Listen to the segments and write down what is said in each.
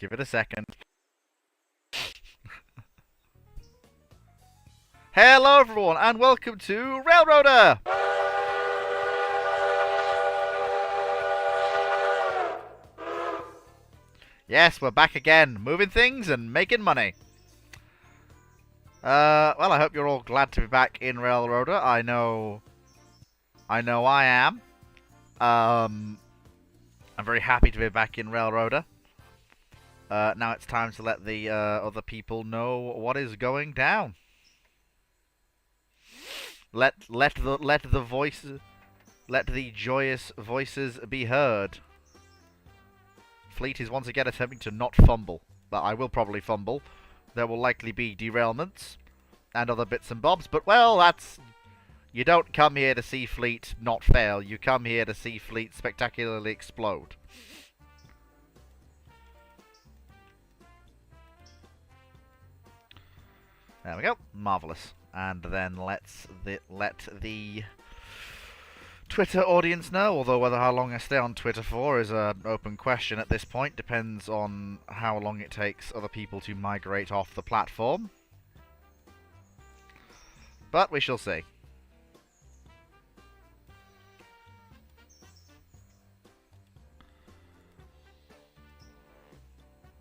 Give it a second. Hello everyone and welcome to Railroader! Yes, we're back again, moving things and making money. Well, I hope you're all glad to be back in Railroader. I know I am. I'm very happy to be back in Railroader. Now it's time to let the other people know what is going down. Let the joyous voices be heard. Fleet is once again attempting to not fumble, but I will probably fumble. There will likely be derailments and other bits and bobs, but well, that's... You don't come here to see Fleet not fail, you come here to see Fleet spectacularly explode. There we go, marvellous. And then let the Twitter audience know, although whether how long I stay on Twitter for is an open question at this point. Depends on how long it takes other people to migrate off the platform. But we shall see.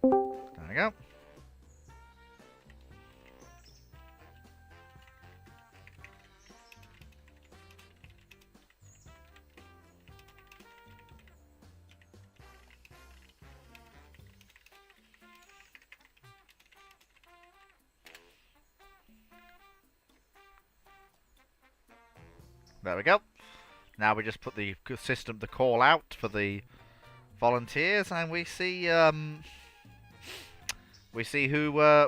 There we go. There we go. Now we just put the system, the call out for the volunteers, and we see who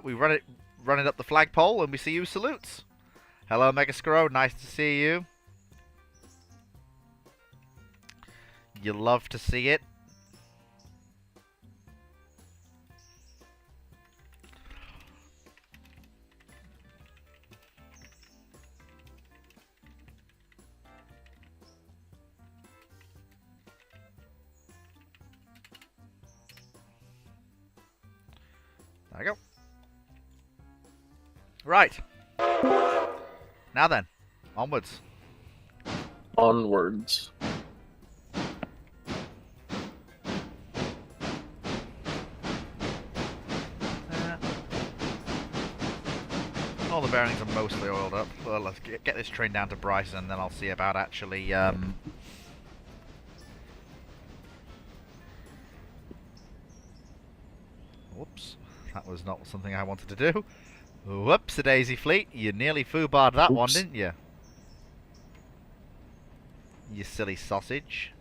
we run it up the flagpole, and we see who salutes. Hello, Megascro. Nice to see you. You love to see it. There we go. Right. Now then, onwards. Onwards. All the bearings are mostly oiled up. Well, let's get this train down to Bryson, and then I'll see about actually... Whoops. That was not something I wanted to do. Whoops-a-daisy, Fleet. You nearly foobarred that one, didn't you? You silly sausage.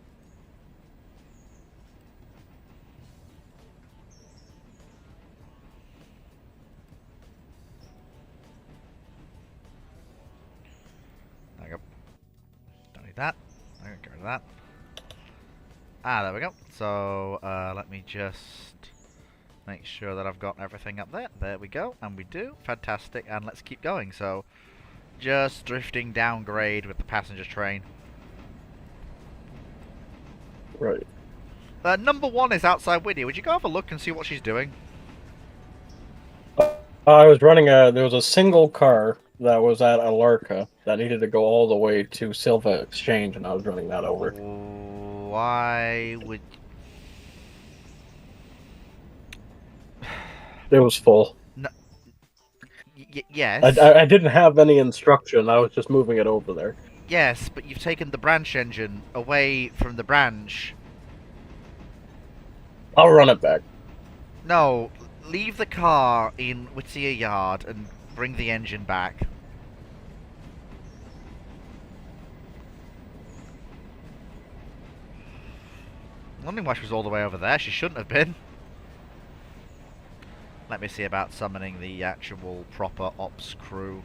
There we go. Don't need that. I'm gonna get rid of that. Ah, there we go. So, let me just make sure that I've got everything up there. There we go. And we do. Fantastic. And let's keep going. So, just drifting downgrade with the passenger train. Right. Number 1 is outside with you. Would you go have a look and see what she's doing? I was running there was a single car that was at Alarka that needed to go all the way to Silva Exchange, and I was running that over. Why would... It was full. No. Yes. I didn't have any instruction. I was just moving it over there. Yes, but you've taken the branch engine away from the branch. I'll run it back. No, leave the car in Whittier Yard and bring the engine back. I'm wondering why she was all the way over there. She shouldn't have been. Let me see about summoning the actual proper ops crew.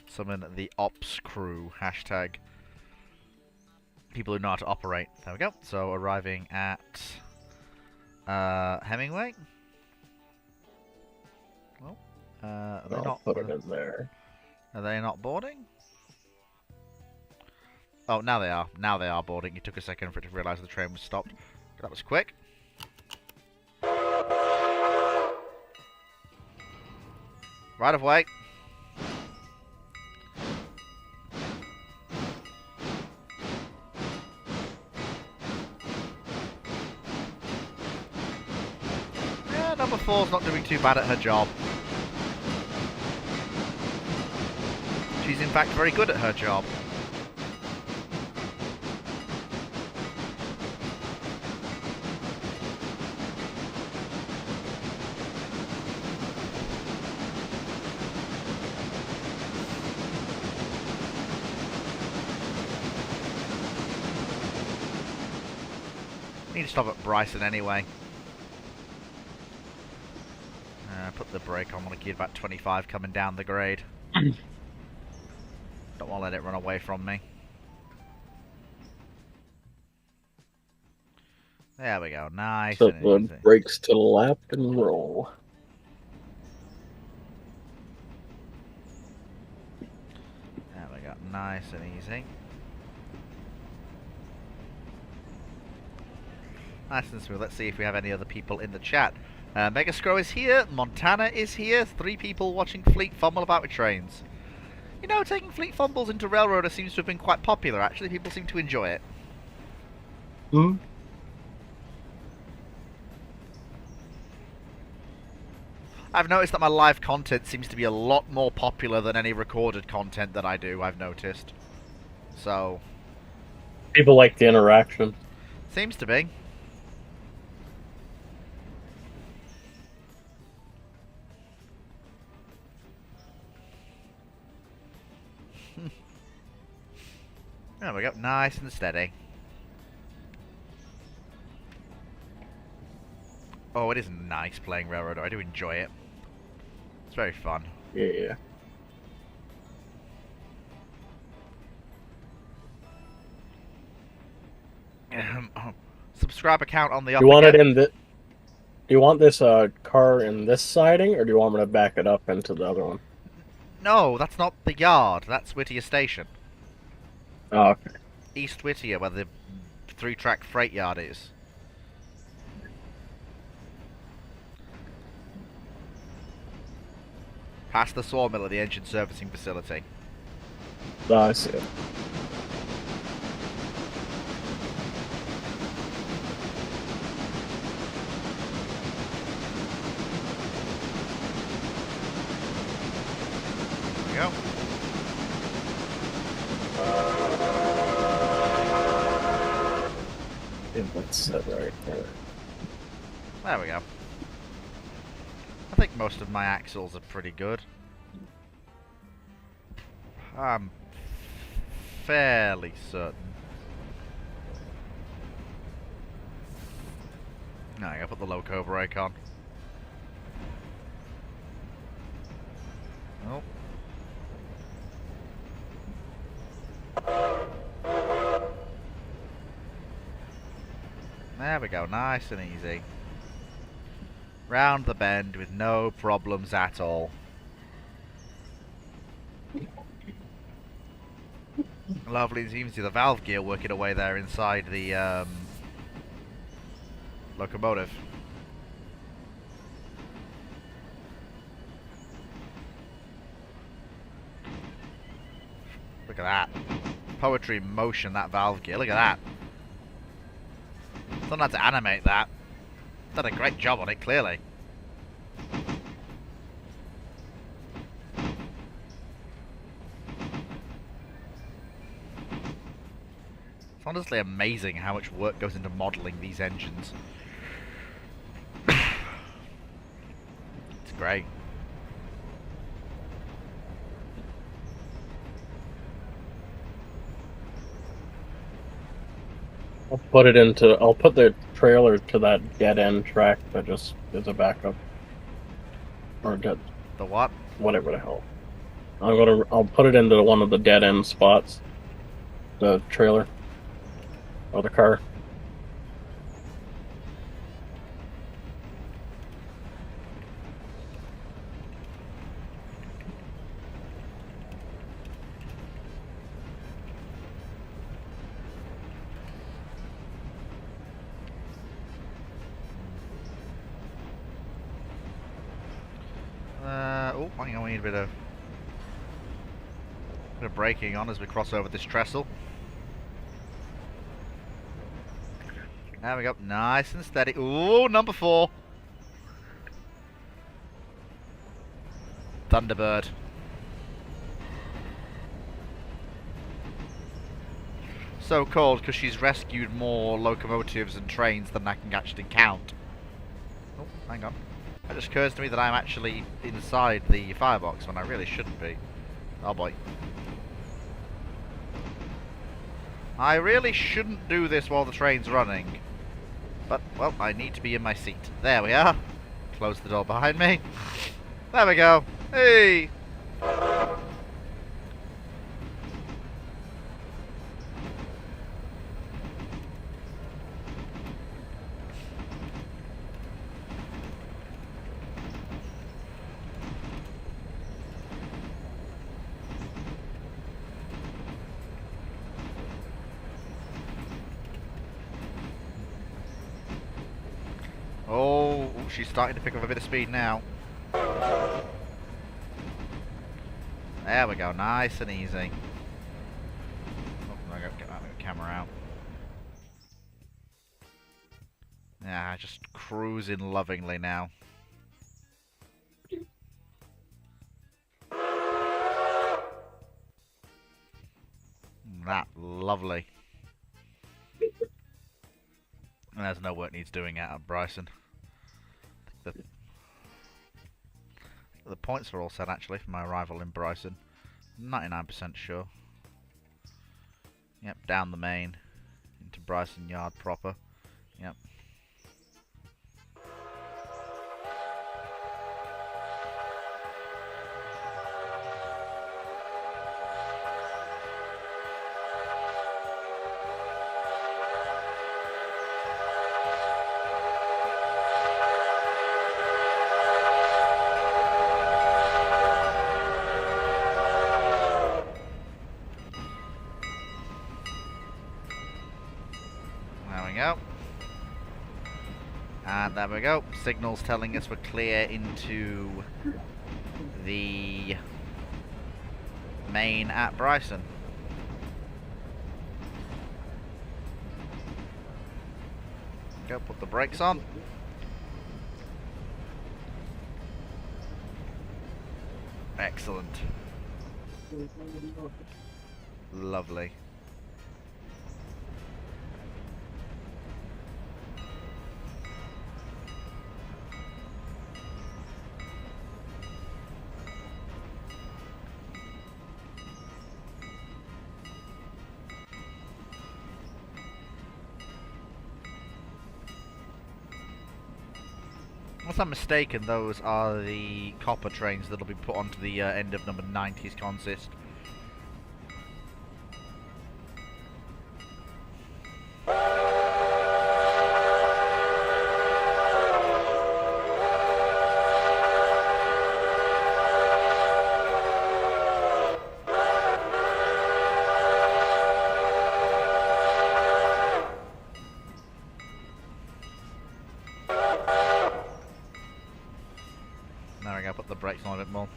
Summon the ops crew. Hashtag people who know how to operate. There we go. So arriving at Hemingway. Well, are they I'll not? put it in there. Are they not boarding? Oh, now they are. Now they are boarding. It took a second for it to realise the train was stopped. That was quick. Right of way. Yeah, number 4's not doing too bad at her job. She's in fact very good at her job. Need to stop at Bryson anyway. Put the brake on when I get about 25 coming down the grade. Don't want to let it run away from me. There we go. Nice So and the easy. brakes to the left and roll. There we go. Nice and easy. Nice and smooth. Let's see if we have any other people in the chat. Megascrow is here. Montana is here. 3 people watching Fleet fumble about with trains. You know, taking Fleet fumbles into Railroader seems to have been quite popular, actually. People seem to enjoy it. Hmm? I've noticed that my live content seems to be a lot more popular than any recorded content that I do, I've noticed. So, People like the interaction. seems to be. There we go. Nice and steady. Oh, it is nice playing Railroader. I do enjoy it. It's very fun. Yeah. Subscribe account on the You want it again. in the? Do you want this car in this siding, or do you want me to back it up into the other one? No, that's not the yard. That's Whittier Station. Oh, okay. East Whittier, where the 3-track freight yard is. Past the sawmill at the engine servicing facility. Oh, I see it. There we go. Yeah, that's set right there. There we go. I think most of my axles are pretty good. I'm fairly certain. No, I gotta put the loco brake on. Oh. There we go, nice and easy. Round the bend with no problems at all. Lovely, you can see the valve gear working away there inside the locomotive. Look at that. Poetry in motion, that valve gear. Look at that. Someone had to animate that. Done a great job on it, clearly. It's honestly amazing how much work goes into modelling these engines. It's great. I'll put the trailer to that dead end track that just is a backup. Or dead, The what? whatever the hell. I'll put it into one of the dead end spots. The trailer. Or the car. Oh, hang on, we need a bit of braking on as we cross over this trestle. There we go, nice and steady. Ooh, number 4. Thunderbird. So called because she's rescued more locomotives and trains than I can actually count. Oh, hang on. It just occurs to me that I'm actually inside the firebox when I really shouldn't be. Oh boy. I really shouldn't do this while the train's running. But, well, I need to be in my seat. There we are. Close the door behind me. There we go. Hey! Oh, she's starting to pick up a bit of speed now. There we go, nice and easy. Oh, I gotta get that camera out. Yeah, just cruising lovingly now. That lovely. And there's no work needs doing out of Bryson. The points are all set actually for my arrival in Bryson. 99% sure. Yep, down the main into Bryson Yard proper. Yep. There we go. And there we go. Signals telling us we're clear into the main at Bryson. Go, put the brakes on. Excellent. Lovely. Unless I'm mistaken, those are the copper trains that'll be put onto the end of number 90's consist. There we go, put the brakes on a bit more.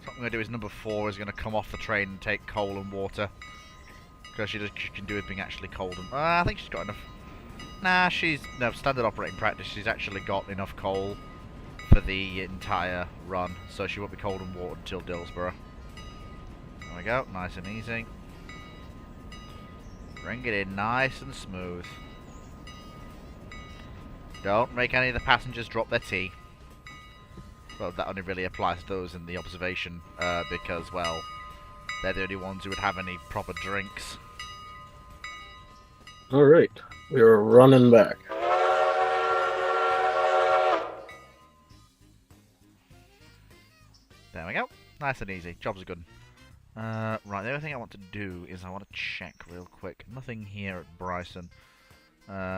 So what I'm going to do is number 4 is going to come off the train and take coal and water. Because she can do it being actually cold and... I think she's got enough... Nah, no, standard operating practice, she's actually got enough coal for the entire run. So she won't be cold and water until Dillsborough. There we go, nice and easy. Bring it in nice and smooth. Don't make any of the passengers drop their tea. Well, that only really applies to those in the observation, because, well, they're the only ones who would have any proper drinks. Alright, we are running back. There we go. Nice and easy. Job's a good one. Right, the only thing I want to do is I want to check real quick. Nothing here at Bryson.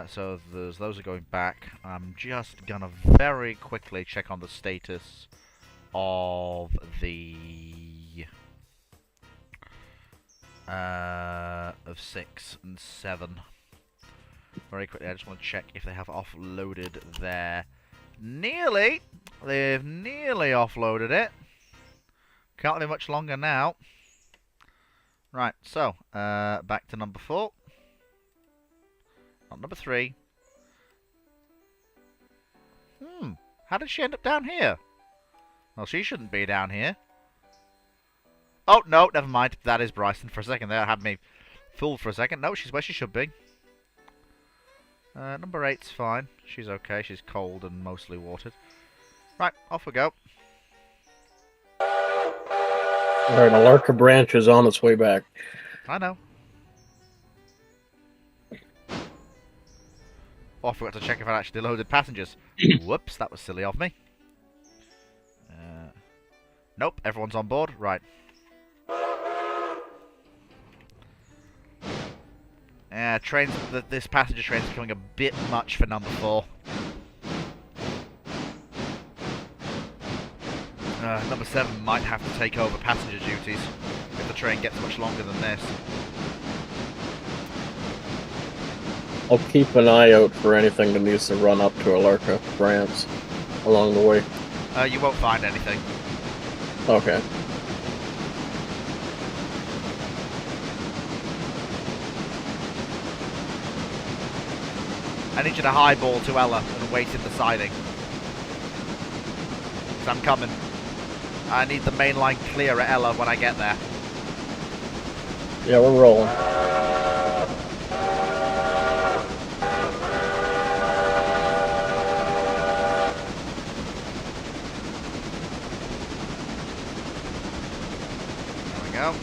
So those are going back. I'm just gonna very quickly check on the status of the of 6 and 7. Very quickly, I just want to check if they have offloaded their Nearly. They've nearly offloaded it. Can't be much longer now. Right, so, back to number 4. Not number 3. How did she end up down here? Well, she shouldn't be down here. Oh, no, never mind. That is Bryson. For a second there, had me fooled for a second. No, she's where she should be. Number 8's fine. She's okay. She's cold and mostly watered. Right, off we go. Alright, Alarka branch is on its way back. I know. Oh, I forgot to check if I actually loaded passengers. Whoops, that was silly of me. Nope, everyone's on board. Right. Trains. This passenger train's becoming a bit much for number 4. Number 7 might have to take over passenger duties if the train gets much longer than this. I'll keep an eye out for anything that needs to run up to Alarka branch along the way. You won't find anything. Okay. I need you to highball to Ella and wait in the siding. 'Cause I'm coming. I need the main line clear at Ella when I get there. Yeah, we're rolling. There we go.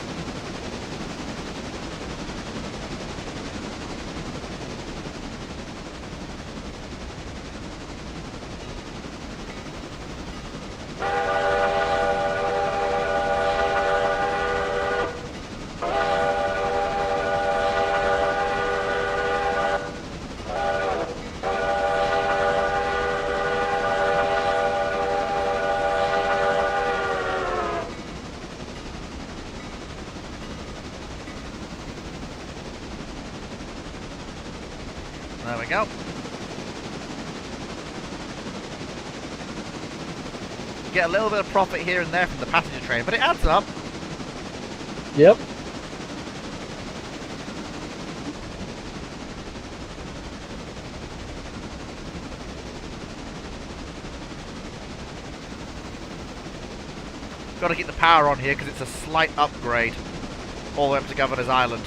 There we go. Get a little bit of profit here and there from the passenger train, but it adds up. Yep. Got to keep the power on here because it's a slight upgrade all the way up to Governor's Island.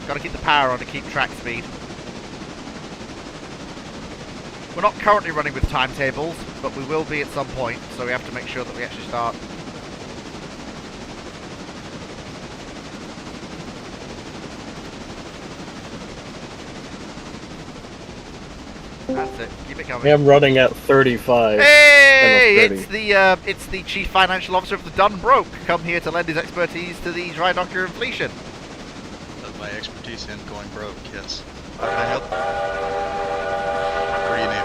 Got to keep the power on to keep track speed. We're not currently running with timetables, but we will be at some point, so we have to make sure that we actually start. That's it. Keep it coming. I am running at 35. Hey! Almost It's the Chief Financial Officer of the Dunbroke, come here to lend his expertise to the dry docker and fleet. My expertise in going broke, yes. How can I help? What do you need?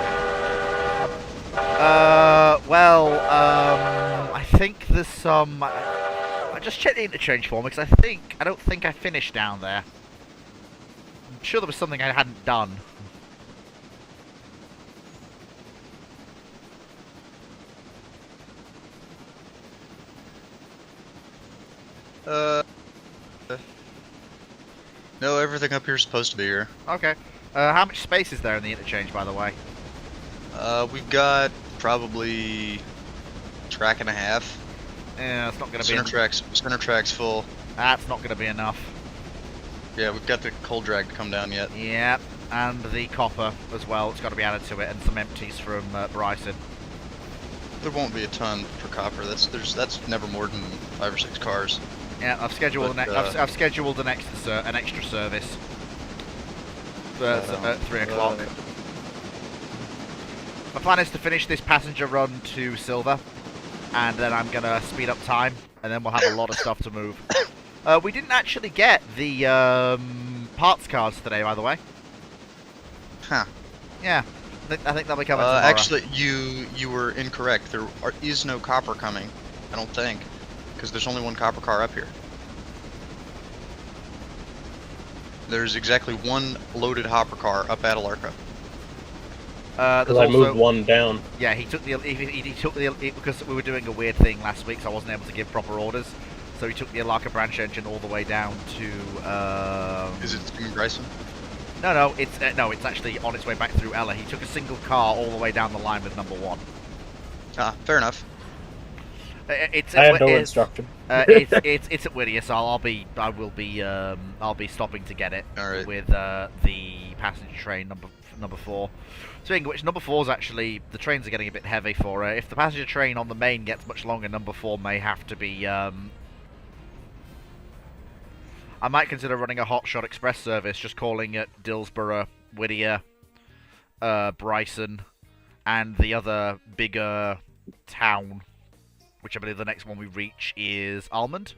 I think there's some... I just checked the interchange form because I don't think I finished down there. I'm sure there was something I hadn't done. No, everything up here is supposed to be here. Okay. How much space is there in the interchange, by the way? We've got probably track and a half. Yeah, it's not going to be... Center track's full. That's not going to be enough. Yeah, we've got the coal drag to come down yet. Yeah, and the copper as well. It's got to be added to it, and some empties from Bryson. There won't be a ton for copper. That's never more than 5 or 6 cars. Yeah, I've scheduled I've scheduled an extra service at 3 o'clock. My plan is to finish this passenger run to Silver, and then I'm gonna speed up time, and then we'll have a lot of stuff to move. We didn't actually get the parts cards today, by the way. Huh. Yeah, I think they'll be coming tomorrow. Actually, you were incorrect. There is no copper coming, I don't think, because there's only one copper car up here. There's exactly one loaded hopper car up at Alarka. There's Because I also moved one down. yeah, he took he took the because we were doing a weird thing last week, so I wasn't able to give proper orders. So he took the Alaka branch engine all the way down to. Is it Screaming Bryson? No, it's actually on its way back through Ella. He took a single car all the way down the line with number 1. Ah, fair enough. I had no instruction. It's at Whittier, so I'll be stopping to get it Alright. with the passenger train number 4. Speaking of which, number 4 is actually the trains are getting a bit heavy for her. If the passenger train on the main gets much longer, number 4 may have to be. I might consider running a hotshot express service, just calling it Dillsborough, Whittier, Bryson, and the other bigger town, which I believe the next one we reach is Almond.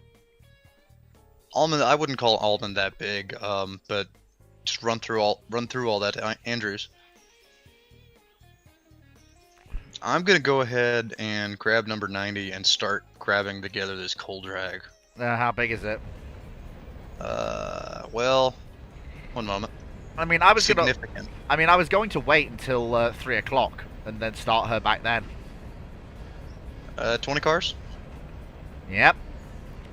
Almond, I wouldn't call Almond that big, but just run through all that, Andrews. I'm gonna go ahead and grab number 90 and start grabbing together this coal drag. How big is it? Well, one moment. I mean, I was Significant. going to wait until 3 o'clock and then start her back then. 20 cars. Yep.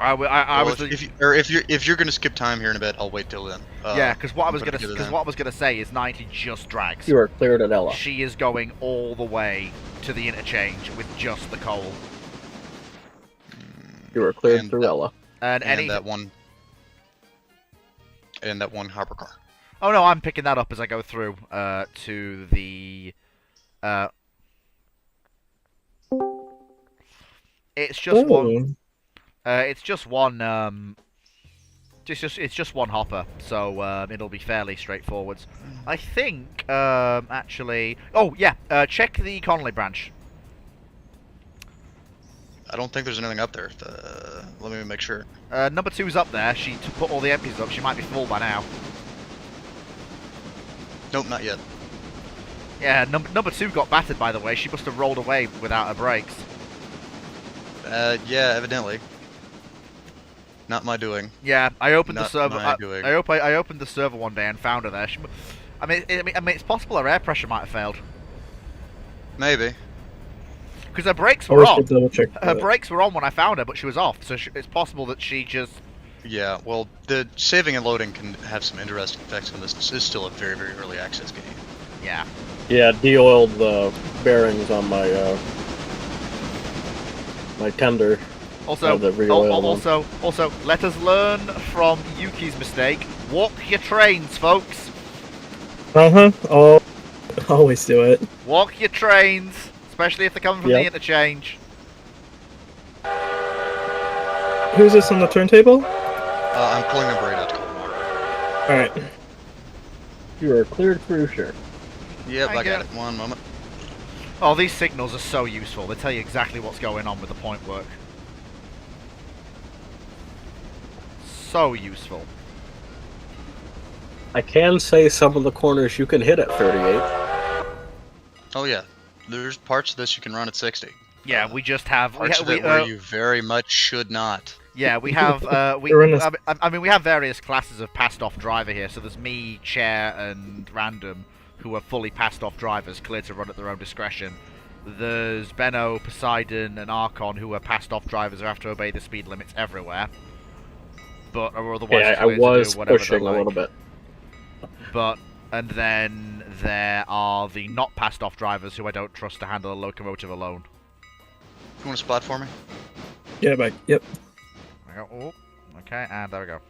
I Well, was. if you're gonna skip time here in a bit, I'll wait till then. Yeah, because what I was put it gonna together then. say is 90 just drags. You are cleared at Ella. She is going all the way to the interchange with just the coal. You are cleared And through that- Ella. And that one hopper car. Oh no, I'm picking that up as I go through to the. It's just one. It's just one. It's just one hopper, so it'll be fairly straightforward. I think actually. Oh yeah, check the Connolly branch. I don't think there's anything up there. Let me make sure. Number 2's up there. She put all the empties up. She might be full by now. Nope, not yet. Yeah, number 2 got battered, by the way. She must have rolled away without her brakes. Yeah, evidently. Not my doing. Yeah, I opened the Not server. my doing. I opened the server one day and found her there. I mean, it's possible her air pressure might have failed Maybe. because her brakes were on. Double check. Her brakes were on when I found her, but she was off. So it's possible that she just. Yeah, well, the saving and loading can have some interesting effects on this. This is still a very, very early access game. Yeah. Yeah, de-oiled the bearings on my my tender. Also, the re-oil one. also, let us learn from Yuki's mistake. Walk your trains, folks. Oh, always do it. Walk your trains, especially if they're coming from the interchange. Who's this on the turntable? I'm pulling number 8 out to cold water. Alright. You are cleared through, sure. Yep, Thank I got you. it. One moment. Oh, these signals are so useful. They tell you exactly what's going on with the point work. So useful. I can say some of the corners you can hit at 38. Oh yeah, there's parts of this you can run at 60. Yeah, we just have. Parts of it where you very much should not. Yeah, we have. You're in a- I mean, we have various classes of passed-off driver here. So there's me, Chair, and Random, who are fully passed-off drivers, clear to run at their own discretion. There's Benno, Poseidon, and Archon, who are passed-off drivers who have to obey the speed limits everywhere, but are otherwise Yeah, I clear to was do whatever they pushing a like. little bit. And then there are the not passed-off drivers who I don't trust to handle a locomotive alone. You want a spot for me? Yeah, but yep. There we go. Oh, okay, and there we go.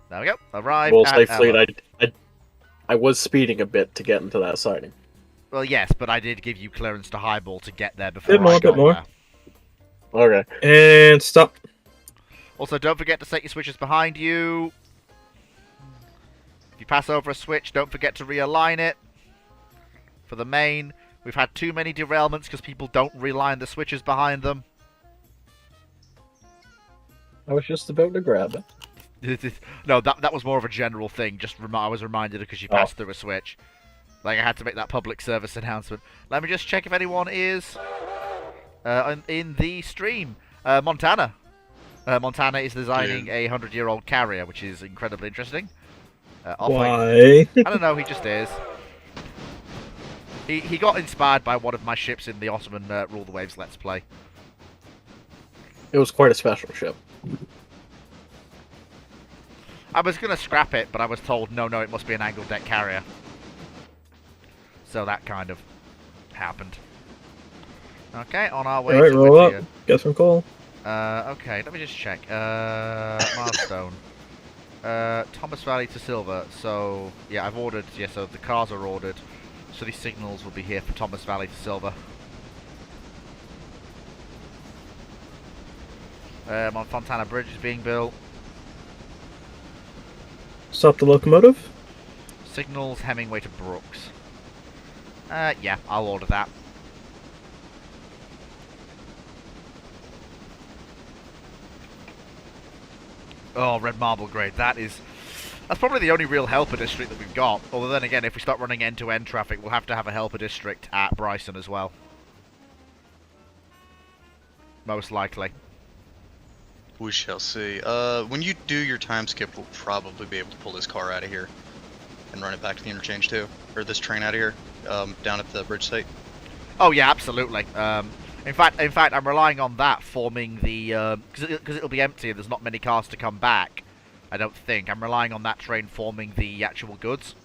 There we go. Arrived We'll at say, Fleet, Ella. I was speeding a bit to get into that siding. Well, yes, but I did give you clearance to highball to get there before Bit more, I got bit more. there. Okay. And stop. Also, don't forget to set your switches behind you. If you pass over a switch, don't forget to realign it. For the main, we've had too many derailments because people don't realign the switches behind them. I was just about to grab it. No, that was more of a general thing. Just I was reminded because you passed through a switch. Like I had to make that public service announcement. Let me just check if anyone is in the stream. Montana. Montana is designing a 100-year-old carrier, which is incredibly interesting. Why? I don't know, he just is. He got inspired by one of my ships in the Ottoman Rule the Waves Let's Play. It was quite a special ship. I was going to scrap it, but I was told, no, it must be an angled deck carrier. So that kind of happened. Okay, on our way Alright, to roll up. Whittier. Get some coal. Okay, let me just check. Milestone. Thomas Valley to Silver. So, yeah, I've ordered. Yeah, so the cars are ordered. So these signals will be here for Thomas Valley to Silver. On Fontana Bridge is being built. Stop the locomotive. Signals Hemingway to Brooks. Yeah, I'll order that. Oh, red marble grade. That's probably the only real helper district that we've got. Although then again, if we start running end-to-end traffic, we'll have to have a helper district at Bryson as well. Most likely. We shall see. When you do your time skip, we'll probably be able to pull this car out of here and run it back to the interchange too, or this train out of here, down at the bridge site. Oh yeah, absolutely. In fact, I'm relying on that forming the because it'll be empty and there's not many cars to come back. I don't think I'm relying on that train forming the actual goods.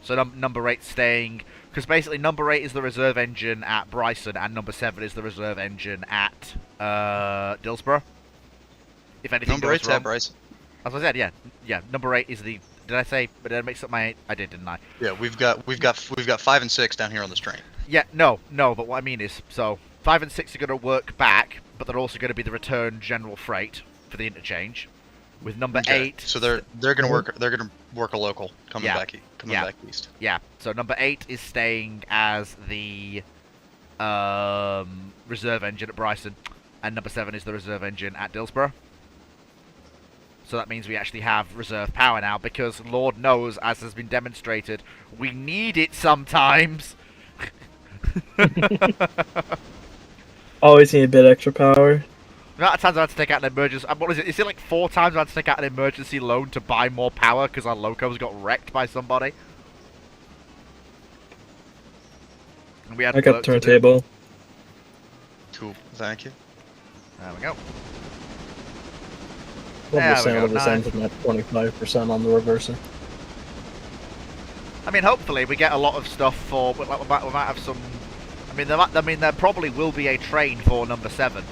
So number 8 staying, because basically number 8 is the reserve engine at Bryson and number 7 is the reserve engine at Dillsborough. If anything Number goes 8's wrong, at Bryson. as I said, yeah. Number 8 is the. Did I say? But did I mix up my? I did, didn't I? Yeah, we've got 5 and 6 down here on this train. Yeah, no. But what I mean is, so 5 and 6 are going to work back, but they're also going to be the return general freight for the interchange. With number 8, so they're gonna work a local coming back east. Yeah, so number 8 is staying as the reserve engine at Bryson, and number 7 is the reserve engine at Dillsborough. So that means we actually have reserve power now, because Lord knows, as has been demonstrated, we need it sometimes. Always need a bit extra power. The amount of times I had to take out an emergency... What is it? Is it like 4 times I had to take out an emergency loan to buy more power because our locos got wrecked by somebody? And we had I got work to do. turntable. Cool, thank you. There we go. Love There the we sound go, of this nice. engine at 25% on the reverser. I mean, hopefully we get a lot of stuff for... We might have some... I mean, there probably will be a train for number 7.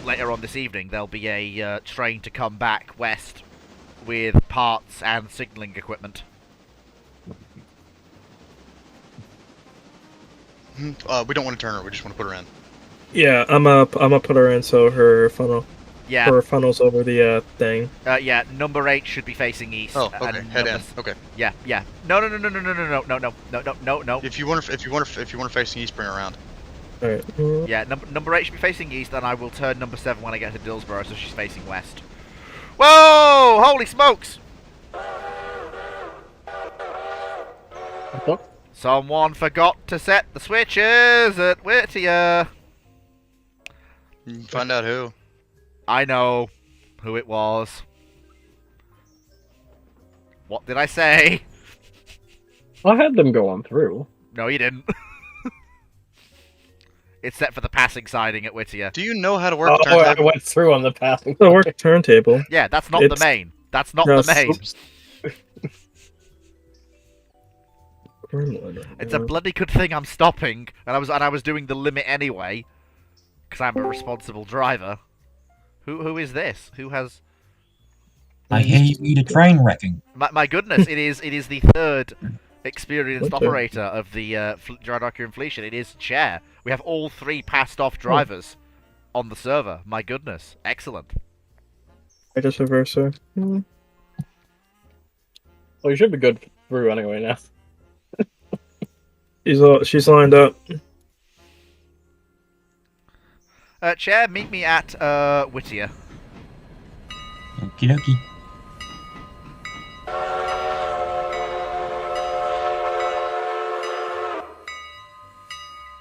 Later on this evening, there'll be a train to come back west with parts and signalling equipment. We don't want to turn her. We just want to put her in. Yeah, I'm gonna put her in so her funnel's over the thing. Yeah, number 8 should be facing east. Oh, okay. and Head in. number Okay. Yeah. No. If you want to facing east, bring her around. Alright. Yeah, number 8 should be facing east, and I will turn number 7 when I get to Dillsborough, so she's facing west. Whoa! Holy smokes! What? Someone forgot to set the switches at Whittier. You can find out who. I know who it was. What did I say? I had them going through. No, you didn't. It's set for the passing siding at Whittier. Do you know how to work Oh, the I turntable? went through on the passing. The work turntable. Yeah, that's not the It's- main. That's not No, the main. oops. It's a bloody good thing I'm stopping, and I was doing the limit anyway, because I'm a responsible driver. Who is this? Who has? I hear you need a train wrecking. My goodness! it is the third experienced What the- operator of the Drydocker Infletion. It is Chair. We have all 3 passed off drivers on the server. My goodness! Excellent. I just reverse her. Well, you should be good through anyway now. She's lined up. Chair, meet me at Whittier. Okie dokie.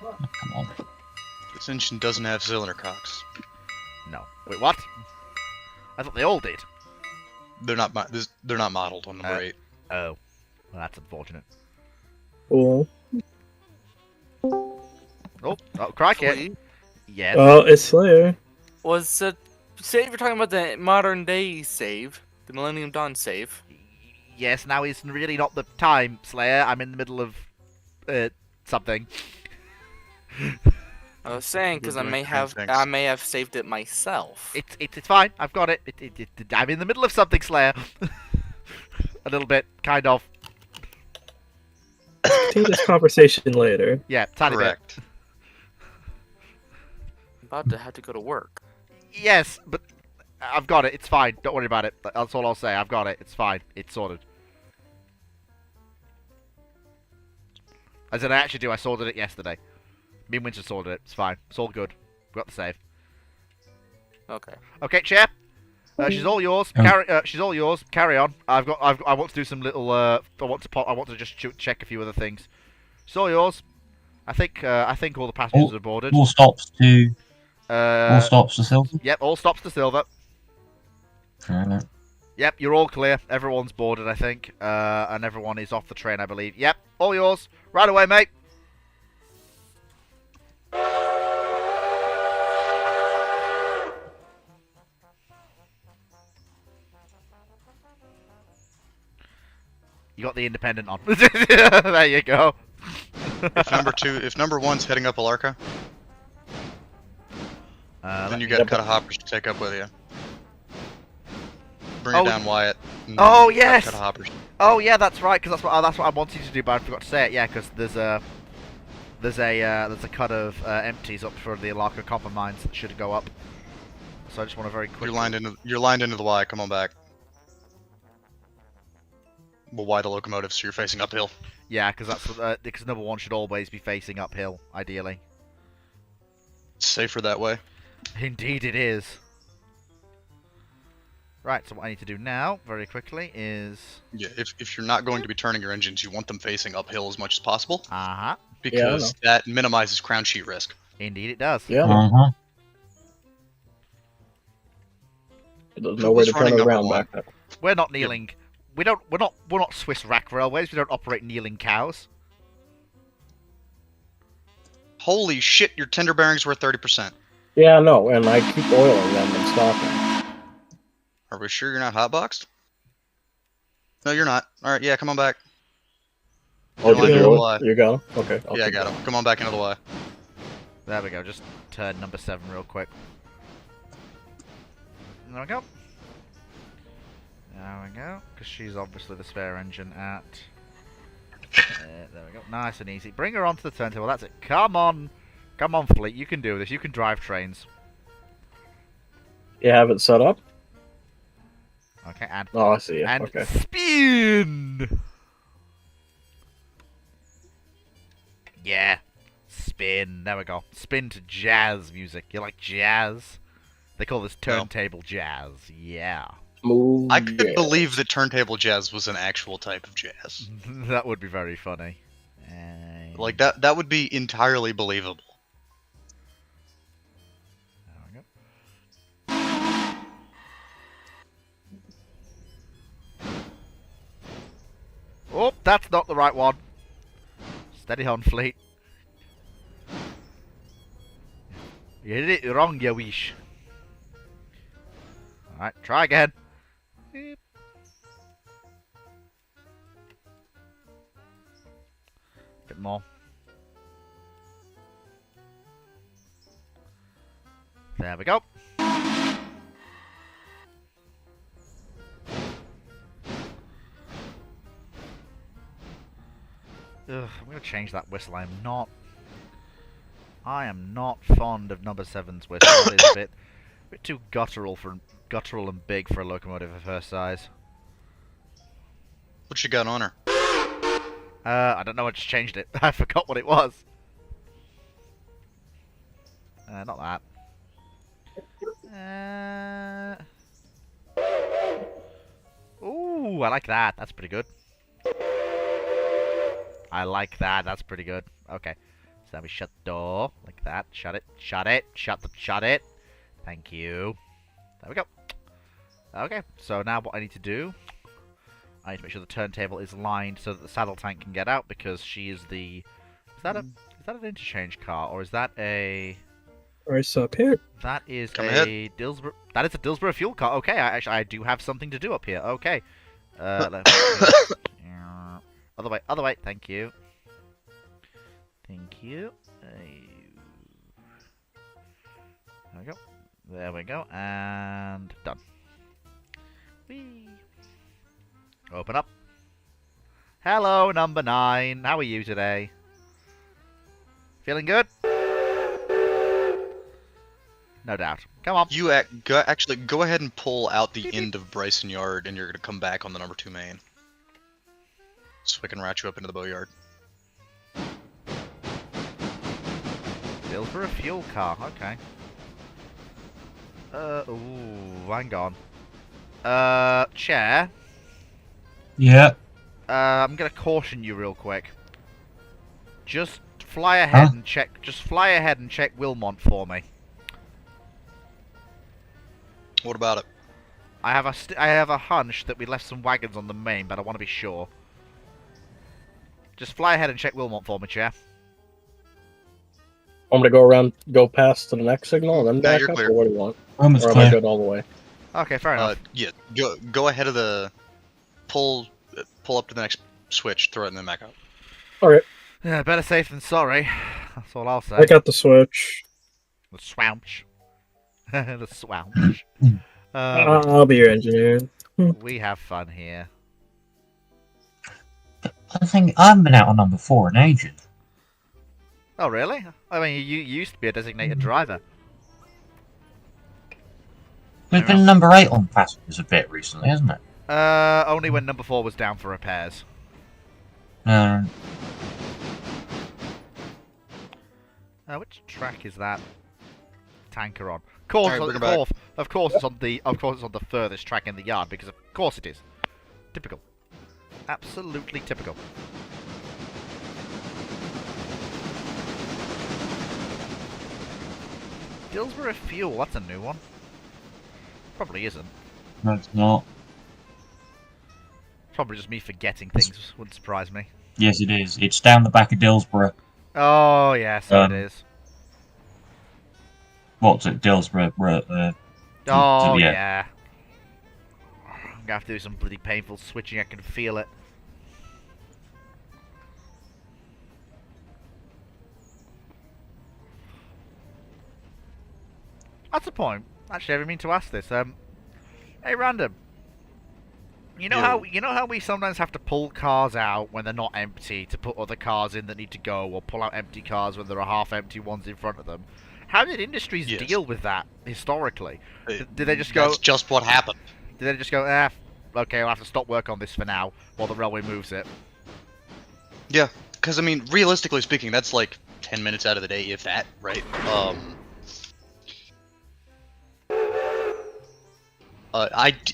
Oh, come on. This engine doesn't have cylinder cocks. No. Wait, what? I thought they all did. They're not. They're not modeled on number 8. Oh. Well, that's unfortunate. Cool. Oh, crikey. Actually, Yes. Well, it's Slayer. was save you're talking about the modern day save, the Millennium Dawn save. Yes, now is really not the time, Slayer. I'm in the middle of something. I was saying because I You're may doing have things. saved it myself. It's fine. I've got it. I'm in the middle of something, Slayer. A little bit, kind of. Continue this conversation later. Yeah, tiny Correct. I'm about to have to go to work. bit. Yes, but I've got it. It's fine. Don't worry about it. That's all I'll say. I've got it. It's fine. It's sorted. As in, I actually do. I sorted it yesterday. Me and Winter sorted it. It's fine. It's all good. Got the save. Okay. Okay, Chair. She's all yours. She's all yours. Carry on. I want to do some little. I want to just check a few other things. It's all yours. I think all the passengers are boarded. All stops to Silver. Yep, all stops to Silver. Alright. Yep, you're all clear. Everyone's boarded, I think, and everyone is off the train, I believe. Yep, all yours. Right away, mate. You got the independent on. There you go. If number one's heading up Alarka, then you got cut of hoppers to take up with you. Bring it down, Wyatt. Oh yes. Cut of hoppers. Oh yeah, that's right. Because that's what I wanted to do, but I forgot to say it. Yeah, because there's a cut of empties up for the Alarka copper mines that should go up. So I just want to very quickly. You're lined into the Y. Come on back. We'll Y the locomotive so you're facing uphill. Yeah, because that's because number one should always be facing uphill, ideally. It's safer that way. Indeed, it is. Right, so what I need to do now, very quickly, is... Yeah, if you're not going to be turning your engines, you want them facing uphill as much as possible. Uh-huh. Because that minimizes crown sheet risk. Indeed, it does. Yeah. Uh-huh. There's no way to turn around back there. We're not kneeling. We're not Swiss rack railways. We don't operate kneeling cows. Holy shit, your tender bearings were 30%. Yeah, no, and I keep oiling them and stopping. Are we sure you're not hotboxed? No, you're not. Alright, yeah, come on back. Oh, Line did into the you? Y. You go? Okay. Yeah, I got him. Come on back into the Y. There we go. Just turn number 7 real quick. There we go. There we go. Because she's obviously the spare engine at... there we go. Nice and easy. Bring her onto the turntable. That's it. Come on. Come on, Fleet. You can do this. You can drive trains. You have it set up? Okay, and... Oh, I see it. And Okay. spin! Yeah. Spin. There we go. Spin to jazz music. You like jazz? They call this turntable jazz. Yeah. Move. I could believe that turntable jazz was an actual type of jazz. That would be very funny. Like, that would be entirely believable. There we go. Oh, that's not the right one. Steady on, Fleet. You did it wrong, you wish. Alright, try again. Beep. Bit more. There we go. Ugh, I'm going to change that whistle. I am not fond of number 7's whistle. It is a bit too guttural and big for a locomotive of her size. What you got on her? I don't know. I just changed it. I forgot what it was. Not that. Ooh, I like that. That's pretty good. I like that. That's pretty good. Okay. So then we shut the door like that. Shut it. Shut it. Shut it. Thank you. There we go. Okay. So now what I need to do... I need to make sure the turntable is lined so that the saddle tank can get out because she is the. Is that an interchange car or is that a? Race up here. That is Come a ahead. Dillsborough. That is a Dillsborough fuel car. Okay, I do have something to do up here. Okay. Let me other way. Thank you. Thank you. There we go. There we go. And done. Whee. Open up. Hello, number 9. How are you today? Feeling good? No doubt. Come on. You actually go ahead and pull out the end of Bryson Yard, and you're gonna come back on the number 2 main, so I can rat you up into the boatyard. Dillsborough fuel car. Okay. Ooh, hang on. Chair. Yeah. I'm gonna caution you real quick. Just fly ahead and check. Just fly ahead and check Wilmont for me. What about it? I have a hunch that we left some wagons on the main, but I want to be sure. Just fly ahead and check Wilmont for me, Chair. I'm gonna go around, go past to the next signal, and then No, back you're up. clear. Or what do you want? Room is Or am I clear. good all the way? Okay, fair enough. Yeah, go ahead of the pull up to the next switch, throw it, and then back up. Alright. Yeah, better safe than sorry. That's all I'll say. I got the switch. The swamch. The swamch. I'll be your engineer. We have fun here. I think I haven't been out on number 4 in ages. Oh, really? I mean, you used to be a designated driver. We've been number 8 on passengers a bit recently, hasn't it? Only when number 4 was down for repairs. Which track is that tanker on? Of course it's on the furthest track in the yard because of course it is. Typical. Absolutely typical. Dillsborough fuel, that's a new one. Probably isn't. No, it's not. Probably just me forgetting things, wouldn't surprise me. Yes, it is. It's down the back of Dillsborough. Oh, yeah, so it is. What's it? Dillsborough. Oh, yeah. yeah. I'm gonna have to do some bloody painful switching, I can feel it. That's a point. Actually, I didn't mean to ask this. Hey, random. You know how we sometimes have to pull cars out when they're not empty to put other cars in that need to go, or pull out empty cars when there are half-empty ones in front of them. How did industries deal with that historically? Did they just go? That's just what happened. Did they just go? Okay, I'll have to stop work on this for now while the railway moves it. Yeah, because I mean, realistically speaking, that's like 10 minutes out of the day, if that, right?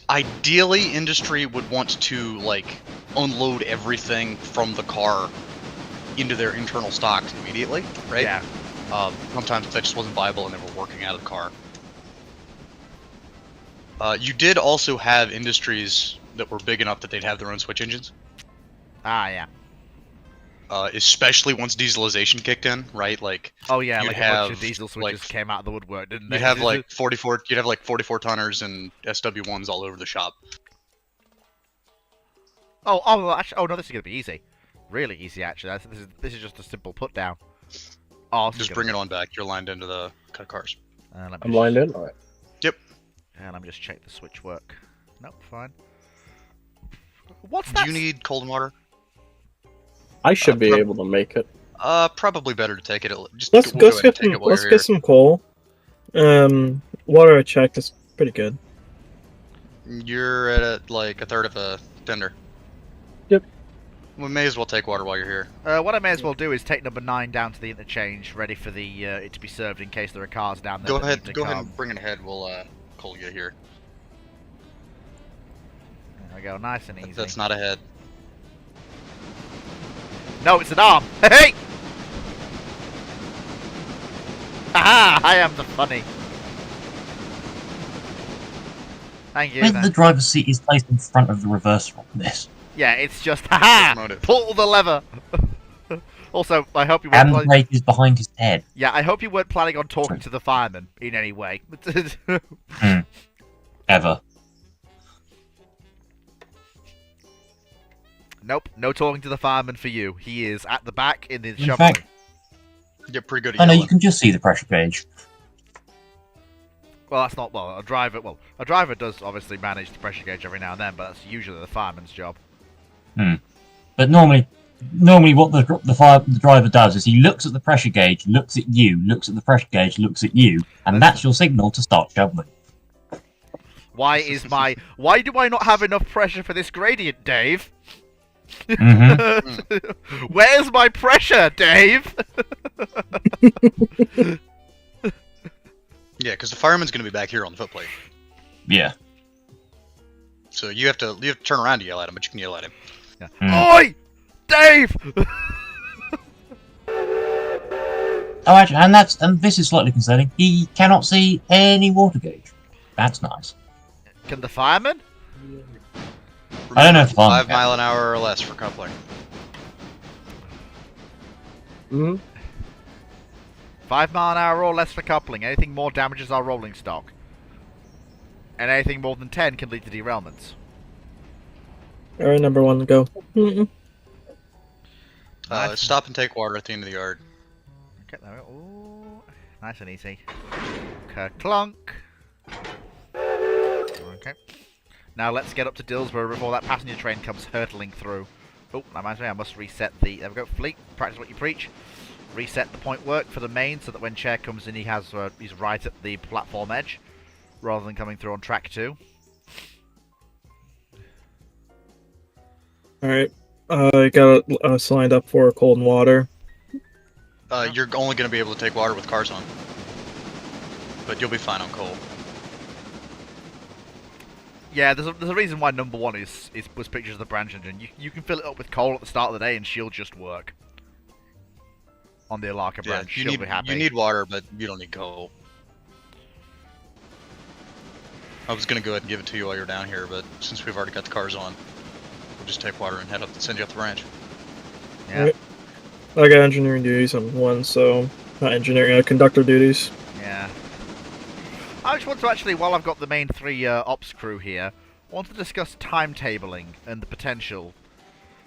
Ideally, industry would want to like unload everything from the car into their internal stocks immediately, right? Yeah. Sometimes that just wasn't viable and they were working out of the car. You did also have industries that were big enough that they'd have their own switch engines. Ah, yeah. Especially once dieselization kicked in, right? Like, oh yeah, you'd like have, a bunch of diesel switches came out of the woodwork, didn't they? You'd have like 44 tonners and SW1s all over the shop. Actually, no, this is gonna be easy, really easy actually. This is just a simple put down. Oh, just bring it on back. You're lined into the cars. I'm lined in. All right. Yep. And let me just check the switch work. Nope, fine. What's that? Do you need cold water? I should be able to make it. Probably better to take it. Just Let's get some coal. Water I checked is pretty good. You're at like a third of a tender. Yep. We may as well take water while you're here. What I may as well do is take number 9 down to the interchange, ready for the it to be served in case there are cars down there. Go ahead and bring it ahead. We'll call you here. There we go, nice and easy. That's not a head. No, it's an arm. Hey! Aha! I am the funny. Thank you. I think the driver's seat is placed in front of the reverser on this. Yeah, it's just haha. Locomotive. Pull the lever. Also, I hope you weren't. Handbrake is behind his head. Yeah, I hope you weren't planning on talking to the fireman in any way. Ever. Nope, no talking to the fireman for you. He is at the back in the In shoveling. fact, You're pretty good at I know yelling. you can just see the pressure gauge. Well, that's not a driver. Well, a driver does obviously manage the pressure gauge every now and then, but that's usually the fireman's job. But normally what the driver does is he looks at the pressure gauge, looks at you, looks at the pressure gauge, looks at you, and that's your signal to start shoveling. Why do I not have enough pressure for this gradient, Dave? Where's my pressure, Dave? Yeah, because the fireman's going to be back here on the footplate. Yeah. So you have to turn around to yell at him, but you can yell at him. Yeah. Oi! Dave! Oh, actually, and this is slightly concerning. He cannot see any water gauge. That's nice. Can the fireman? I don't know if 5 mile an hour or less for coupling. Hmm. 5 mile an hour or less for coupling. Anything more damages our rolling stock. And anything more than 10 can lead to derailments. Alright, number 1, go. Nice. Stop and take water at the end of the yard. Okay, there we go. Ooh, nice and easy. Clunk. Okay. Now let's get up to Dillsborough before that passenger train comes hurtling through. Oh, that reminds me, I must reset the... There we go, fleet. Practice what you preach. Reset the point work for the main so that when Chair comes in, he's right at the platform edge, rather than coming through on track 2. Alright. I got us lined up for cold and water. You're only going to be able to take water with cars on. But you'll be fine on coal. Yeah, there's a reason why number 1 was pictures of the branch engine. You can fill it up with coal at the start of the day and she'll just work. On the Alarka branch, she'll be happy. You need water, but you don't need coal. I was going to go ahead and give it to you while you're down here, but since we've already got the cars on, we'll just take water and head up and send you up the branch. Yeah. Right. I got engineering duties on 1, so... Not engineering, conductor duties. Yeah. I just want to actually, while I've got the main 3 ops crew here, I want to discuss timetabling and the potential.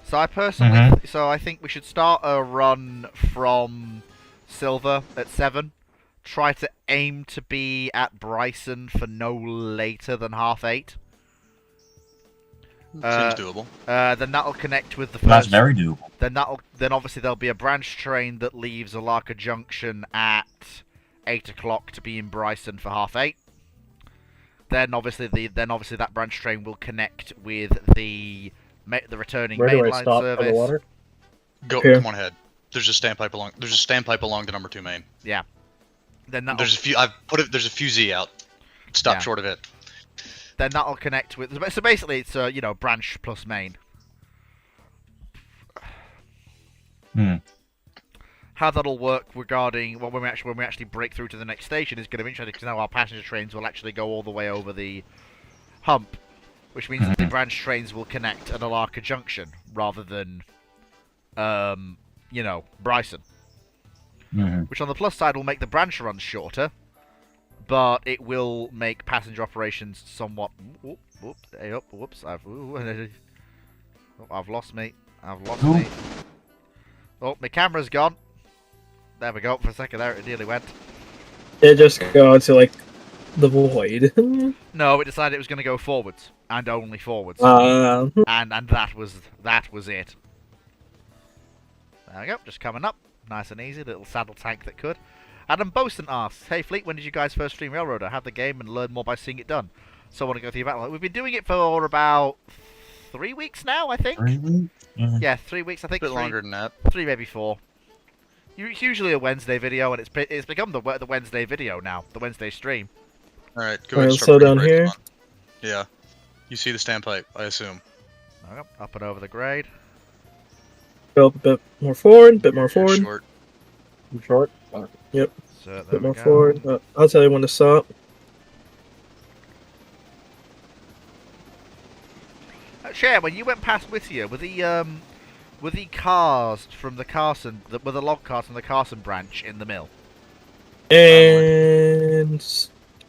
So I personally, I think we should start a run from Silver at 7. Try to aim to be at Bryson for no later than 8:30. Seems doable. Then that'll connect with the first. That's very doable. Then obviously there'll be a branch train that leaves Alarka Junction at 8 o'clock to be in Bryson for 8:30. Then obviously that branch train will connect with the returning Where do I mainline stop service. for the water? Go, Here. come on ahead. There's a standpipe along. There's a standpipe along the number 2 main. Yeah. Then There's a few. There's a few Z out. Stop short of it. Then that'll connect with. So basically, it's branch plus main. How that'll work regarding when we actually break through to the next station is going to be interesting because now our passenger trains will actually go all the way over the hump, which means that the branch trains will connect at Alarka Junction rather than, Bryson. Which on the plus side will make the branch runs shorter, but it will make passenger operations somewhat. Whoops! I've lost me. Oh, my camera's gone. There we go. For a second there, it nearly went. It just goes to, like, the void. No, it decided it was going to go forwards, and only forwards. And that was it. There we go, just coming up. Nice and easy, little saddle tank that could. Adam Boson asks, hey Fleet, when did you guys first stream Railroad? I have the game and learn more by seeing it done. So I want to go through your battle. We've been doing it for about 3 weeks now, I think. 3 weeks? Yeah, 3 weeks, I think. A bit longer than that. 3, maybe 4. It's usually a Wednesday video, and it's become the Wednesday video now, the Wednesday stream. Alright, go ahead and so start down putting here. brakes on. Yeah. You see the standpipe, I assume. Okay, up and over the grade. Go up a bit more forward, bit more forward. Short. I'm short. Yep, So there bit we more go. forward. I'll tell you when to stop. Share, when you went past Whittier, were the cars from the Carson, were the log cars from the Carson branch in the mill? And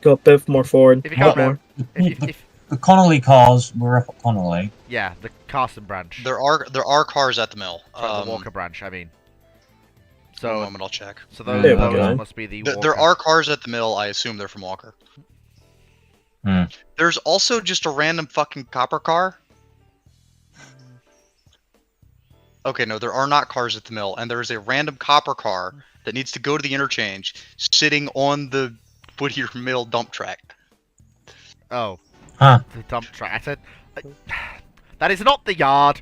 go a bit more forward. If you can't more. remember, The Connolly cars were up at Connolly. yeah, the Carson branch. There are cars at the mill. Sorry, the Walker branch, I mean. One So, moment, I'll check. so those, There we those go. must be the There Walker. are cars at the mill. I assume they're from Walker. Hmm. There's also just a random fucking copper car. Okay, no, there are not cars at the mill, and there is a random copper car that needs to go to the interchange, sitting on the Whittier Mill dump track. Oh. Huh. The dump track. I said, that is not the yard.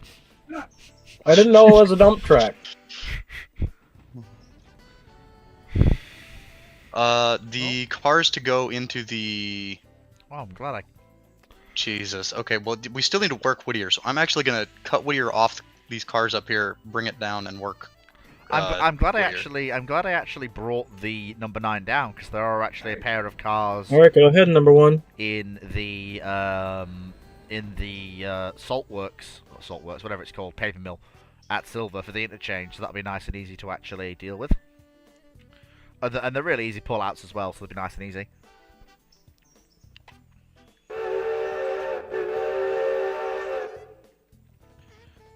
I didn't know it was a dump track. The cars to go into the... Oh, I'm glad I... Jesus. Okay, well, we still need to work Whittier, so I'm actually gonna cut Whittier off these cars up here, bring it down, and work. I'm glad Whittier. I'm glad I actually brought the number 9 down, because there are actually a pair of cars All right, go ahead, number 1. in the saltworks, or saltworks, whatever it's called, paper mill at Silver for the interchange. So that'll be nice and easy to actually deal with. And they're really easy pull-outs as well, so they'll be nice and easy.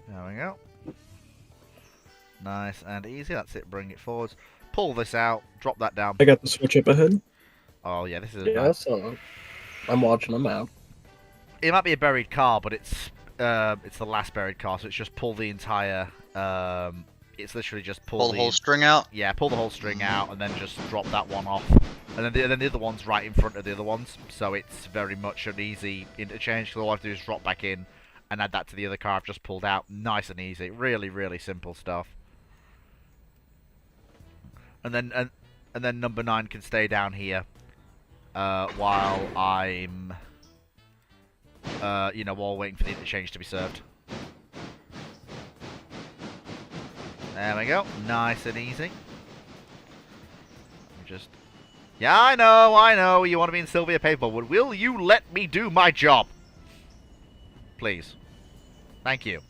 There we go. Nice and easy. That's it. Bring it forwards. Pull this out. Drop that down. I got the switch up ahead. Oh yeah, this is. Yeah, so I'm watching them out. It might be a buried car, but it's the last buried car, so it's just pull the entire. It's literally just Pull the whole string out. Yeah, pull the whole string out, and then just drop that one off, and then the other one's right in front of the other ones, so it's very much an easy interchange. Because all I have to do is drop back in, and add that to the other car I've just pulled out. Nice and easy. Really, really simple stuff. And then number 9 can stay down here, while I'm, while waiting for the interchange to be served. There we go. Nice and easy. Just... Yeah, I know. You want to be in Sylvia Paperwood. Will you let me do my job? Please. Thank you.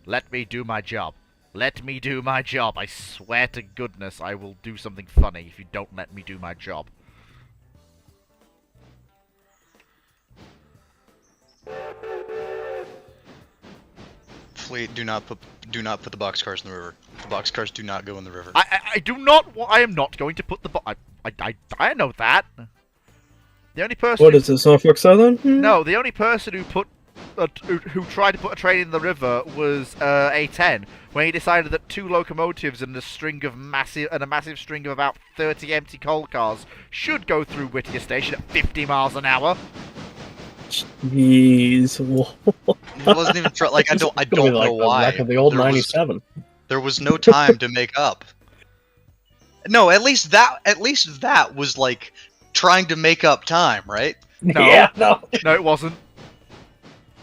Let me do my job. Let me do my job. I swear to goodness I will do something funny if you don't let me do my job. Fleet, do not put the boxcars in the river. The boxcars do not go in the river. I do not. I am not going to put the. I know that. The only person. What is this, Norfolk Southern? No, the only person who put who tried to put a train in the river was A10 when he decided that 2 locomotives and a massive string of about 30 empty coal cars should go through Whittier Station at 50 miles an hour. Jeez. It wasn't even like I don't know why. The wreck of the old There was- 97. There was no time to make up. No, at least that was like trying to make up time, right? No. Yeah, no. No, it wasn't.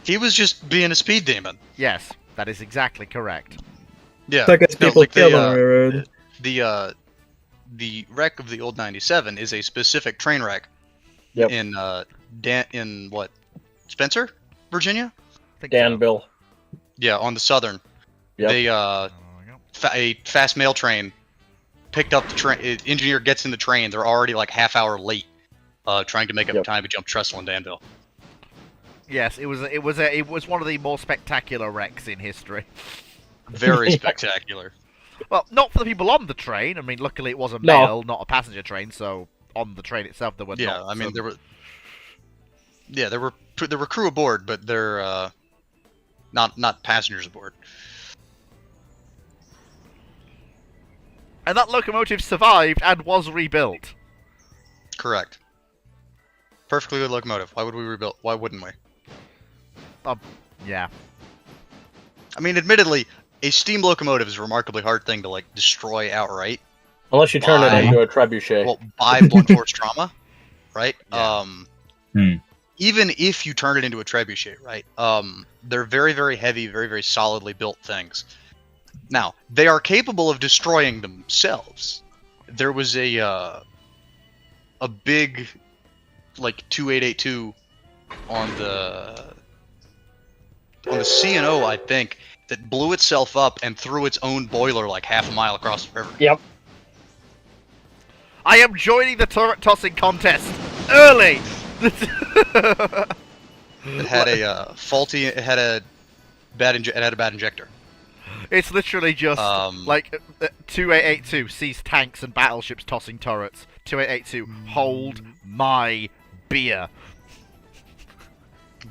He was just being a speed demon. Yes, that is exactly correct. Yeah. That gets No, people like killed on the road. The wreck of the old 97 is a specific train wreck. Yep. In what? Spencer, Virginia? I think so. Danville. Yeah, on the southern. Yep. They There we go. a fast mail train picked up the train. Engineer gets in the train. They're already like half hour late, trying to make up Yep. time to jump trestle in Danville. Yes, it was one of the more spectacular wrecks in history. Very Yeah. spectacular. Well, not for the people on the train. I mean, luckily it was a No. mail, not a passenger train, so on the train itself there were Yeah, not I mean some- there were crew aboard, but they're not passengers aboard. And that locomotive survived and was rebuilt. Correct. Perfectly good locomotive. Why would we rebuild? Why wouldn't we? Yeah. I mean, admittedly, a steam locomotive is a remarkably hard thing to like destroy outright. Unless you turn Why? it into a trebuchet. Well, by blunt force trauma, right? Yeah. Even if you turn it into a trebuchet, right? They're very, very heavy, very, very solidly built things. Now, they are capable of destroying themselves. There was a big, like 2882 on the on the C&O, I think, that blew itself up and threw its own boiler like half a mile across the river. Yep. I am joining the turret tossing contest early. It had a faulty. It had a bad. It had a bad injector. It's literally just like 2882 sees tanks and battleships tossing turrets. 2882 hold my beer.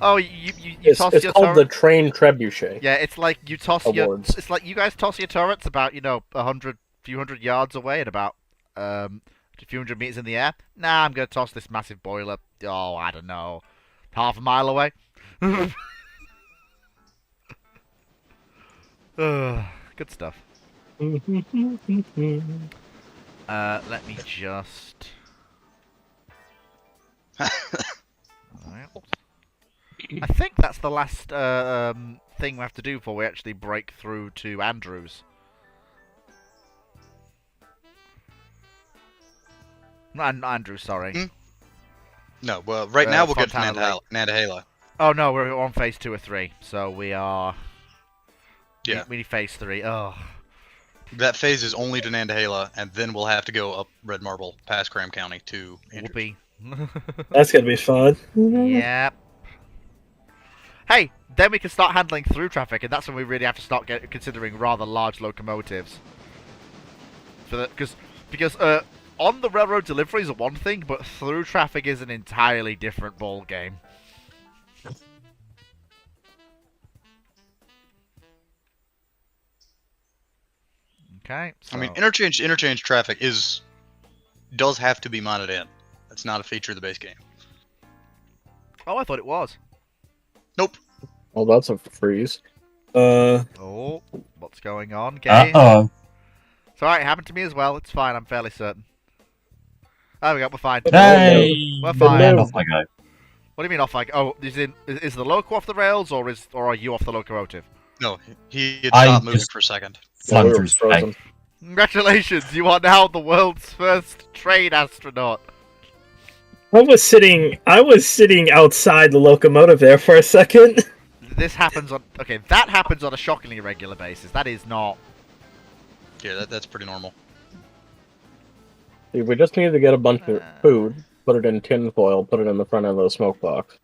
Oh, you toss It's your called turret? the train trebuchet. Yeah, it's like you toss Awards. your. It's like you guys toss your turrets about few hundred yards away and about a few hundred meters in the air. Nah, I'm gonna toss this massive boiler. Oh, I don't know, half a mile away. Good stuff. Let me just. I think that's the last thing we have to do before we actually break through to Andrews. Not Andrews, sorry. No, well, right now we'll get to Fontana Nantahala. Oh no, we're on phase 2 or 3, so we are. Yeah. We need phase 3. Oh. That phase is only to Nantahala, and then we'll have to go up Red Marble past Graham County to Andrews. Whoopee. That's gonna be fun. Yep. Hey, then we can start handling through traffic, and that's when we really have to start considering rather large locomotives. Because on the railroad deliveries are one thing, but through traffic is an entirely different ball game. Okay. So. I mean, interchange traffic does have to be modded in. That's not a feature of the base game. Oh, I thought it was. Nope. Well, that's a freeze. Oh, what's going on, game? Uh-oh. It's alright, it happened to me as well. It's fine, I'm fairly certain. There we go, we're fine. Hey! We're fine. And off I go. What do you mean off like? Oh, is the loco off the rails, or are you off the locomotive? No, he had I stopped moving just- for a second. Flung we were through space. frozen. Congratulations, you are now the world's first train astronaut. I was sitting outside the locomotive there for a second. This happens on that happens on a shockingly regular basis. That is not. Yeah, that's pretty normal. See, we just need to get a bunch of food, put it in tin foil, put it in the front end of the smoke box.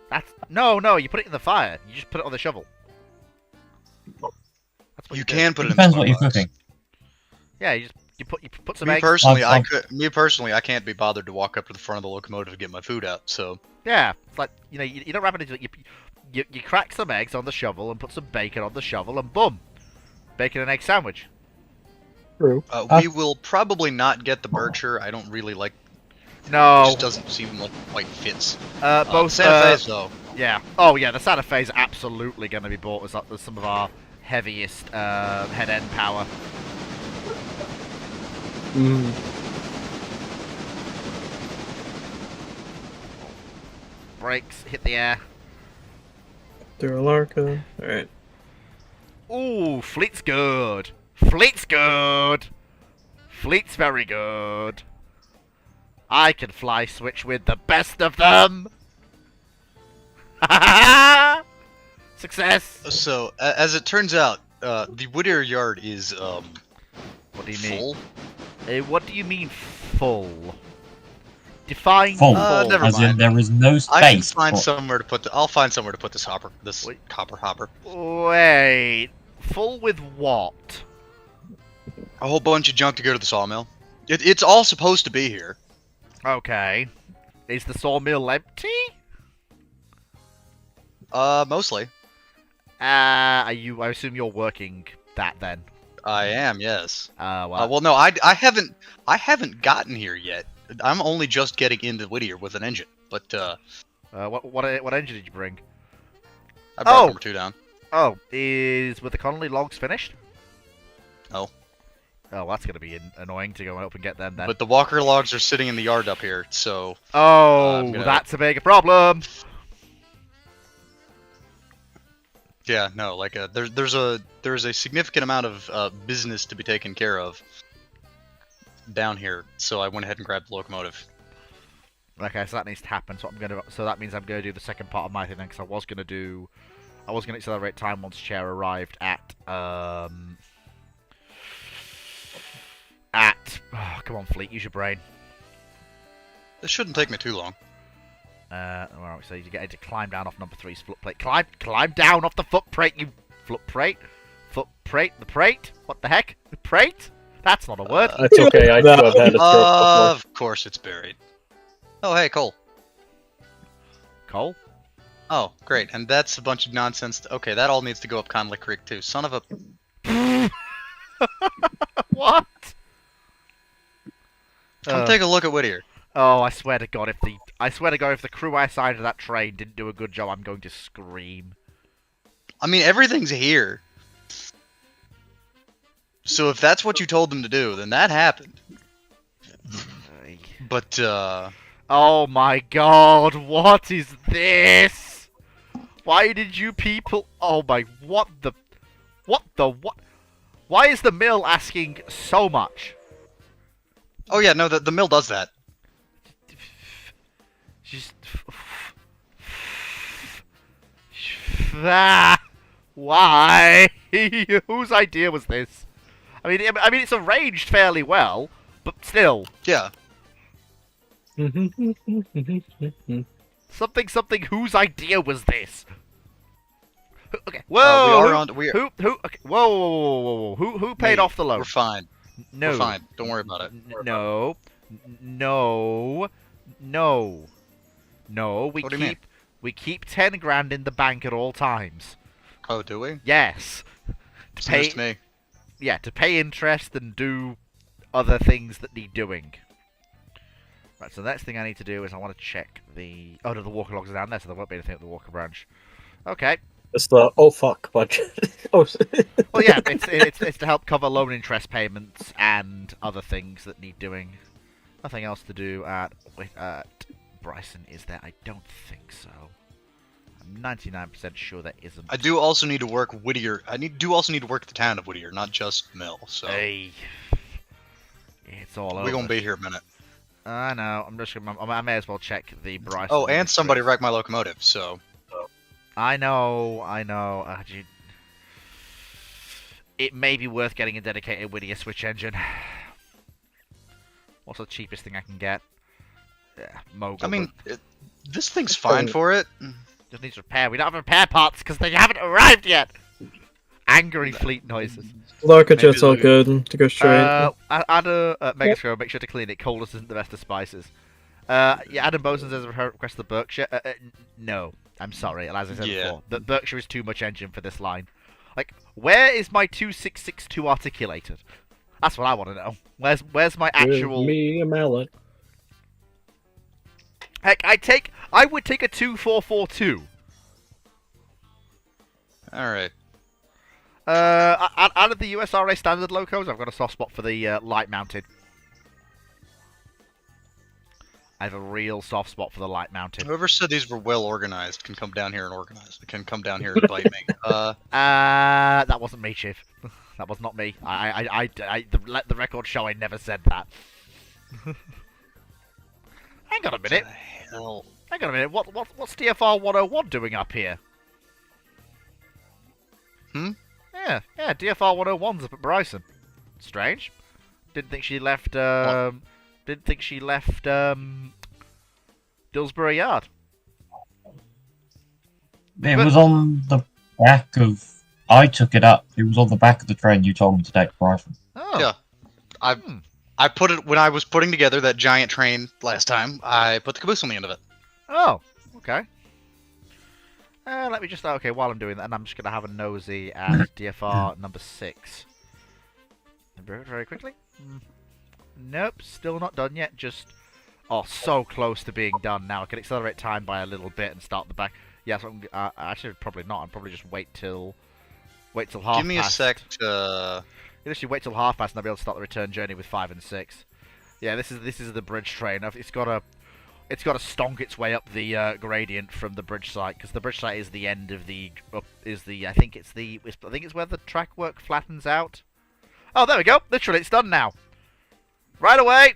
That's no. You put it in the fire. You just put it on the shovel. That's what You do. can put it in the Depends what you're box. cooking. Yeah, you put some Me eggs. personally, I've- I can't be bothered to walk up to the front of the locomotive to get my food out. So Yeah, it's like you don't wrap it into it. You crack some eggs on the shovel and put some bacon on the shovel and boom, bacon and egg sandwich. True. we will probably not get the Berkshire. I don't really like. It No, just doesn't seem like it quite fits. both Santa Fe's though. Yeah. Oh yeah, the Santa Fe is absolutely going to be bought as some of our heaviest head end power. Brakes, hit the air. Through Alarka. Alright. Ooh, Fleet's good. Fleet's good. Fleet's very good. I can fly switch with the best of them. Success. So as it turns out, the Whittier Yard is What do you full. mean? What do you mean full? Define Full. full. Never As in, mind. there is no I can space. find for- somewhere to put. I'll find somewhere to put this hopper. This Wait. copper hopper. Wait, full with what? A whole bunch of junk to go to the sawmill. It's all supposed to be here. Okay. Is the sawmill empty? Mostly. I assume you're working that then. I am, yes. Well, Well, no, I haven't gotten here yet. I'm only just getting into Whittier with an engine. But what engine did you bring? I brought Oh! number 2 down. Oh, were the Connolly logs finished? No. Oh, that's gonna be annoying to go up and get them then. But the Walker logs are sitting in the yard up here, so Oh, I'm gonna- that's a bigger problem. yeah, no, like there's a significant amount of business to be taken care of down here. So I went ahead and grabbed the locomotive. Okay, so that needs to happen. So that means I'm gonna do the second part of my thing then, because I was gonna do I was going to accelerate time once chair arrived at oh, come on, Fleet, use your brain. This shouldn't take me too long. Well, so you get to climb down off number 3's foot plate. Climb down off the foot plate, you foot plate. Foot plate, the plate? What the heck? The plate? That's not a word. It's okay, I too have had a stroke before. Of course it's buried. Oh, hey, Cole. Cole? Oh, great. And that's a bunch of nonsense. Okay, that all needs to go up Conley Creek, too. Son of a... What? Come take a look at Whittier. Oh, I swear to God, if the crew outside of that train didn't do a good job, I'm going to scream. I mean, everything's here. So if that's what you told them to do, then that happened. But, Oh my God, what is this? Why did you people... Oh my... What? Why is the mill asking so much? oh yeah, no, the mill does that. Just... Why? Whose idea was this? I mean, it's arranged fairly well, but still. Yeah. Something. Whose idea was this? Okay. Whoa. Okay, Whoa. Who paid off the loan? We're fine. No. We're fine. Don't worry about it. No. What do you mean? We keep 10 grand in the bank at all times. Oh, do we? Yes. It's news to me. Yeah, to pay interest and do other things that need doing. Right, so the next thing I need to do is I want to check the... Oh, no, the walker logs are down there, so there won't be anything at the walker branch. Okay. It's the oh fuck budget. Well, yeah, it's to help cover loan interest payments and other things that need doing. Nothing else to do at Bryson, is there? I don't think so. I'm 99% sure there isn't. I do also need to work Whittier. Do also need to work the town of Whittier, not just Mill. So hey, it's all over. We're gonna be here a minute. I know. I may as well check the Bryson. Oh, and somebody wrecked my locomotive. So I know. It may be worth getting a dedicated Whittier switch engine. What's the cheapest thing I can get? Yeah, Mogul. I mean, this thing's fine for it. Just needs repair. We don't have repair parts because they haven't arrived yet. Angry fleet noises. Larka jet's all good to go straight. Add a Megascrow, make sure to clean it. Coldest isn't the best of spices. Yeah, Adam Boson says request the Berkshire. No, I'm sorry. As I said before, the Berkshire is too much engine for this line. Like, where is my 2662 articulated? That's what I want to know. Where's my actual? Give me a mallet. Heck, I would take a 2442. All right. Out of the USRA standard locos, I've got a soft spot for the light mounted. I have a real soft spot for the light mounted. Whoever said these were well organized can come down here and organize. Can come down here and bite me. That wasn't me, Chief. That was not me. Let the record show I never said that. Hang on a minute. Hell. Hang on a minute. What's DFR 101 doing up here? Yeah, DFR 101's up at Bryson. Strange. Didn't think she left. Didn't think she left. Dillsbury Yard. It was on the back of. I took it up. It was on the back of the train you told me to take to Bryson. Oh. Yeah. I put it when I was putting together that giant train last time. I put the caboose on the end of it. Oh. Okay. Let me just... Okay, while I'm doing that, and I'm just going to have a nosy at DFR number 6. Very quickly. Nope, still not done yet. Just... Oh, so close to being done now. I can accelerate time by a little bit and start the back. Yeah, so actually, probably not. I'll probably just wait till half past. Give me a sec to... Literally wait till half past and I'll be able to start the return journey with 5 and 6. Yeah, this is the bridge train. It's got to stonk its way up the gradient from the bridge site, because the bridge site is the end of the I think it's where the track work flattens out. Oh, there we go. Literally, it's done now. Right away.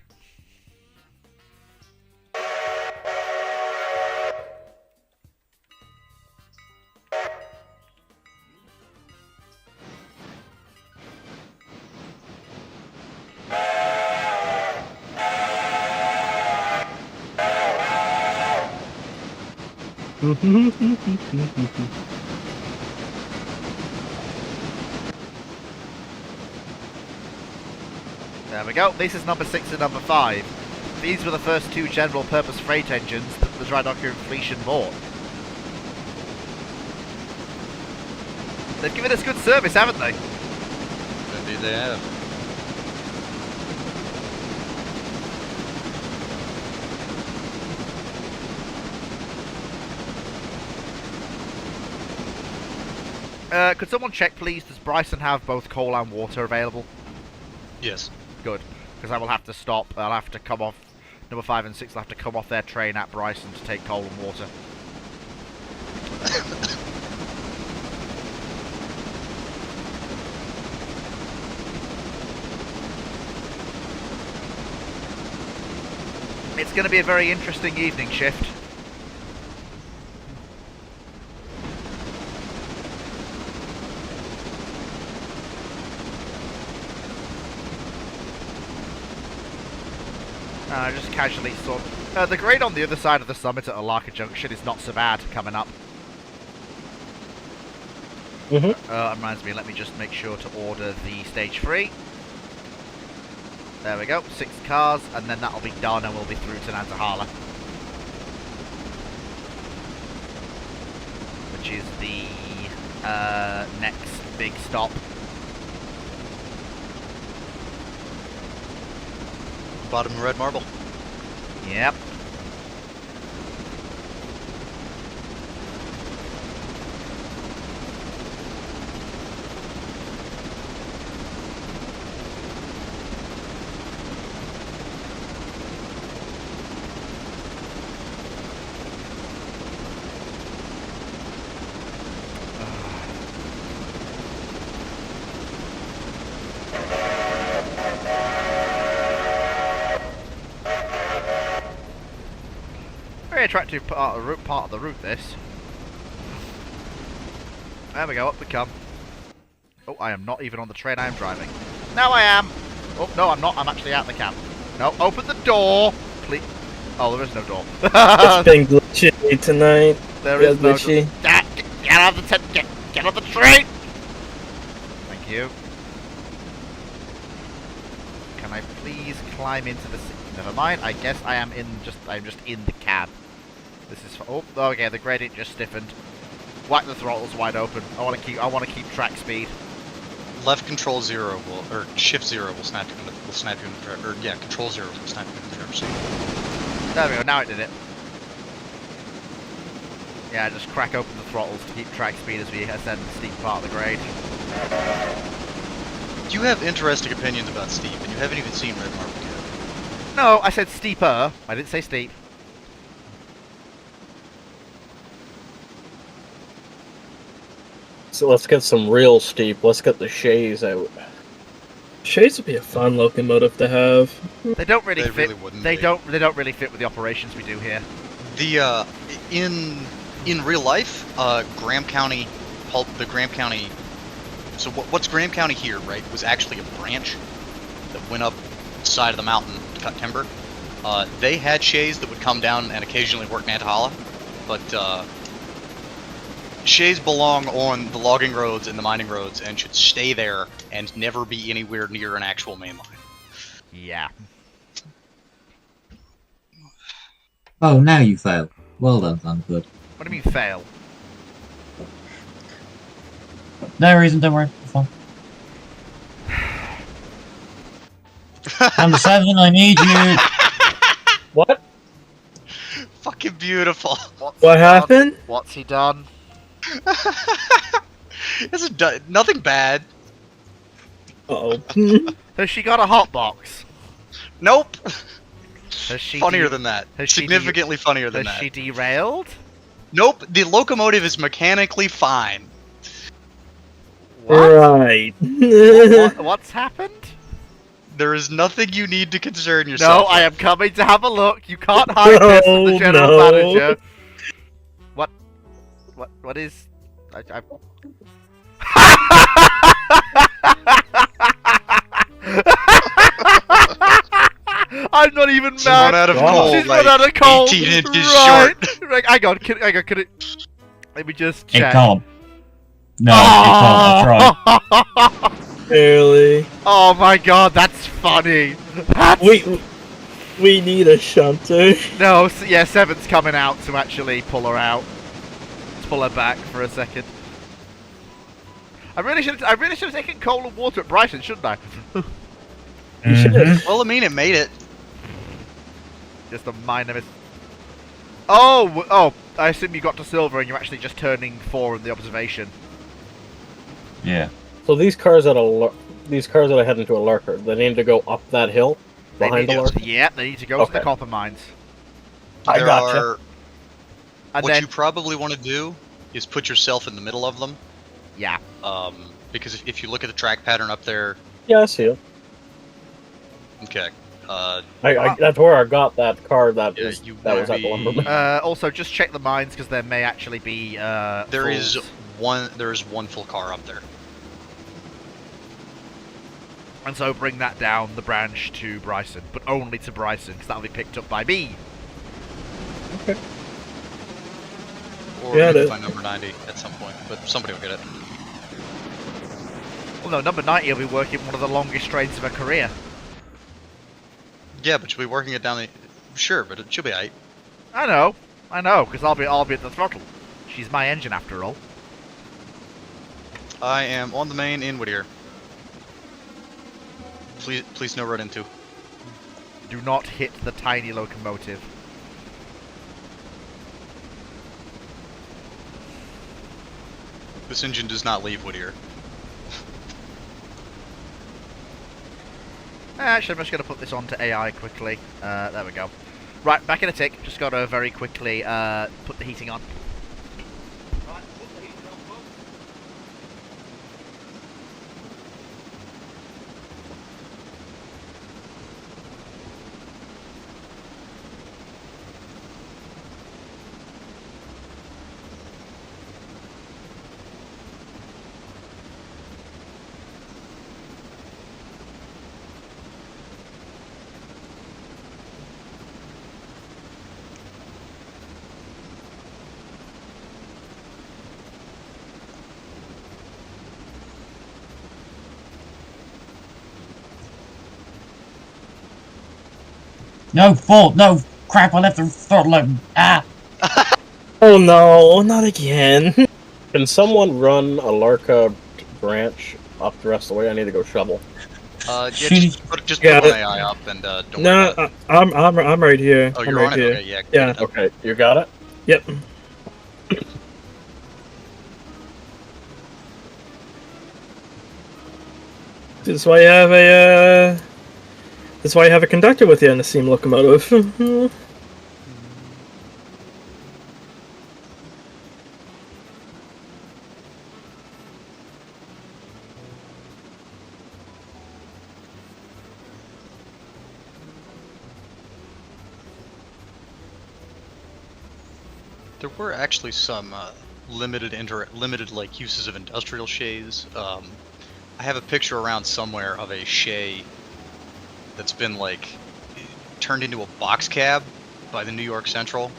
There we go. This is number 6 and number 5. These were the first 2 general-purpose freight engines that the Dry Docker Inflation bought. They've given us good service, haven't they? Indeed they have. Could someone check, please? Does Bryson have both coal and water available? Yes. Good, because I will have to stop. I'll have to come off. Number 5 and 6 will have to come off their train at Bryson to take coal and water. It's going to be a very interesting evening shift. Just casually sort. The grade on the other side of the summit at Alarka Junction is not so bad coming up. Reminds me, let me just make sure to order the stage 3. There we go, 6 cars, and then that'll be done and we'll be through to Nantahala. Which is the next big stop. Bottom of red marble. Yep. Very attractive part of the route, this. There we go, up we come. Oh, I am not even on the train I am driving. Now I am! Oh, no, I'm not. I'm actually out the cab. No, open the door! Please. Oh, there is no door. It's been glitchy tonight. There is no glitchy. door. Get out of the get on the train! Thank you. Can I please climb into the... Never mind, I guess I'm just in the cab. This is... Oh, okay, the gradient just stiffened. Whack the throttles wide open. I want to keep track speed. Left control 0 will, or shift 0 will snap you in the, or yeah, control 0 will snap you in the driver's seat. There we go, now it did it. Yeah, just crack open the throttles to keep track speed as we ascend the steep part of the grade. You have interesting opinions about steep, and you haven't even seen red marble yet. No, I said steeper. I didn't say steep. So let's get some real steep. Let's get the Shays out. Shays would be a fun locomotive to have. They don't really They fit. really wouldn't They be. don't really fit with the operations we do here. The in real life, Graham County, the Graham County. So what's Graham County here, right? Was actually a branch that went up the side of the mountain to cut timber. They had shays that would come down and occasionally work Nantahala, but shays belong on the logging roads and the mining roads and should stay there and never be anywhere near an actual main line. Yeah. Oh, now you fail. Well done, Thunderbird. What do you mean fail? No reason, don't worry. It's fine. Number 7, I need you. What? Fucking beautiful. What happened? What's he done? Nothing bad. Uh-oh. Has she got a hot box? Nope. Has she Funnier than that. has she Significantly funnier than Has that. she derailed? Nope. The locomotive is mechanically fine. What? Right. What's happened? There is nothing you need to concern yourself. No, I am coming to have a look. You can't hide this from the No, general no. manager. What is... I'm not even She's run mad. out of Wow. coal. She's like run out of coal. 18 inches right, short. Right, hang on, can it... Let me just It check. can't. No, it can't. I tried. Really? Oh my god, that's funny. That's... We need a shunter. No, yeah, Seven's coming out to actually pull her out. Let's pull her back for a second. I really should have taken coal and water at Brighton, shouldn't I? You should. Well, I mean, it made it. Just a minor miss. Oh, I assume you got to silver and you're actually just turning 4 in the observation. Yeah. So these cars that are heading to a lurker, they need to go up that hill behind the lurker. Yeah, they need to go to the copper mines. I gotcha. And What then, you probably want to do is put yourself in the middle of them. yeah. Because if you look at the track pattern up there, Yeah, I see it. okay. That's where I got that car that Yeah, was you that was wanna at the be- lumberman. Also, just check the mines because there may actually be. There is fulls. one full car up there. And so bring that down the branch to Bryson, but only to Bryson because that'll be picked up by me. Okay. Or Yeah, maybe it- by number 90 at some point, but somebody will get it. Well, no, number 90 will be working one of the longest trains of her career. Yeah, but she'll be working it down the... Sure, but she'll be aight. I know, because I'll be at the throttle. She's my engine after all. I am on the main in Whittier. Please no run into. Do not hit the tiny locomotive. This engine does not leave Whittier. Actually, I'm just going to put this onto AI quickly. There we go. Right, back in a tick. Just got to very quickly put the heating on. Right, put the heating on, folks. No fault. No crap. I left the throttle open. Ah. Oh no, not again. Can someone run a Larka branch up the rest of the way? I need to go shovel. Yeah, Shitty. just Got put it. an AI up and don't worry No, about it. I'm right here. Oh, I'm you're right on it? here. Okay, yeah. Yeah. Okay, you got it? Yep. That's why you have a. That's why you have a conductor with you in the steam locomotive. There were actually some limited like uses of industrial shays. I have a picture around somewhere of a shay that's been like turned into a box cab by the New York Central.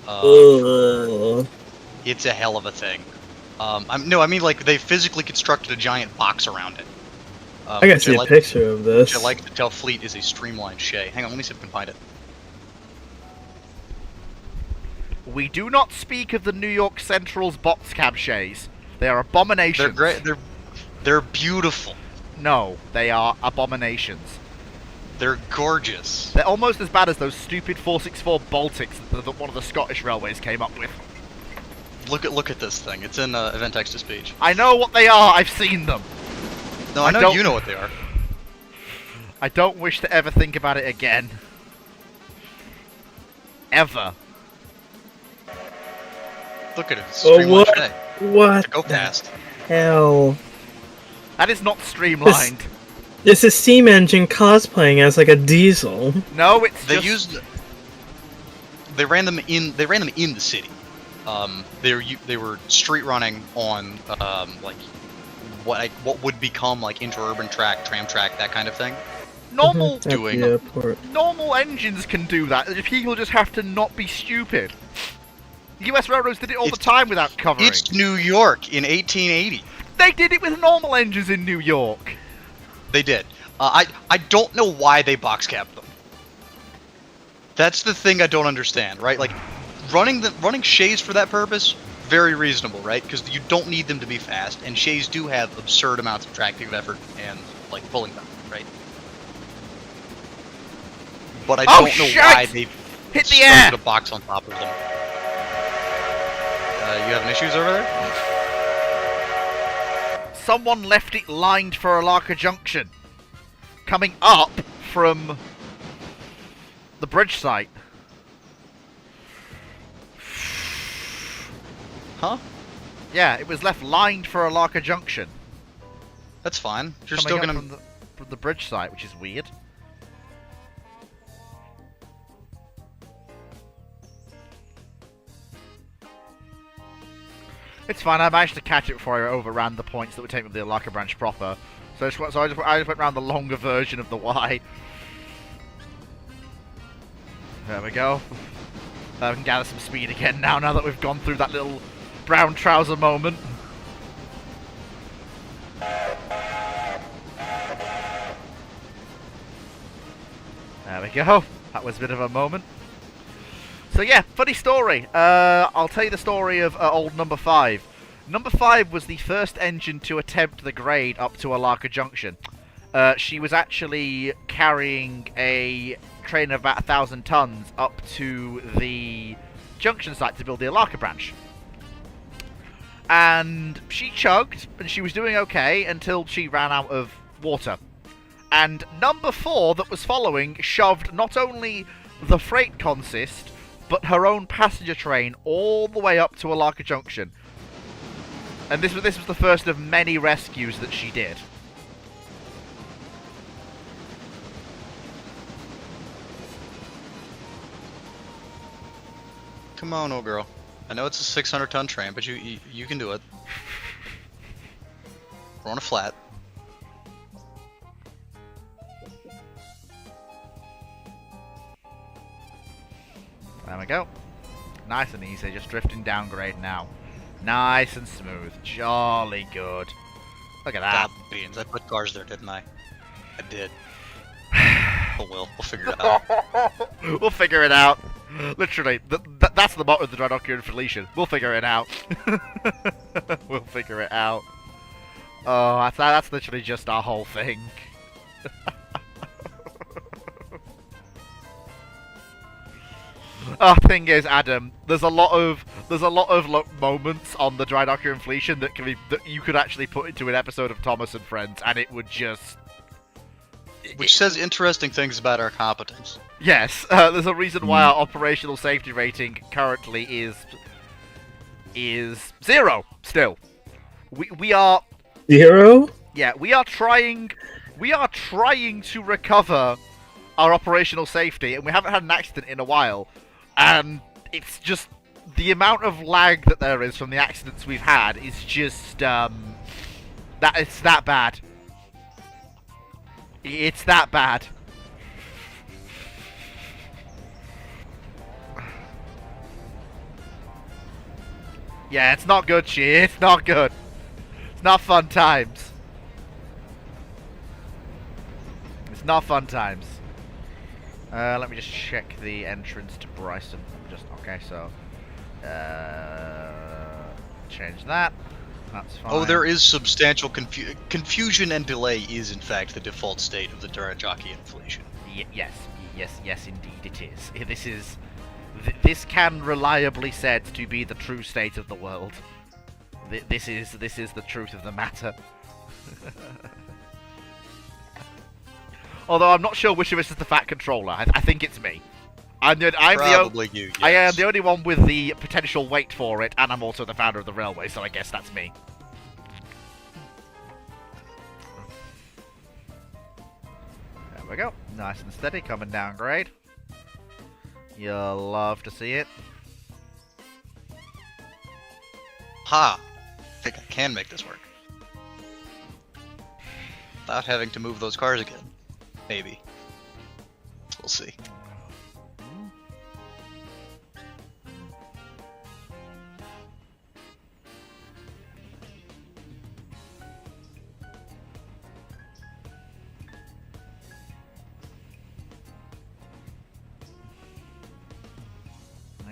Ugh. It's a hell of a thing. I mean like they physically constructed a giant box around it. I gotta see a picture of this. Which I like to tell Fleet is a streamlined shay. Hang on, let me see if I can find it. We do not speak of the New York Central's box cab shays. They are abominations. They're great. They're beautiful. No, they are abominations. They're gorgeous. They're almost as bad as those stupid 464 Baltics that one of the Scottish railways came up with. Look at this thing. It's in event text to speech. I know what they are. I've seen them. No, I know don't- you know what they are. I don't wish to ever think about it again. Ever. Look at it. It's Oh, streamlined what? shay. What Go the fast. hell? That is not streamlined. This is steam engine cosplaying as like a diesel. No, it's They just... used. They ran them in. They ran them in the city. They were street running on like what would become like interurban track, tram track, that kind of thing. normal At the doing- airport. normal engines can do that. People just have to not be stupid. U.S. railroads did it all the time without covering. It's New York in 1880. They did it with normal engines in New York. They did. I don't know why they box capped them. That's the thing I don't understand, right? Like, running shays for that purpose, very reasonable, right? Because you don't need them to be fast, and shays do have absurd amounts of tractive effort and like pulling power, right? But I don't know why they hit the air. put a box on top of them. You having issues over there? Someone left it lined for Alaka Junction, coming up from the bridge site. Huh? Yeah, it was left lined for Alaka Junction. That's fine. You're Coming still up gonna. from the bridge site, which is weird. It's fine. I managed to catch it before I overran the points that would take me to the Alaka branch proper. So I just went around the longer version of the Y. There we go. I can gather some speed again now that we've gone through that little brown trouser moment. There we go. That was a bit of a moment. So yeah, funny story. I'll tell you the story of old Number 5. Number 5 was the first engine to attempt the grade up to Alaka Junction. She was actually carrying a train of about 1,000 tons up to the junction site to build the Alaka branch. And she chugged, and she was doing okay until she ran out of water. And Number 4 that was following shoved not only the freight consist, but her own passenger train all the way up to Alaka Junction. And this was the first of many rescues that she did. Come on, old girl. I know it's a 600-ton train, but you can do it. We're on a flat. There we go. Nice and easy, just drifting downgrade now. Nice and smooth. Jolly good. Look at that. God beans, I put cars there, didn't I? I did. Oh well, we'll figure it out. We'll figure it out. Literally, that's the motto of the Drydock Felicia. We'll figure it out. We'll figure it out. Oh, that's literally just our whole thing. Thing is, Adam, there's a lot of moments on the Drydock Inflation that you could actually put into an episode of Thomas and Friends, and it would just. Which says interesting things about our competence. Yes, there's a reason why our operational safety rating currently is 0 still. We are 0? Yeah, we are trying to recover our operational safety, and we haven't had an accident in a while. And it's just the amount of lag that there is from the accidents we've had is just it's that bad. It's that bad. Yeah, it's not good, it's not good. It's not fun times. It's not fun times. Let me just check the entrance to Bryson. Okay, so change that. That's fine. Oh, there is substantial confusion, and delay is in fact the default state of the Jockey Inflation. Yes, indeed it is. This can reliably said to be the true state of the world. This is the truth of the matter. Although I'm not sure which of us is the fat controller. I think it's me. Probably you, yes. I am the only one with the potential weight for it, and I'm also the founder of the railway, so I guess that's me. There we go. Nice and steady, coming down grade. You'll love to see it. Ha! I think I can make this work. Without having to move those cars again. Maybe. We'll see.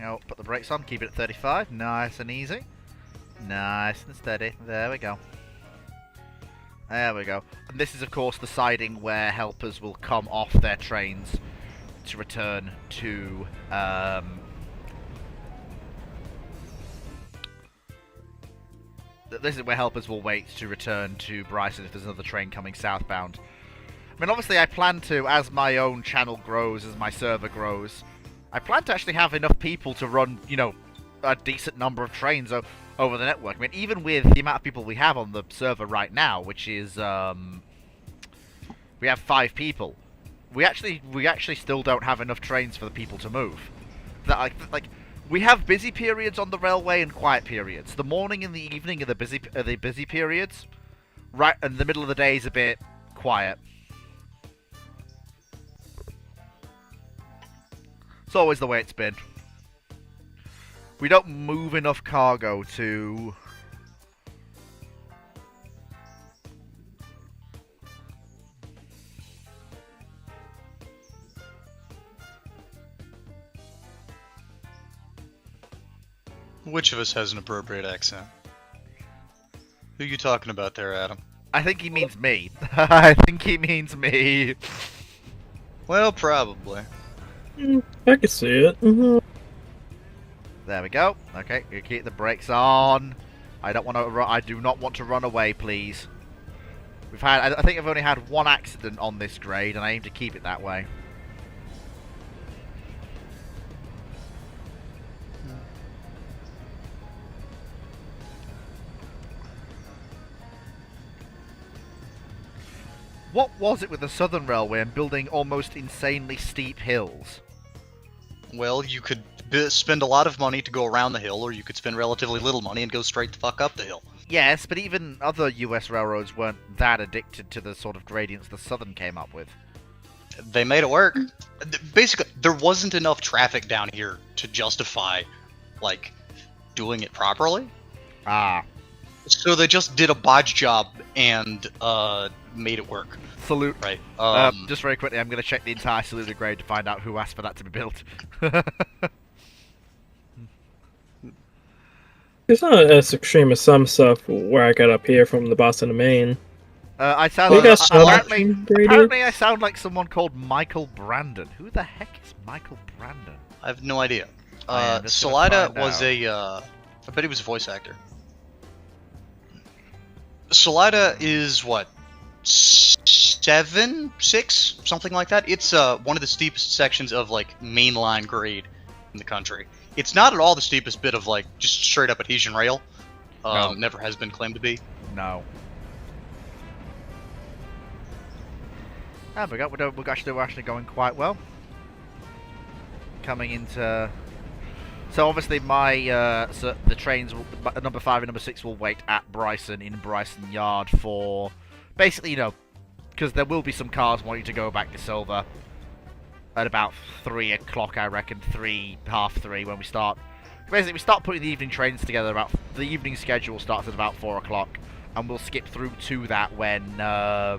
I'll put the brakes on, keep it at 35. Nice and easy. Nice and steady. There we go. There we go. And this is, of course, the siding where helpers will come off their trains to return to... This is where helpers will wait to return to Bryson if there's another train coming southbound. I mean, obviously I plan to, as my own channel grows, as my server grows, I plan to actually have enough people to run, you know, a decent number of trains over the network. I mean, even with the amount of people we have on the server right now, which is, we have 5 people, we actually still don't have enough trains for the people to move. Like, we have busy periods on the railway and quiet periods. The morning and the evening are the busy periods, right? And the middle of the day is a bit quiet. It's always the way it's been. We don't move enough cargo to... Which of us has an appropriate accent? Who you talking about there, Adam? I think he means me. I think he means me. Well, probably. I can see it. There we go. Okay, you keep the brakes on. I don't want to. I do not want to run away, please. We've had. I think I've only had 1 accident on this grade, and I aim to keep it that way. What was it with the Southern Railway and building almost insanely steep hills? Well, you could spend a lot of money to go around the hill, or you could spend relatively little money and go straight the fuck up the hill. Yes, but even other US railroads weren't that addicted to the sort of gradients the Southern came up with. They made it work. Basically, there wasn't enough traffic down here to justify, like, doing it properly. Ah. So they just did a bodge job and made it work. Salute. Right. Just very quickly, I'm going to check the entire saluted grade to find out who asked for that to be built. It's not as extreme as some stuff where I got up here from the Boston to Maine. I sound You like, got some apparently I sound like someone called Michael Brandon. Who the heck is Michael Brandon? I have no idea. I'm just gonna Salida find was out. I bet he was a voice actor. Salida is what? 7, 6, something like that. It's one of the steepest sections of like mainline grade in the country. It's not at all the steepest bit of like just straight up adhesion rail. No. Never has been claimed to be. No. We got. We're actually going quite well. Coming into. So obviously so the trains, number 5 and number 6 will wait at Bryson in Bryson Yard for, basically, you know, because there will be some cars wanting to go back to Silver at about 3 o'clock, I reckon, half 3 when we start. Basically, we start putting the evening trains together the evening schedule starts at about 4 o'clock, and we'll skip through to that when I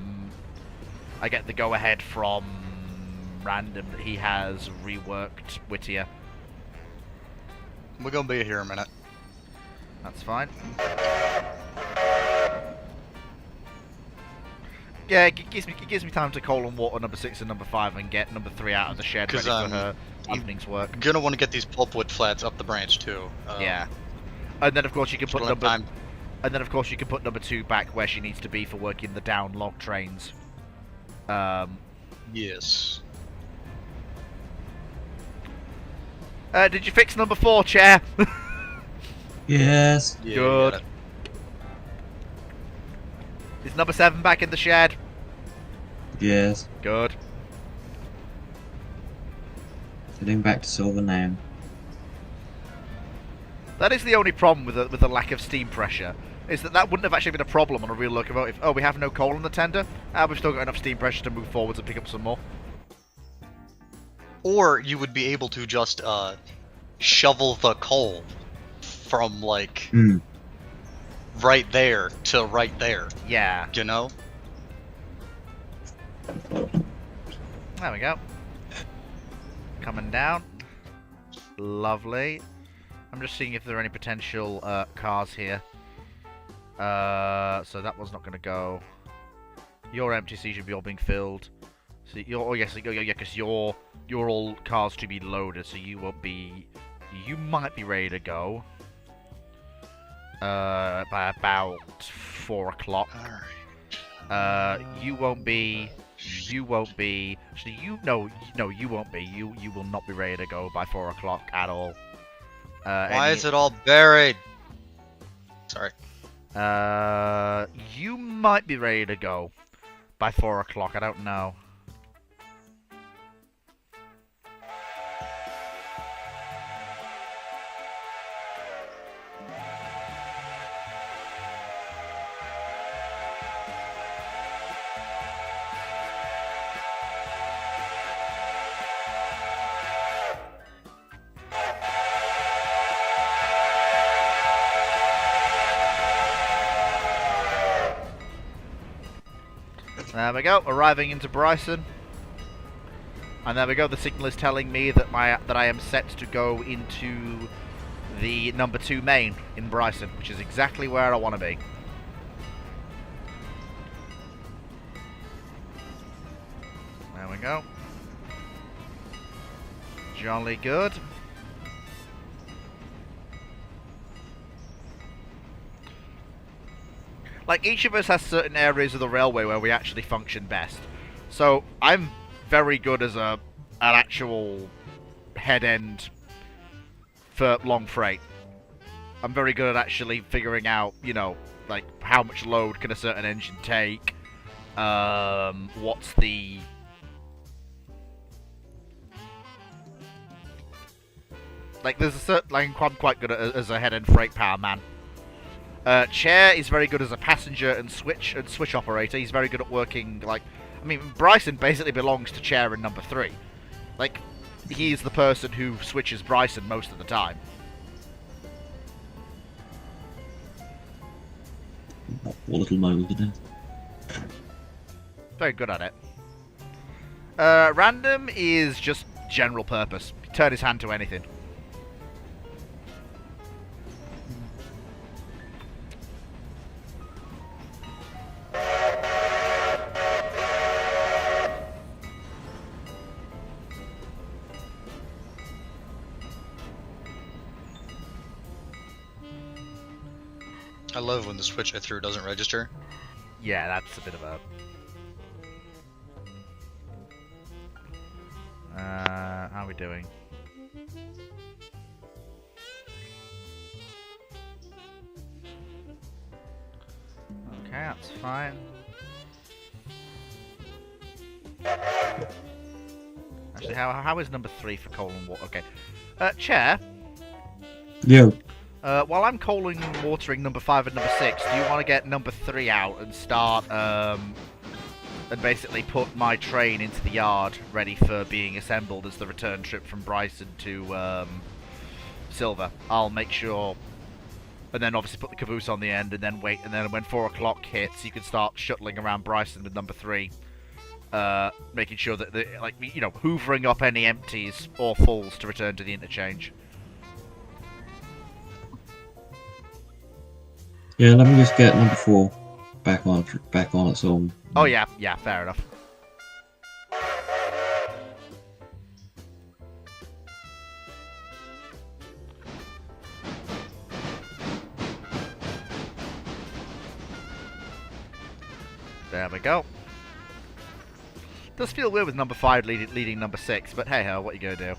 get the go-ahead from Random that he has reworked Whittier. We're gonna be here a minute. That's fine. Yeah, it gives me time to call and water number 6 and number 5 and get number 3 out of the shed ready 'Cause, for her I'm evening's work. I'm gonna want to get these pulpwood flats up the branch too. Yeah, and then of course you can put still have number time. and then of course you can put number 2 back where she needs to be for working the down log trains. Yes. Did you fix number 4, Chair? Yes. Yeah, Good. got it. Is number 7 back in the shed? Yes. Good. Heading back to Silver now. That is the only problem with the lack of steam pressure. Is that wouldn't have actually been a problem on a real locomotive. Oh, we have no coal in the tender? We've still got enough steam pressure to move forwards and pick up some more. Or you would be able to just shovel the coal from like right there to right there. Yeah. You know? There we go. Coming down. Lovely. I'm just seeing if there are any potential cars here. So that one's not going to go. You're empty, so you should be all being filled. So you're, oh yes, yeah, because you're all cars to be loaded, so you won't be. You might be ready to go. By about 4 o'clock. You won't be. You won't be. Actually, no, you won't be. You will not be ready to go by 4 o'clock at all. Why is it all buried? Sorry. You might be ready to go by 4 o'clock. I don't know. There we go, arriving into Bryson. And there we go, the signal is telling me that I am set to go into the number 2 main in Bryson, which is exactly where I want to be. There we go. Jolly good. Like, each of us has certain areas of the railway where we actually function best. So, I'm very good as an actual head end for long freight. I'm very good at actually figuring out, you know, like, how much load can a certain engine take, what's the... Like, there's a certain... Like, I'm quite good at, as a head end freight power man. Chair is very good as a passenger and switch operator. He's very good at working, like... I mean, Bryson basically belongs to Chair in number 3. Like, he's the person who switches Bryson most of the time. Poor little Mo, isn't it? Very good at it. Random is just general purpose. Turn his hand to anything. I love when the switch I threw doesn't register. Yeah, that's a bit of a... how are we doing? Okay, that's fine. Actually, how is number 3 for coal and water? Okay. Chair? Yeah. While I'm coaling and watering number 5 and number 6, do you want to get number 3 out and start, and basically put my train into the yard, ready for being assembled as the return trip from Bryson to, Silver? I'll make sure... And then obviously put the caboose on the end, and then wait, and then when 4 o'clock hits, you can start shuttling around Bryson with number 3. Making sure that, like, you know, hoovering up any empties or fulls to return to the interchange. Yeah, let me just get number 4 back on its own. Oh yeah, fair enough. There we go. Does feel weird with number 5 leading number 6, but hey ho, what you gonna do?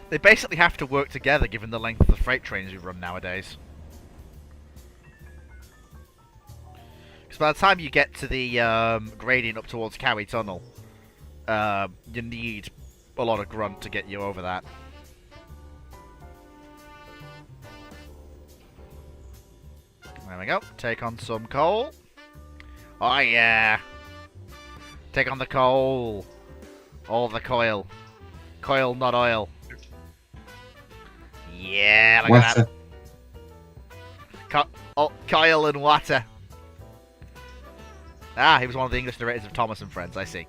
They basically have to work together given the length of the freight trains we run nowadays. Because by the time you get to the gradient up towards Cowie Tunnel, you need a lot of grunt to get you over that. There we go. Take on some coal. Oh yeah. Take on the coal. All the coil. Coil, not oil. Yeah, look at that. Coil and water. Ah, he was one of the English narrators of Thomas and Friends. I see.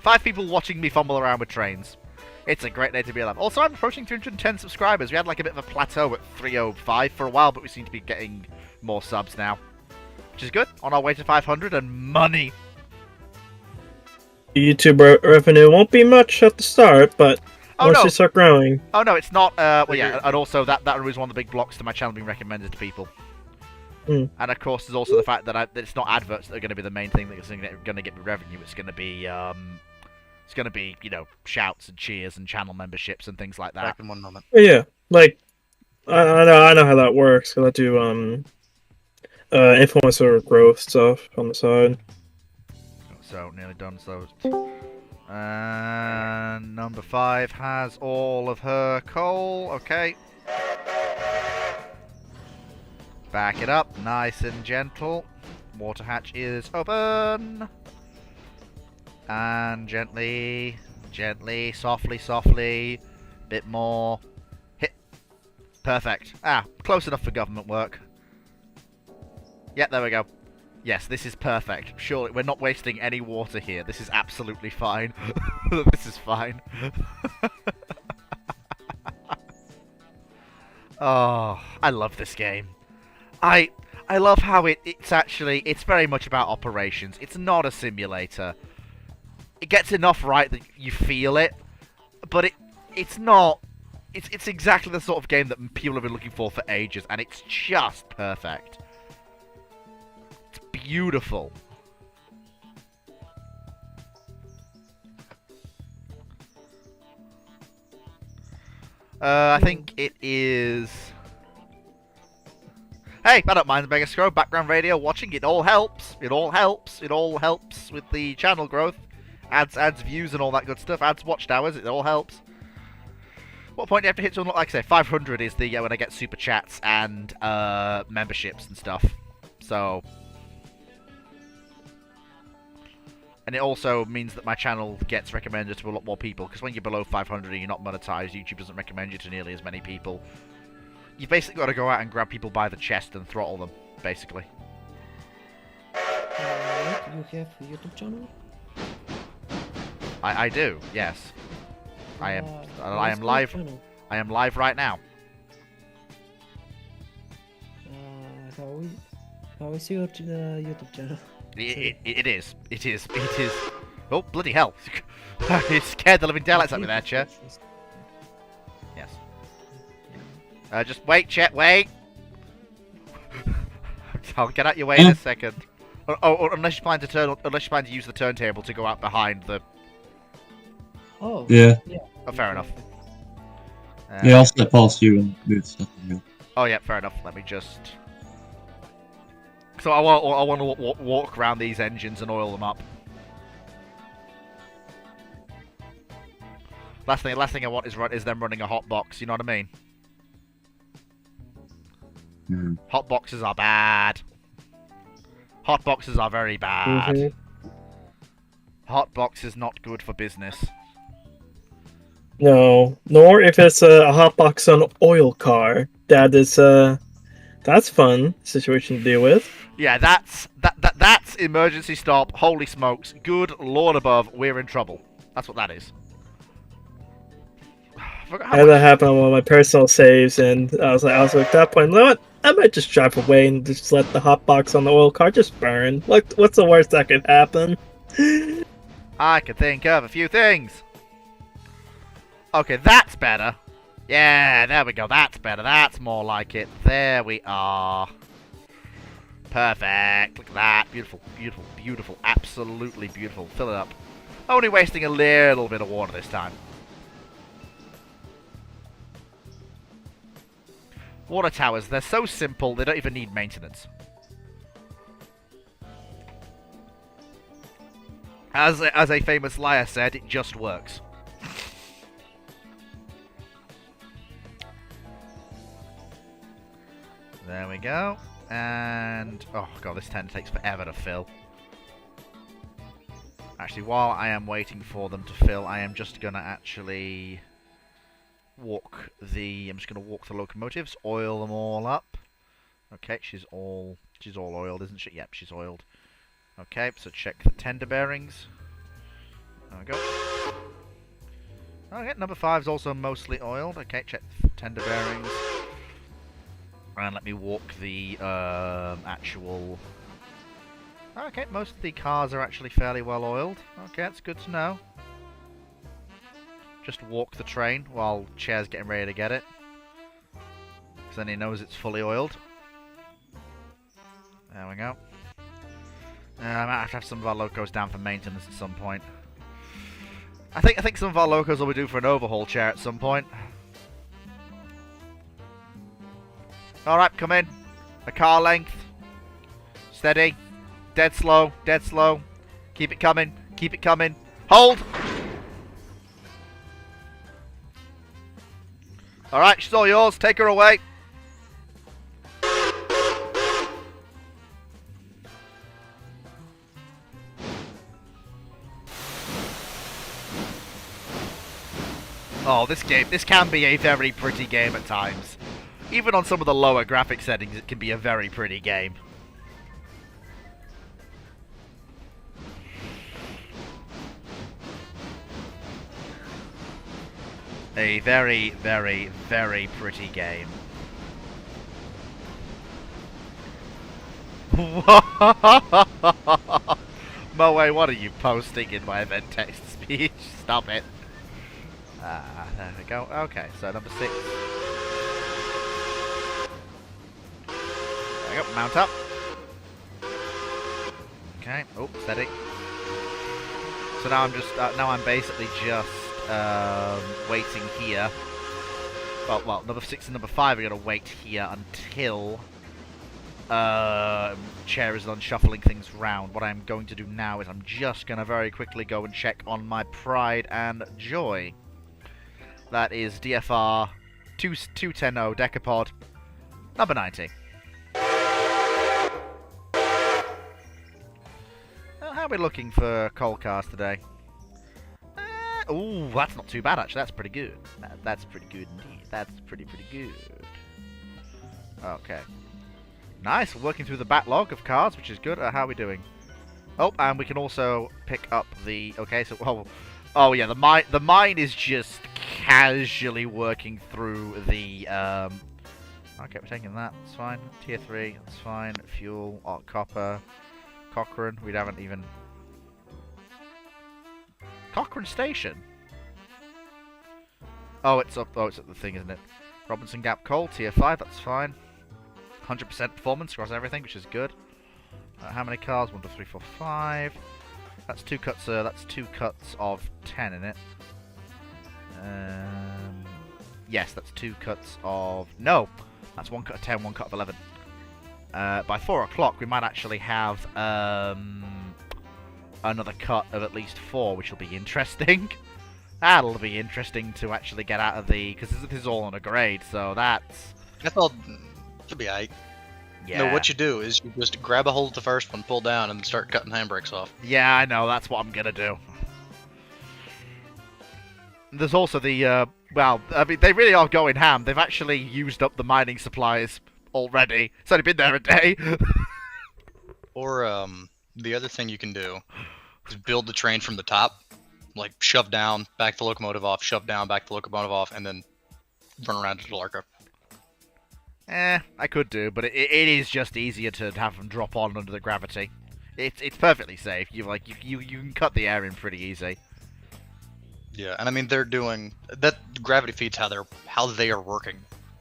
5 people watching me fumble around with trains. It's a great day to be alive. Also, I'm approaching 310 subscribers. We had like a bit of a plateau at 305 for a while, but we seem to be getting more subs now. Which is good. On our way to 500 and money. YouTube revenue won't be much at the start, but Oh, once no. you start growing. Oh, no, it's not. Well, yeah, and also that was one of the big blocks to my channel being recommended to people. Hmm. And of course, there's also the fact that it's not adverts that are going to be the main thing that's going to get me revenue. It's going to be, you know, shouts and cheers and channel memberships and things like that. Back in one moment. Yeah, like I know how that works because I do influencer growth stuff on the side. So nearly done. So, and number 5 has all of her coal. Okay. Back it up, nice and gentle. Water hatch is open. And gently, softly. Bit more. Hit. Perfect. Ah, close enough for government work. Yeah, there we go. Yes, this is perfect. Surely, we're not wasting any water here. This is absolutely fine. This is fine. Oh, I love this game. I love how it's very much about operations. It's not a simulator. It gets enough right that you feel it, but it's not. It's exactly the sort of game that people have been looking for ages, and it's just perfect. It's beautiful. I think it is. Hey, I don't mind the Mega Scroll, background radio, watching, it all helps. It all helps with the channel growth. Adds views and all that good stuff. Adds watched hours, it all helps. What point do you have to hit to unlock? Like I say, 500 is the when I get super chats and memberships and stuff. So, and it also means that my channel gets recommended to a lot more people. Because when you're below 500 and you're not monetized, YouTube doesn't recommend you to nearly as many people. You've basically got to go out and grab people by the chest and throttle them, basically. Do you have a YouTube channel? I do, yes. I am what's your live. channel? I am live right now. How is your YouTube channel? It is. Oh, bloody hell. You scared the living daylights out of me there, Chair. Yes. Just wait, Chet, wait! I'll get out your way in a second. Oh, unless you plan to use the turntable to go out behind the... Oh. Yeah. Oh, fair enough. Yeah, I'll step past you and move stuff on you. Oh, yeah, fair enough. Let me just... So I want to walk around these engines and oil them up. Last thing I want is them running a hot box. You know what I mean? Mm. Hot boxes are bad. Hot boxes are very bad. Mm-hmm. Hot box is not good for business. No, nor if it's a hotbox on oil car. That's fun situation to deal with. Yeah, that's emergency stop. Holy smokes! Good Lord above, we're in trouble. That's what that is. I forgot how I had that much- happen on one of my personal saves, and I was like, at that point, you know what? I might just drive away and just let the hotbox on the oil car just burn. What's the worst that could happen? I could think of a few things. Okay, that's better. Yeah, there we go. That's better. That's more like it. There we are. Perfect. Look at that. Beautiful, beautiful, beautiful. Absolutely beautiful. Fill it up. Only wasting a little bit of water this time. Water towers, they're so simple, they don't even need maintenance. As a famous liar said, it just works. There we go. And... oh god, this tent takes forever to fill. Actually, while I am waiting for them to fill, I am just gonna actually... I'm just gonna walk the locomotives, oil them all up. Okay, she's all oiled, isn't she? Yep, she's oiled. Okay, so check the tender bearings. There we go. Okay, number 5 is also mostly oiled. Okay, check the tender bearings. And let me walk the actual... Okay, most of the cars are actually fairly well oiled. Okay, that's good to know. Just walk the train while Chair's getting ready to get it. Because then he knows it's fully oiled. There we go. I might have to have some of our locos down for maintenance at some point. I think some of our locos will be due for an overhaul, Chair, at some point. Alright, come in. A car length. Steady. Dead slow. Dead slow. Keep it coming. Keep it coming. Hold! Alright, she's all yours. Take her away. Oh, this can be a very pretty game at times. Even on some of the lower graphic settings, it can be a very pretty game. A very, very, very pretty game. Moe, what are you posting in my event text speech? Stop it. There we go. Okay, so number 6. There we go. Mount up. Okay. Oh, steady. So now I'm basically just waiting here. Well, number 6 and number 5 are gonna wait here until Chair is done shuffling things round. What I'm going to do now is I'm just gonna very quickly go and check on my Pride and Joy. That is DFR 210 Decapod, number 90. How are we looking for coal cars today? Ooh, that's not too bad actually. That's pretty good. That's pretty good indeed. That's pretty good. Okay. Nice. We're working through the backlog of cars, which is good. How are we doing? Oh, and we can also pick up the... Okay, so... Oh yeah, the mine is just casually working through the... Okay, we're taking that. It's fine. Tier 3. That's fine. Fuel. Copper. Cochrane. We haven't even... Cochrane Station. Oh, it's up. Oh, it's at the thing, isn't it? Robinson Gap Coal, Tier 5. That's fine. 100% performance across everything, which is good. How many cars? 1, 2, 3, 4, 5. That's 2 cuts. That's 2 cuts of 10 in it. Yes, that's 2 cuts of... No! That's 1 cut of 10, 1 cut of 11. By 4 o'clock, we might actually have another cut of at least 4, which will be interesting. That'll be interesting to actually get out of the... Because this is all on a grade, so that's... That's all... Should be aight. Yeah. No, what you do is you just grab a hold of the first one, pull down, and start cutting handbrakes off. Yeah, I know. That's what I'm gonna do. There's also the, well, I mean, they really are going ham. They've actually used up the mining supplies already. It's only been there a day. Or, the other thing you can do is build the train from the top. Like, shove down, back the locomotive off, shove down, back the locomotive off, and then run around to Delarka. I could do, but it is just easier to have them drop on under the gravity. It's perfectly safe. You can cut the air in pretty easy. Yeah, and I mean they're doing that. Gravity feeds how they are working.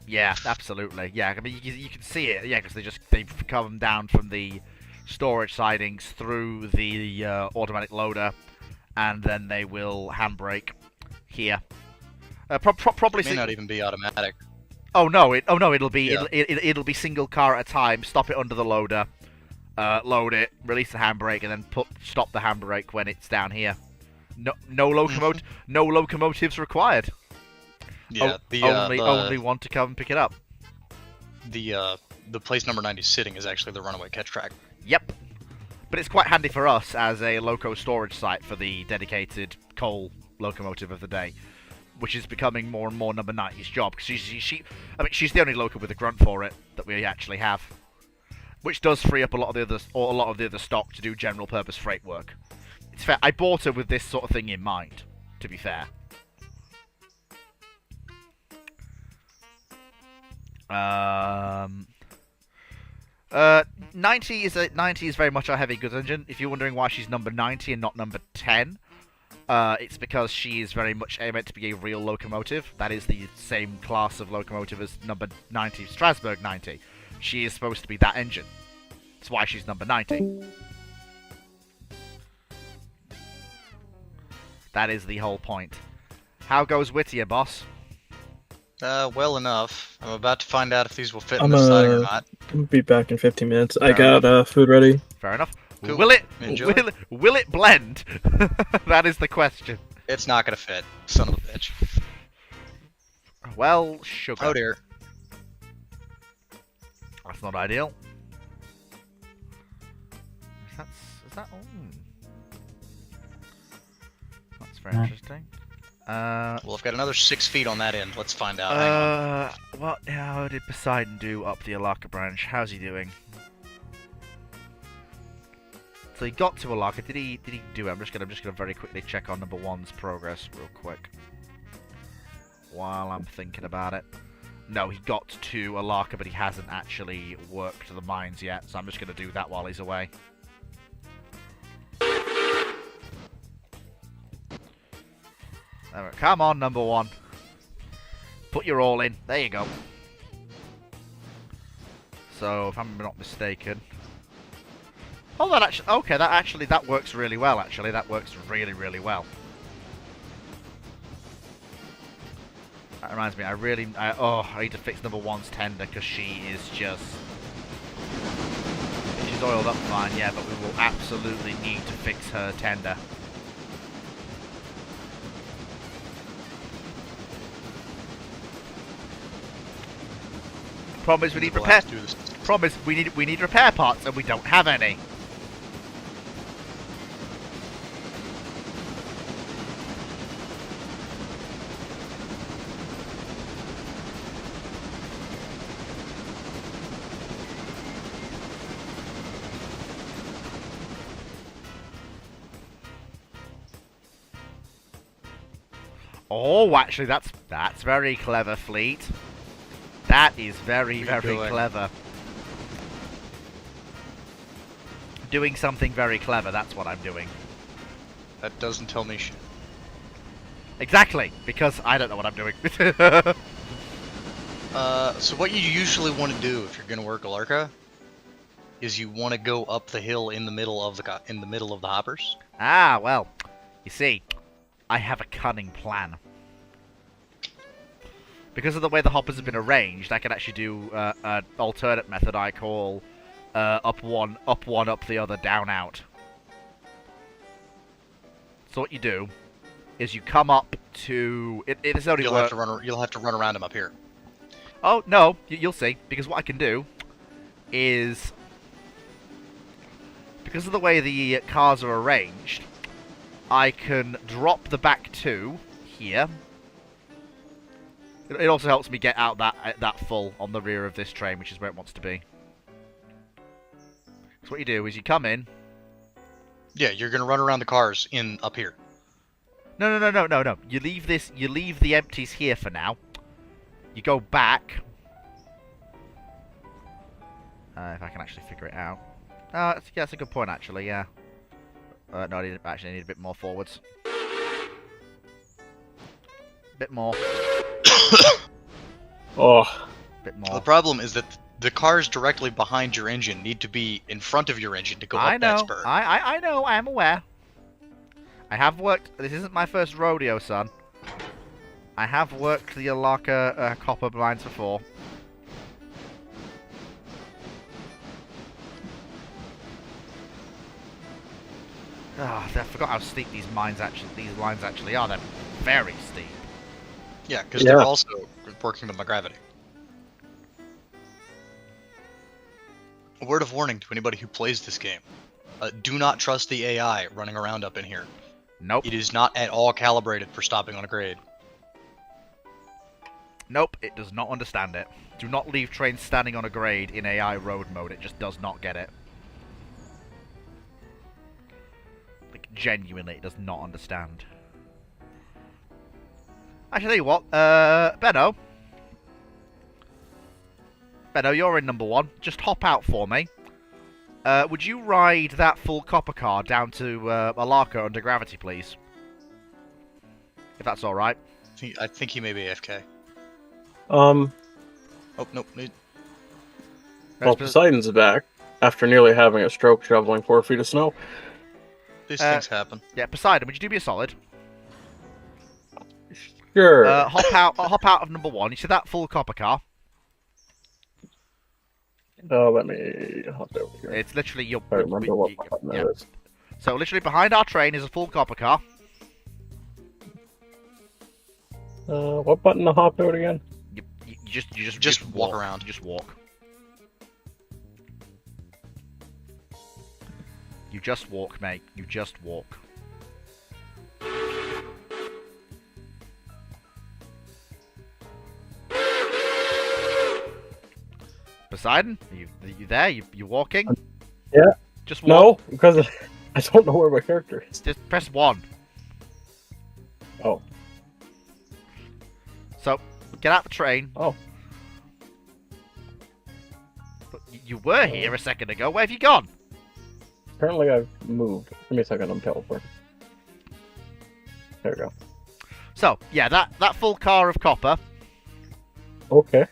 Yeah, absolutely. Yeah, I mean you can see it. Yeah, because they've come down from the storage sidings through the automatic loader, and then they will handbrake here. Probably It may not even be automatic. Oh no! It'll be Yeah. it'll be single car at a time. Stop it under the loader, load it, release the handbrake, and then stop the handbrake when it's down here. No locomotives required. Yeah, Only one to come and pick it up. The place number 90 sitting is actually the runaway catch track. Yep. But it's quite handy for us as a loco storage site for the dedicated coal locomotive of the day, which is becoming more and more number 90's job. Because she's the only loco with a grunt for it that we actually have. which does free up a lot of the other stock to do general purpose freight work. It's fair. I bought her with this sort of thing in mind. To be fair. 90 is very much our heavy goods engine. If you're wondering why she's number 90 and not number 10, it's because she is very much meant to be a real locomotive. That is the same class of locomotive as number 90, Strasbourg 90. She is supposed to be that engine. That's why she's number 90. That is the whole point. How goes Whittier, boss? Well enough. I'm about to find out if these will fit in I'm the siding or not. I'll be back in 15 minutes. I Fair got food ready. Fair enough. Cool. Will it Enjoy. will it blend? That is the question. It's not gonna fit. Son of a bitch. Well, sugar. Oh dear. That's not ideal. Is that? That's very No. interesting. Well, I've got another 6 feet on that end. Let's find out. Hang on. How did Poseidon do up the Alaka branch? How's he doing? So he got to Alaka. Did he do it? I'm just gonna very quickly check on number 1's progress real quick. While I'm thinking about it. No, he got to Alaka, but he hasn't actually worked the mines yet. So I'm just gonna do that while he's away. Come on, number 1. Put your all in. There you go. So, if I'm not mistaken... Oh, that actually... Okay, that works really well, actually. That works really, really well. That reminds me, I need to fix number 1's tender, because she is just... She's oiled up fine, yeah, but we will absolutely need to fix her tender. Problem is we need We'll repair. have to do this. Problem is we need repair parts and we don't have any. Oh, actually, that's very clever, Fleet. That is very, What are you very doing? clever. Doing something very clever, that's what I'm doing. That doesn't tell me shit. Exactly, because I don't know what I'm doing. So what you usually want to do if you're gonna work Alarka is you want to go up the hill in the middle of the hoppers. Ah, well, you see, I have a cunning plan. Because of the way the hoppers have been arranged, I can actually do an alternate method I call up one, up the other, down, out. So what you do is you come up to... It is only You'll have to run around them up here. Oh, no, you'll see. Because what I can do is... Because of the way the cars are arranged, I can drop the back two here. It also helps me get out that full on the rear of this train, which is where it wants to be. So what you do is you come in. Yeah, you're gonna run around the cars up here. No. You leave the empties here for now. You go back. If I can actually figure it out. That's a good point, actually, yeah. No, I actually need a bit more forwards. Bit more. Oh, Bit The more. problem is that the cars directly behind your engine need to be in front of your engine to go I up that know. spur. I know. I am aware. I have worked. This isn't my first rodeo, son. I have worked the Alaka copper mines before. Ah, I forgot how steep these lines actually are. They're very steep. Yeah, because Yeah. they're also working with my gravity. A word of warning to anybody who plays this game. Do not trust the AI running around up in here. Nope. It is not at all calibrated for stopping on a grade. Nope, it does not understand it. Do not leave trains standing on a grade in AI road mode. It just does not get it. Like, genuinely, it does not understand. Actually, tell you what, Benno. Benno, you're in number 1. Just hop out for me. Would you ride that full copper car down to Alarka under gravity, please? If that's alright. I think he may be AFK. Oh, nope. well, Poseidon's back after nearly having a stroke shoveling 4 feet of snow. These things happen. Yeah, Poseidon, would you do me a solid? Sure. Hop out of number 1. You see that full copper car? Let me hop over here. It's literally your... I remember what button that is. So literally behind our train is a full copper car. What button to hop out again? You just walk around. You just walk. You just walk, mate. You just walk. Poseidon, are you there? You walking? Yeah. Just walk. No, because I don't know where my character is. Just press 1. Oh. So, get out the train. Oh. But you were here a second ago. Where have you gone? Apparently I've moved. Give me a second, I'm teleporting. There we go. So, yeah, that full car of copper. Okay.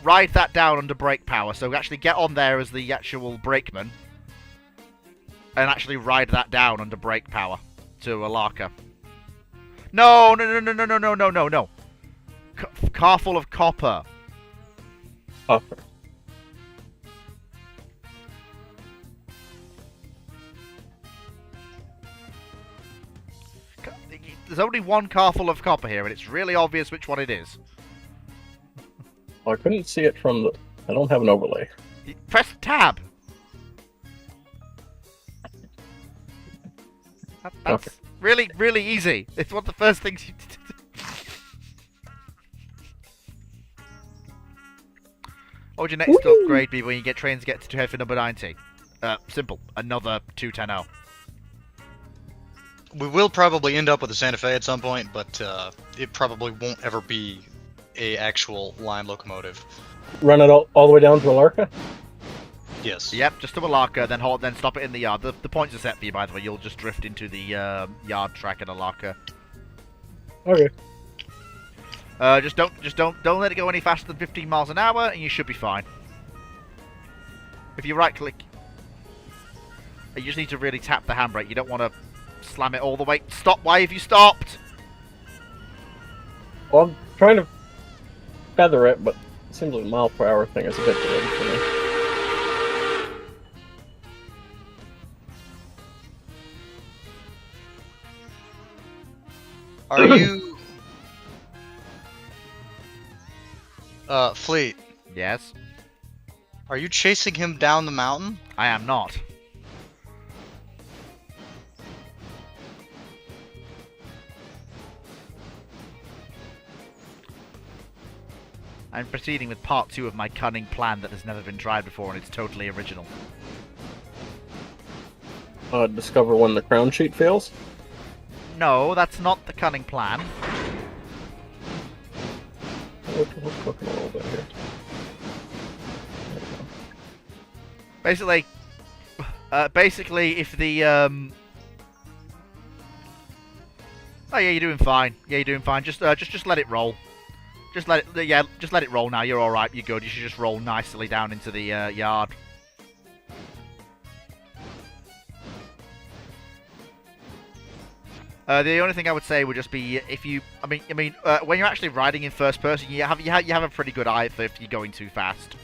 Ride that down under brake power. So actually get on there as the actual brakeman. And actually ride that down under brake power to Alarka. No. Car full of copper. Copper. There's only one car full of copper here, and it's really obvious which one it is. Well, I couldn't see it from the... I don't have an overlay. Press tab. That's really, really easy. It's one of the first things you did. What would your next upgrade be when you get trains get to head for number 90? Simple. Another 210-0. We will probably end up with a Santa Fe at some point, but it probably won't ever be a actual line locomotive. Run it all the way down to Alarka? Yes. Yep, just to Alarka, then stop it in the yard. The points are set for you, by the way. You'll just drift into the yard track at Alarka. Okay. Just don't let it go any faster than 15 miles an hour, and you should be fine. If you right click, you just need to really tap the handbrake. You don't want to slam it all the way. Stop! Why have you stopped? Well, I'm trying to feather it, but it seems like the mile per hour thing is a bit delayed for me. Are you... Fleet, Yes, are you chasing him down the mountain? I am not. I'm proceeding with part 2 of my cunning plan that has never been tried before, and it's totally original. Discover when the crown sheet fails? No, that's not the cunning plan. Let's look a little bit here. Basically, if the oh yeah, you're doing fine. Yeah, you're doing fine. Just let it roll. Just let it roll now. You're all right. You're good. You should just roll nicely down into the yard. The only thing I would say would just be if you, when you're actually riding in first person, you have a pretty good eye for if you're going too fast.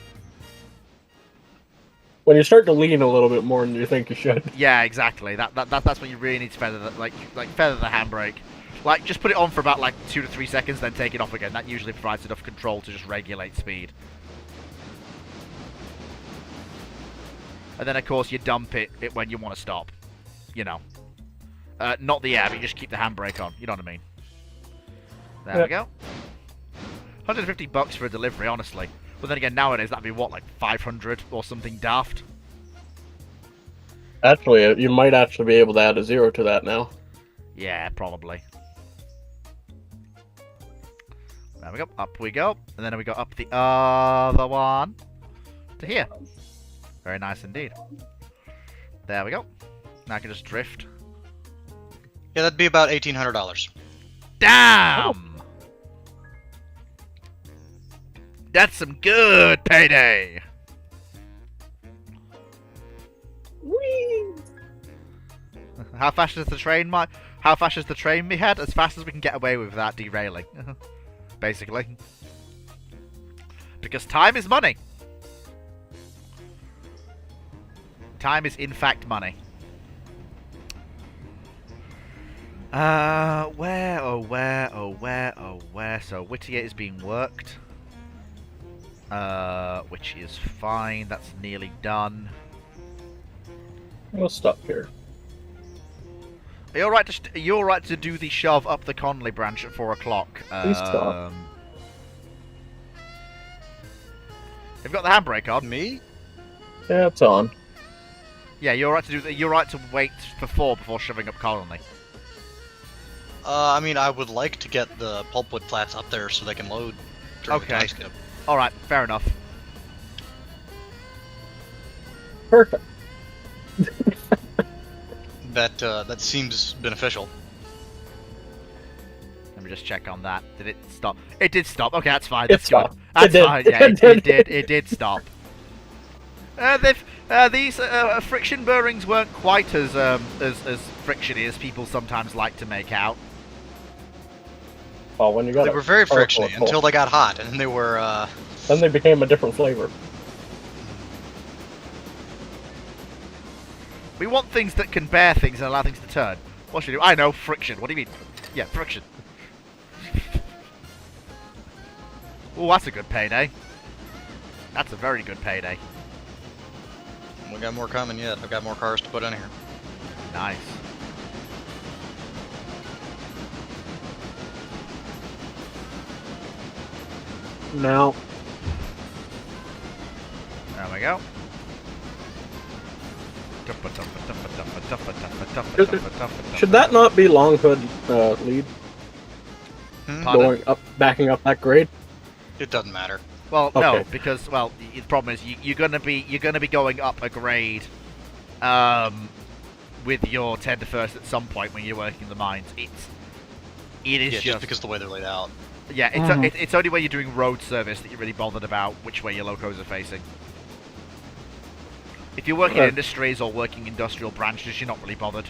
When you start to lean a little bit more than you think you should. Yeah, exactly. That's when you really need to feather the feather the handbrake. Like, just put it on for about 2 to 3 seconds, then take it off again. That usually provides enough control to just regulate speed. And then of course you dump it when you want to stop. You know. Not the air, but you just keep the handbrake on. You know what I mean? There we go. $150 for a delivery, honestly. But then again, nowadays that'd be what, like 500 or something daft. Actually, you might actually be able to add a 0 to that now. Yeah, probably. There we go. Up we go. And then we go up the other one to here. Very nice indeed. There we go. Now I can just drift. Yeah, that'd be about $1,800. Damn! That's some good payday! Whee! How fast is the train, How fast is the train we had? As fast as we can get away with without derailing. Basically. Because time is money. Time is in fact money. Where, oh where, oh where, oh where. So Whittier is being worked. Which is fine. That's nearly done. We'll stop here. Are you alright to do the shove up the Conley branch at 4 o'clock? Please stop. You've got the handbrake on. Me? Yeah, it's on. Yeah, you're right to do that. You're right to wait for 4 before shoving up Conley. I mean, I would like to get the pulpwood flats up there so they can load during the Okay. time skip. All right, fair enough. Perfect. That seems beneficial. Let me just check on that. Did it stop? It did stop. Okay, that's fine. It That's good. stopped. That's It did. fine. Yeah, it did stop. These friction bearings weren't quite as frictiony as people sometimes like to make out. Well, when you got They a were very powerful frictiony pulp, until they got hot, and then they were, then they became a different flavor. We want things that can bear things and allow things to turn. What should we do? I know, friction. What do you mean? Yeah, friction. Oh, that's a good payday. That's a very good payday. we got more coming yet. I've got more cars to put in here. Nice. Now, There we go. should that not be Long Hood lead Hmm? Pardon? going up, backing up that grade? It doesn't matter. Well, no, Okay. because the problem is you're gonna be going up a grade, with your 10 to first at some point when you're working the mines. It is Yeah, just just because of the way they're laid out. yeah. Mhm. It's only when you're doing road service that you're really bothered about which way your locos are facing. If you're working in Okay. industries or working industrial branches, you're not really bothered.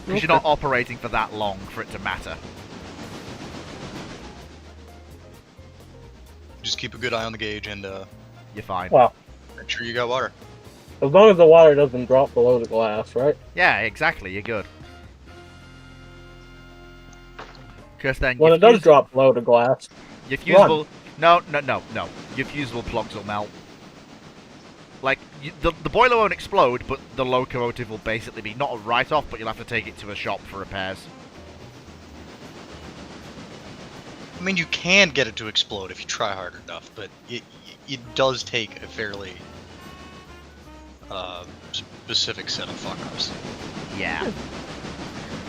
Because you're not operating for that long for it to matter. Just keep a good eye on the gauge and You're fine. Wow. make sure you got water. As long as the water doesn't drop below the glass, right? Yeah, exactly. You're good. Because then When your it does fuse- drop below the glass, your fusible... No. Your fusible plugs will melt. Like, the boiler won't explode, but the locomotive will basically be not a write-off, but you'll have to take it to a shop for repairs. I mean, you can get it to explode if you try hard enough, but it does take a fairly specific set of fuck-ups. Yeah.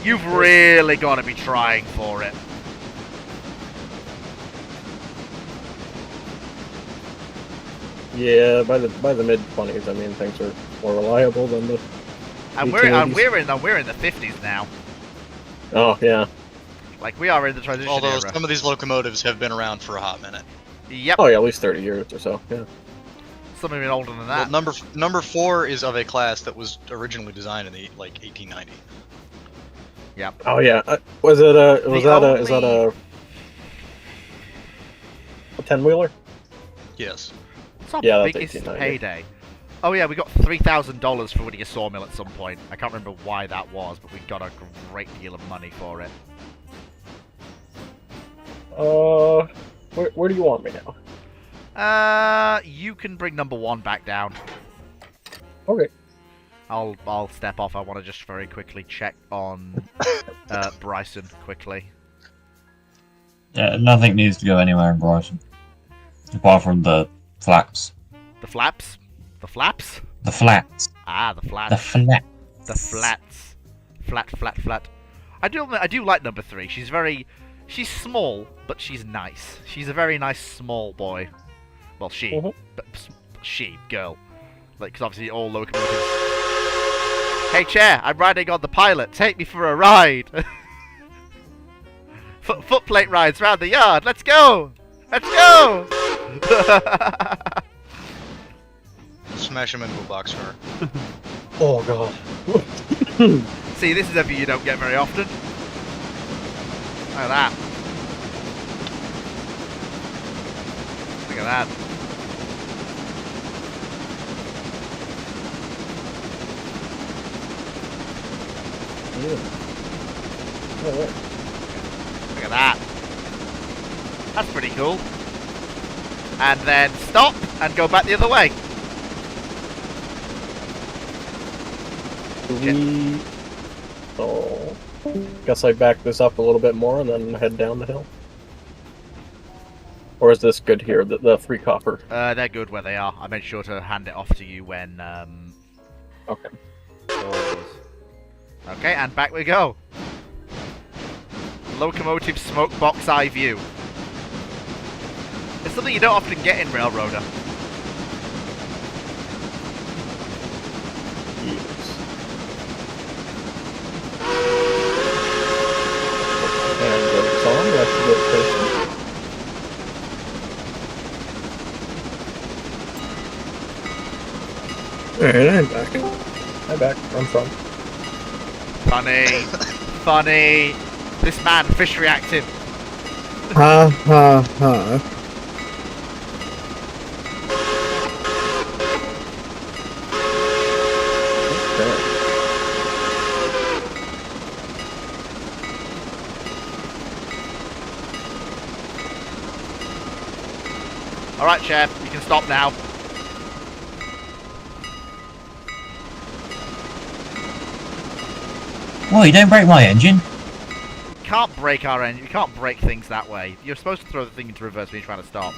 You've really got to be trying for it. yeah, by the mid 20s, I mean things are more reliable than the. And Utilities. we're in the 50s now. Oh yeah. Like, we are in the transition Although era. some of these locomotives have been around for a hot minute. Yep. Oh yeah, at least 30 years or so. Yeah. Some have been older than Well, that. number 4 is of a class that was originally designed in the 1890. Yep. Oh yeah. Was it a? Was The that a? Is that only- a 10-wheeler? Yes. It's our Yeah, that's biggest 1890. payday. Oh yeah, we got $3,000 for winning a sawmill at some point. I can't remember why that was, but we got a great deal of money for it. Where do you want me now? You can bring number 1 back down. Okay. I'll step off. I want to just very quickly check on Bryson quickly. Yeah, nothing needs to go anywhere in Brighton. Apart from the flaps. The flaps? The flaps? The flats. Ah, the flats. The flats. The flats. Flat. I do like number 3. She's small, but she's nice. She's a very nice small boy. Well, girl. Like, because obviously all locomotives. Hey, chair, I'm riding on the pilot. Take me for a ride. Footplate rides round the yard. Let's go. Let's go. Smash him into a boxcar. Oh god. See, this is a view you don't get very often. Look at that. Look at that. Look at that. That's pretty cool. And then stop and go back the other way. So, guess I back this up a little bit more and then head down the hill. Or is this good here, the 3 copper? They're good where they are. I made sure to hand it off to you when, Okay. Okay, and back we go. Locomotive smoke box eye view. It's something you don't often get in Railroader. Yes. And the song, that's a good person. Alright, I'm back. Hi back, I'm from. Funny. This man, fish reactive. Ha ha ha. Alright, Chef, you can stop now. Well, you don't break my engine. You can't break our engine. You can't break things that way. You're supposed to throw the thing into reverse when you're trying to stop.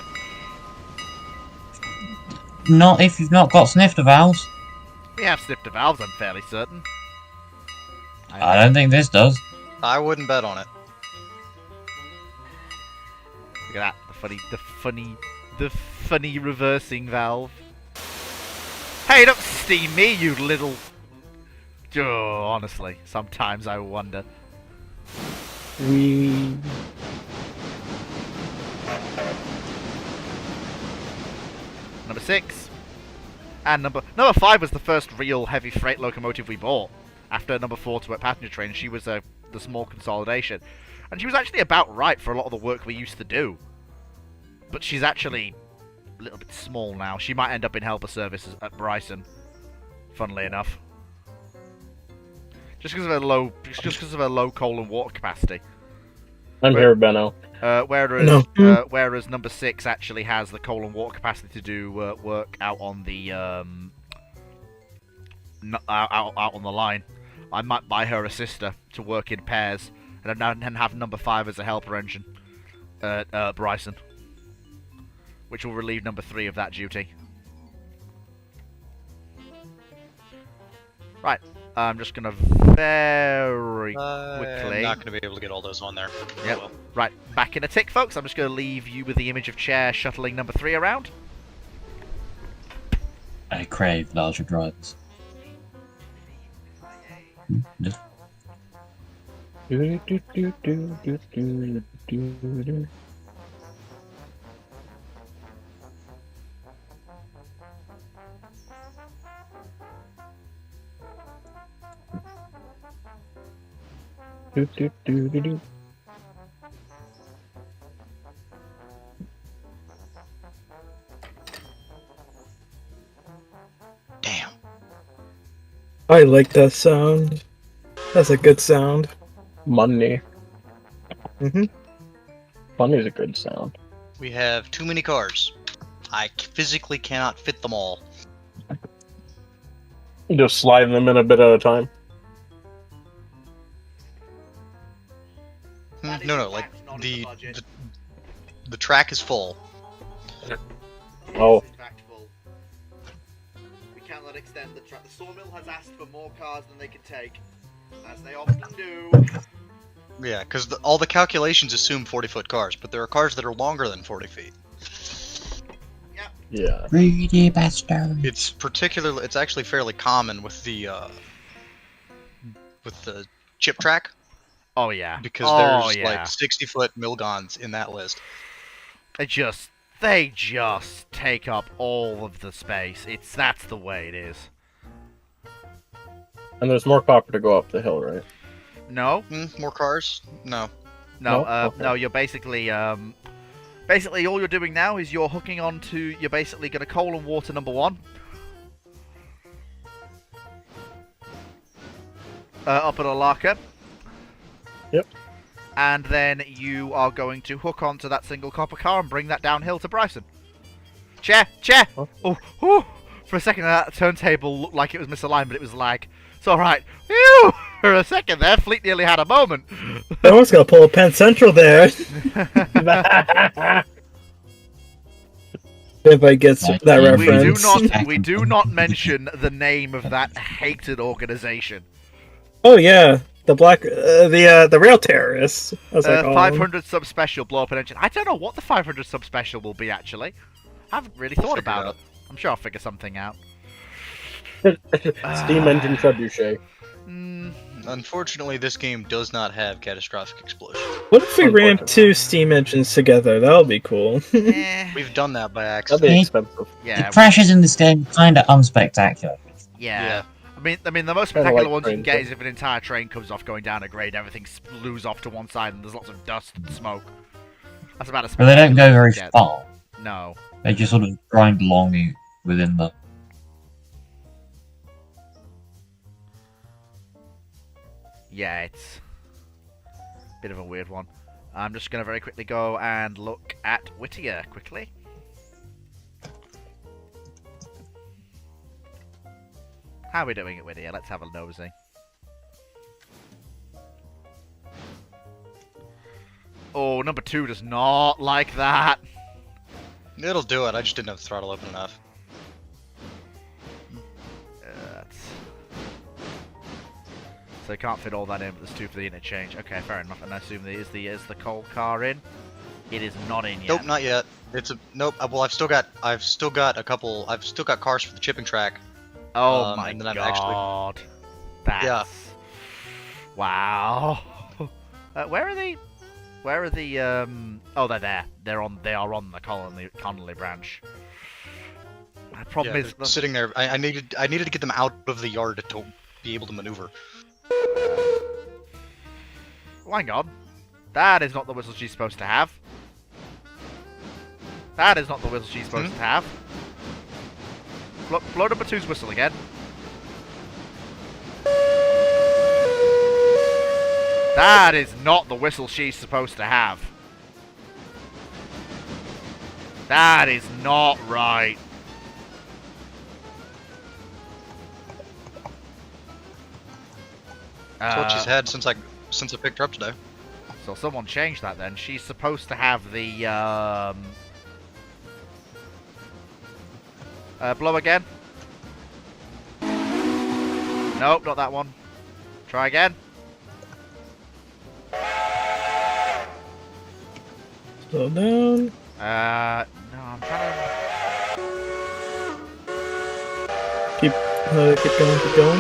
Not if you've not got snifter valves. We have snifter valves, I'm fairly certain. I don't think this does. I wouldn't bet on it. Look at that. The funny reversing valve. Hey, don't steam me, you little... Oh, honestly, sometimes I wonder. Number 6. And number 5 was the first real heavy freight locomotive we bought. After number 4 to a passenger train, she was the small consolidation. And she was actually about right for a lot of the work we used to do. But she's actually a little bit small now. She might end up in helper services at Bryson, funnily enough. Just because of her low coal and water capacity. I'm here, Benno. Whereas number 6 actually has the coal and water capacity to do work out on the out on the line. I might buy her a sister to work in pairs, and then have number 5 as a helper engine at Bryson, which will relieve number 3 of that duty. Right. I'm just gonna very quickly. I'm not gonna be able to get all those on there. Yep. Well, Right, back in a tick, folks. I'm just gonna leave you with the image of Chair shuttling number 3 around. I crave larger drivers. damn. I like that sound. That's a good sound. Money. Mm-hmm. Money's a good sound. We have too many cars. I physically cannot fit them all. Just sliding them in a bit at a time. No, like the track is full. Oh. In fact, full. We cannot extend the track. The sawmill has asked for more cars than they can take, as they often do. Yeah, because all the calculations assume 40-foot cars, but there are cars that are longer than 40 feet. Yeah. Greedy bastard. It's actually fairly common with the chip track, Oh yeah. because oh, there's yeah. like 60-foot Milgons in that list. They just take up all of the space. That's the way it is. And there's more copper to go up the hill, right? No, More cars? No. no, No? Okay. no. You're basically all you're doing now is you're hooking onto. You're basically going to coal and water number 1. Up at Alarka. Yep. And then you are going to hook onto that single copper car and bring that downhill to Bryson. Chair! Oh. Oh, for a second that turntable looked like it was misaligned, but it was like, it's alright. Phew! For a second there, Fleet nearly had a moment. I was gonna pull a Penn Central there if I get Like, that we reference. we do not mention the name of that hated organization. Oh yeah, the rail terrorists. I was like, oh. 500 subspecial blow up an engine. I don't know what the 500 subspecial will be actually. I haven't really thought Figure it about out. it. I'm sure I'll figure something out. Steam engine trebuchet. Unfortunately, this game does not have catastrophic explosion. What if we ramp 2 steam engines together? That would be cool. We've done that by That'd accident. be Yeah. expensive. Yeah, The crashes in this game kind of unspectacular. yeah. Yeah. I mean, the most Kinda spectacular like ones you can trains, get is if an entire train comes off going down a grade, everything splues off to one side, and there's lots of dust and smoke. That's about as But they don't go spectacular very as you get. far. No. They just sort of grind along within the. Yeah, it's a bit of a weird one. I'm just going to very quickly go and look at Whittier quickly. How are we doing at Whittier? Let's have a nosy. Oh, number 2 does not like that. It'll do it. I just didn't have the throttle open enough. So you can't fit all that in, but there's 2 for the interchange. Okay, fair enough. And I assume is the coal car in? It is not in yet. Nope, not yet. It's a nope. Well, I've still got a couple. I've still got cars for the chipping track. Oh my and then I've god. That's... Yeah. Wow. Where are the... Oh, they're there. They are on the Connolly branch. The problem is... they're sitting there. I needed to get them out of the yard to be able to maneuver. Oh, hang on. That is not the whistle she's supposed to have. That is not the whistle she's supposed to have. Blow number 2's whistle again. That is not the whistle she's supposed to have. That is not right. That's what she's had since I picked her up today. So someone changed that then. She's supposed to have the blow again. Nope, not that one. Try again. Slow down. No, I'm trying to... Keep going.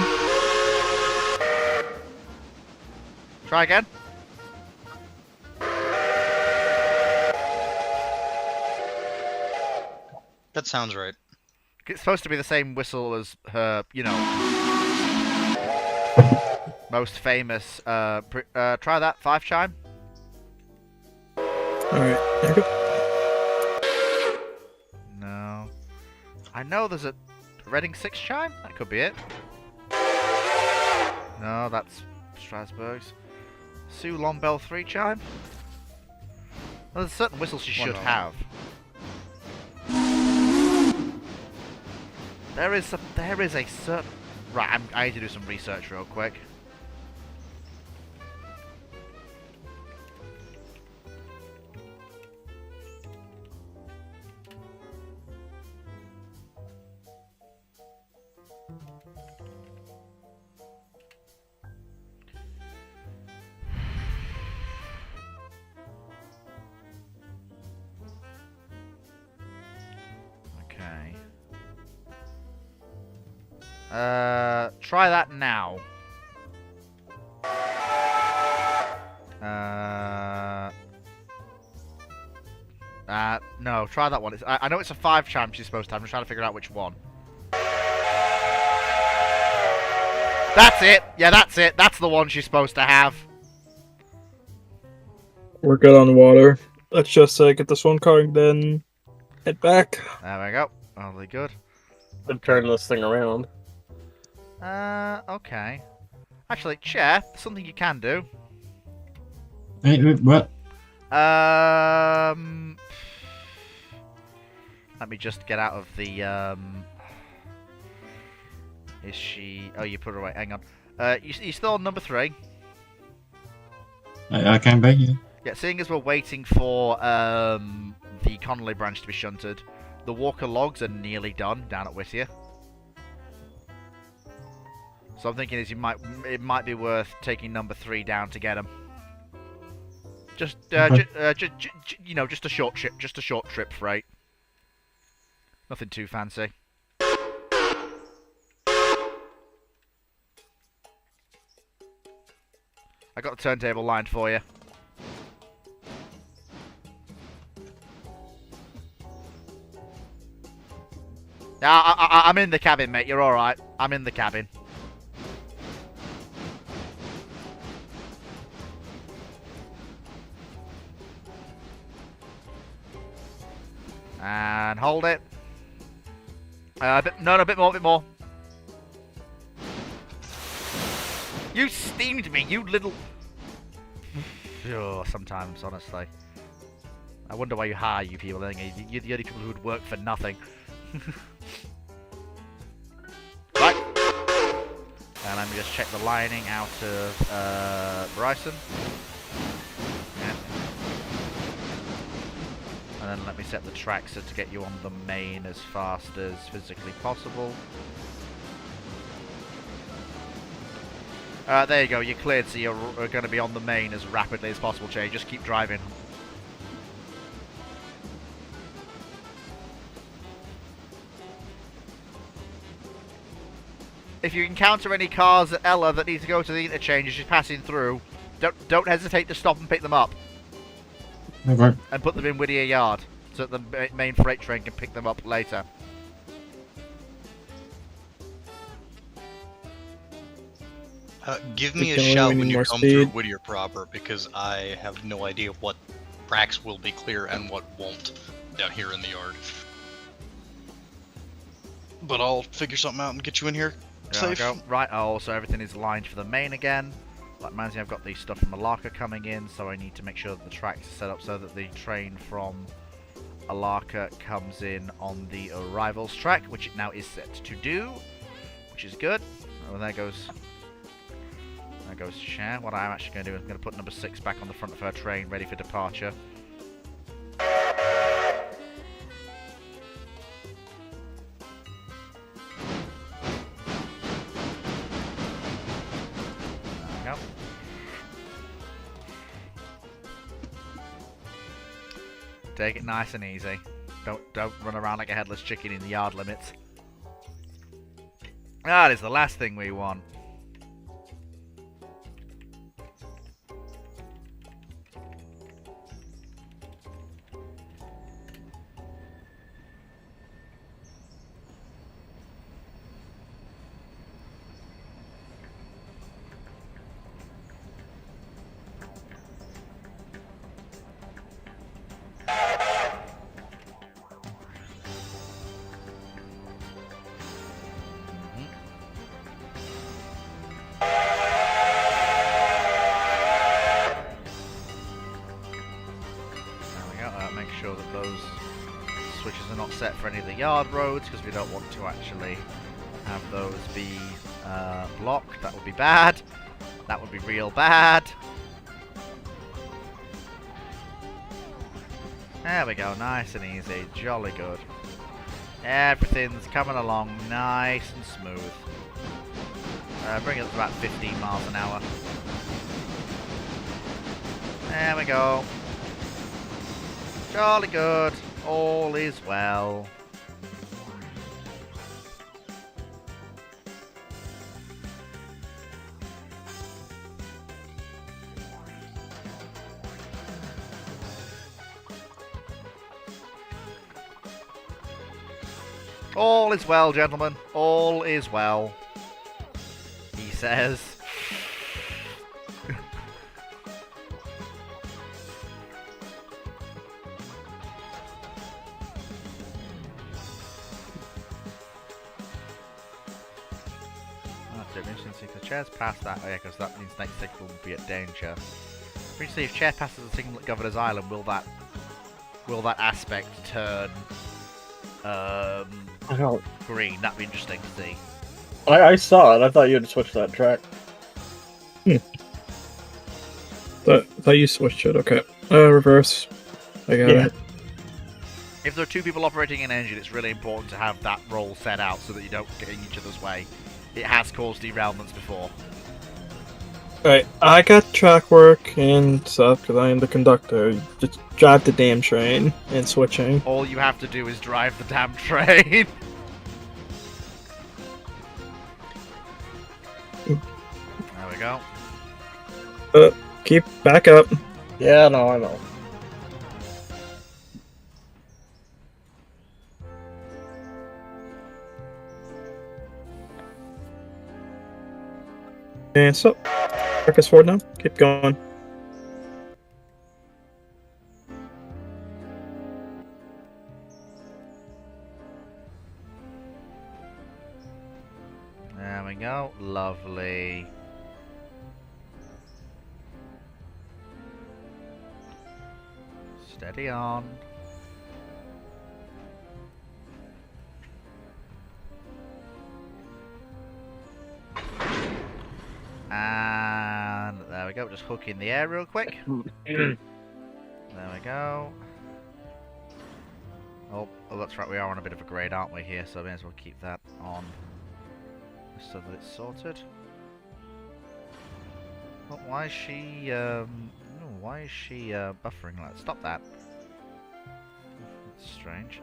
Try again. That sounds right. It's supposed to be the same whistle as her, you know, most famous. Try that 5 chime. Alright, there you go. No. I know there's a Reading 6 chime. That could be it. No, that's Strasbourg's. Sue Lombell 3 chime. Well, there's certain whistles you should have. There is a certain... Right, I need to do some research real quick. Okay. Try that now. No, try that one. I know it's a 5 chance you're supposed to have. I'm just trying to figure out which one. That's it! Yeah, that's it. That's the one she's supposed to have. We're good on water. Let's just get this one car and then head back. There we go. Really good. To turn this thing around. Okay. Actually, Chair, something you can do. What? Let me just get out of the, Is she... Oh, you put her away. Hang on. You still on number 3? I can be, yeah. Yeah, seeing as we're waiting for, the Connolly branch to be shunted, the Walker logs are nearly done down at Whittier. So I'm thinking it might be worth taking number 3 down to get them. Just, you know, just a short trip freight. Nothing too fancy. I got the turntable lined for you. I'm in the cabin, mate. You're all right. I'm in the cabin. And hold it. No, a bit more. You steamed me, you little... Oh, sometimes, honestly. I wonder why you hire you people. You're the only people who would work for nothing. Right. And let me just check the lining out of Bryson. Yeah. And then let me set the track so to get you on the main as fast as physically possible. There you go, you're cleared, so you're going to be on the main as rapidly as possible, Jay. Just keep driving. If you encounter any cars at Ella that need to go to the interchange as you're passing through, don't hesitate to stop and pick them up. Okay. And put them in Whittier Yard, so that the main freight train can pick them up later. Give me a Keep going, shout we when need you more come speed. through Whittier proper, because I have no idea what tracks will be clear and what won't down here in the yard. But I'll figure something out and get you in here There we safe. go. Right, oh, so everything is lined for the main again. Like reminds me, I've got the stuff from Alarka coming in, so I need to make sure that the tracks are set up so that the train from Alarka comes in on the arrivals track, which it now is set to do, which is good. Oh, there goes Cher. What I'm actually going to do is I'm going to put number 6 back on the front of her train, ready for departure. There we go. Take it nice and easy. Don't run around like a headless chicken in the yard limits. That is the last thing we want. Make sure that those switches are not set for any of the yard roads, because we don't want to actually have those be Block. That would be bad. That would be real bad. There we go. Nice and easy. Jolly good. Everything's coming along nice and smooth. Bring it up to about 15 miles an hour. There we go. Jolly good. All is well. All is well, gentlemen. All is well. He says. That's it. Interesting. If the chair's past that, oh yeah, because that means next signal will be at danger. We see if chair passes the signal at Governor's Island, will that aspect turn I don't. green? That'd be interesting to see. I saw it. I thought you had switched that track. Thought you switched it. Okay. Reverse. I got Yeah. it. If there are two people operating an engine, it's really important to have that role set out so that you don't get in each other's way. It has caused derailments before. Right. I got track work and stuff because I am the conductor. Just drive the damn train and switching. All you have to do is drive the damn train. There we go. Keep back up. Yeah, no, I know. And so, focus forward now. Keep going. There we go. Lovely. Steady on. And there we go. Just hook in the air real quick. There we go. Oh, that's right. We are on a bit of a grade, aren't we, here? So I may as well keep that on so that it's sorted. Oh, why is she, buffering like that? Stop that. That's strange.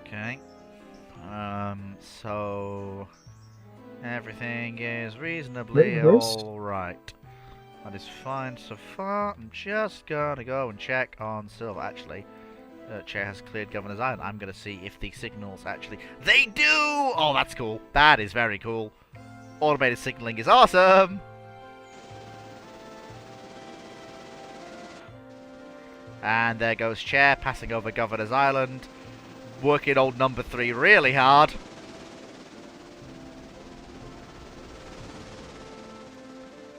Okay. So everything is reasonably Reverse. alright. That is fine so far. I'm just gonna go and check on Silver. Actually, chair has cleared Governor's Island. I'm gonna see if the signals actually... They do! Oh, that's cool. That is very cool. Automated signaling is awesome! And there goes Chair, passing over Governor's Island. Working old number 3 really hard.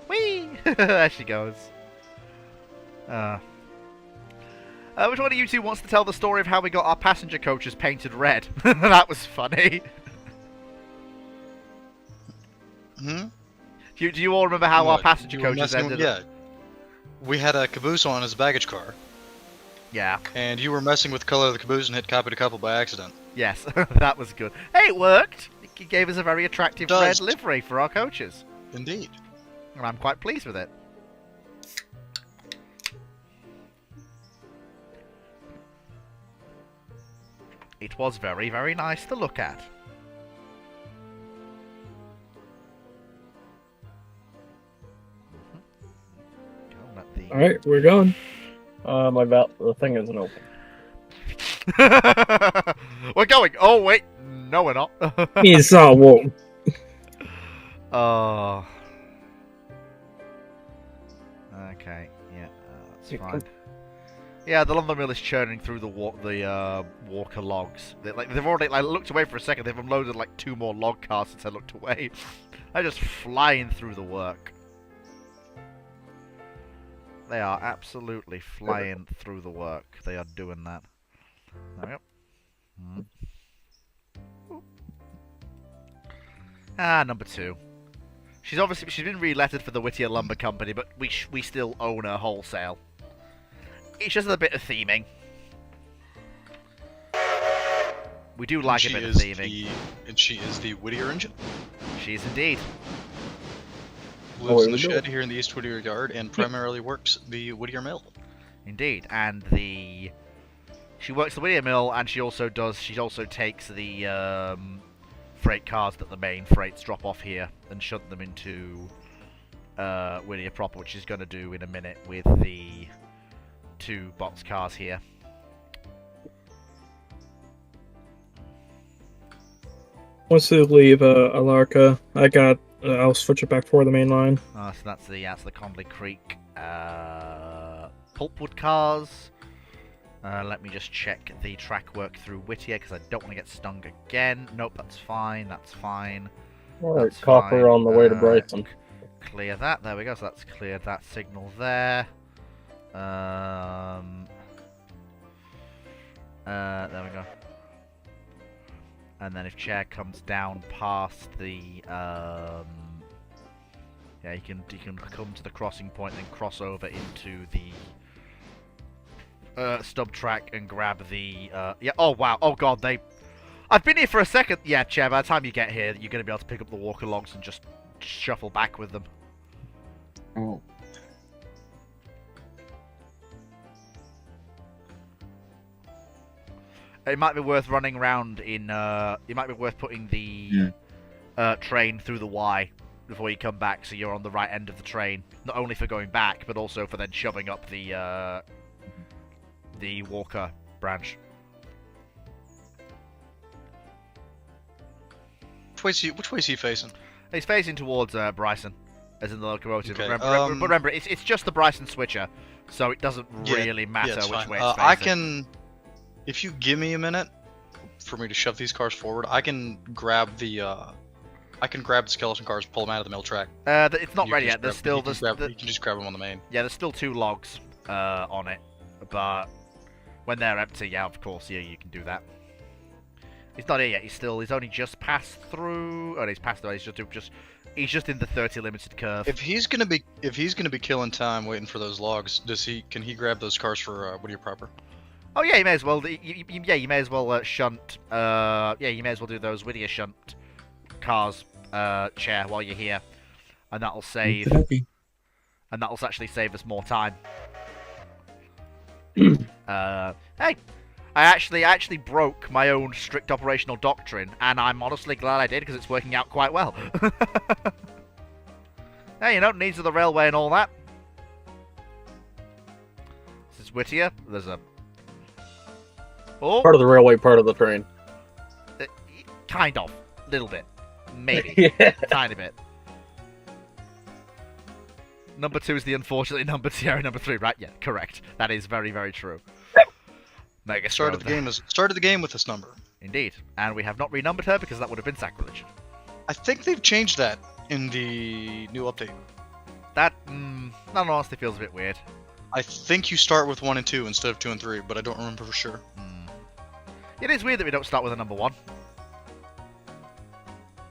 Whee! There she goes. Which one of you two wants to tell the story of how we got our passenger coaches painted red? That was funny. Hmm? Do you all remember how our What? passenger You were coaches messing ended with- up? Yeah. We had a caboose on as a baggage car, Yeah. and you were messing with the color of the caboose and hit copied a couple by accident. Yes, that was good. Hey, it worked! It gave us a very attractive Does. red livery for our coaches. Indeed. And I'm quite pleased with it. It was very, very nice to look at. Don't let the- Alright, we're going. The thing isn't open. We're going! Oh, wait! No, we're not. It's not warm. Oh. Okay, yeah, that's fine. Yeah, the lumber mill is churning through the Walker logs. They've already looked away for a second. They've unloaded like 2 more log cars since I looked away. They're just flying through the work. They are absolutely flying through the work. They are doing that. There we go. Number 2. She's been relettered for the Whittier Lumber Company, but we still own her wholesale. It's just a bit of theming. We do like a bit of theming. And she is the Whittier engine. She is indeed. Lives in the shed here in the East Whittier Yard and primarily works the Whittier Mill. Indeed, and she works the Whittier Mill, and she also takes the freight cars that the main freights drop off here and shunt them into Whittier proper, which she's going to do in a minute with the 2 box cars here. Once you leave Alarka, I'll switch it back for the main line. So that's the Conley Creek pulpwood cars. Let me just check the track work through Whittier because I don't want to get stung again. Nope, that's fine. That's fine. Alright, copper on the way to Brighton. Clear that. There we go. So that's cleared that signal there. There we go. And then if Chair comes down past the yeah, you can come to the crossing point and then cross over into the stub track and grab the yeah. Oh wow. Oh god, I've been here for a second. Yeah, Chair, by the time you get here, you're going to be able to pick up the walker logs and just shuffle back with them. Oh. It might be worth running around in. It might be worth putting the train through the Y before you come back, so you're on the right end of the train. Not only for going back, but also for then shoving up the Walker branch. Which way is he facing? He's facing towards Bryson, as in the locomotive. Okay, Remember, it's just the Bryson switcher, so it doesn't really matter which fine. way it's facing. I can, if you give me a minute for me to shove these cars forward, I can grab the skeleton cars, pull them out of the mill track. It's not ready yet. You can just grab them on the main. Yeah, there's still 2 logs on it, but when they're empty, yeah, of course, yeah, you can do that. He's not here yet. He's only just passed through. Oh, he's passed through. He's just in the 30 limited curve. If he's gonna be killing time waiting for those logs, can he grab those cars for Whittier proper? Oh yeah, you may as well. You may as well shunt. Yeah, you may as well do those Whittier shunt cars, Chair, while you're here, and that'll save. And that'll actually save us more time. Hey. I actually broke my own strict operational doctrine, and I'm honestly glad I did because it's working out quite well. Hey, you know, needs of the railway and all that. This is Whittier. There's a... Oh! Part of the railway, part of the train. Kind of. Little bit. Maybe. Yeah. Tiny bit. Number 2 is the unfortunately numbered Sierra number 3, right? Yeah, correct. That is very, very true. Started the game with this number. Indeed, and we have not renumbered her because that would have been sacrilege. I think they've changed that in the new update. That, that honestly feels a bit weird. I think you start with 1 and 2 instead of 2 and 3, but I don't remember for sure. It is weird that we don't start with a number 1.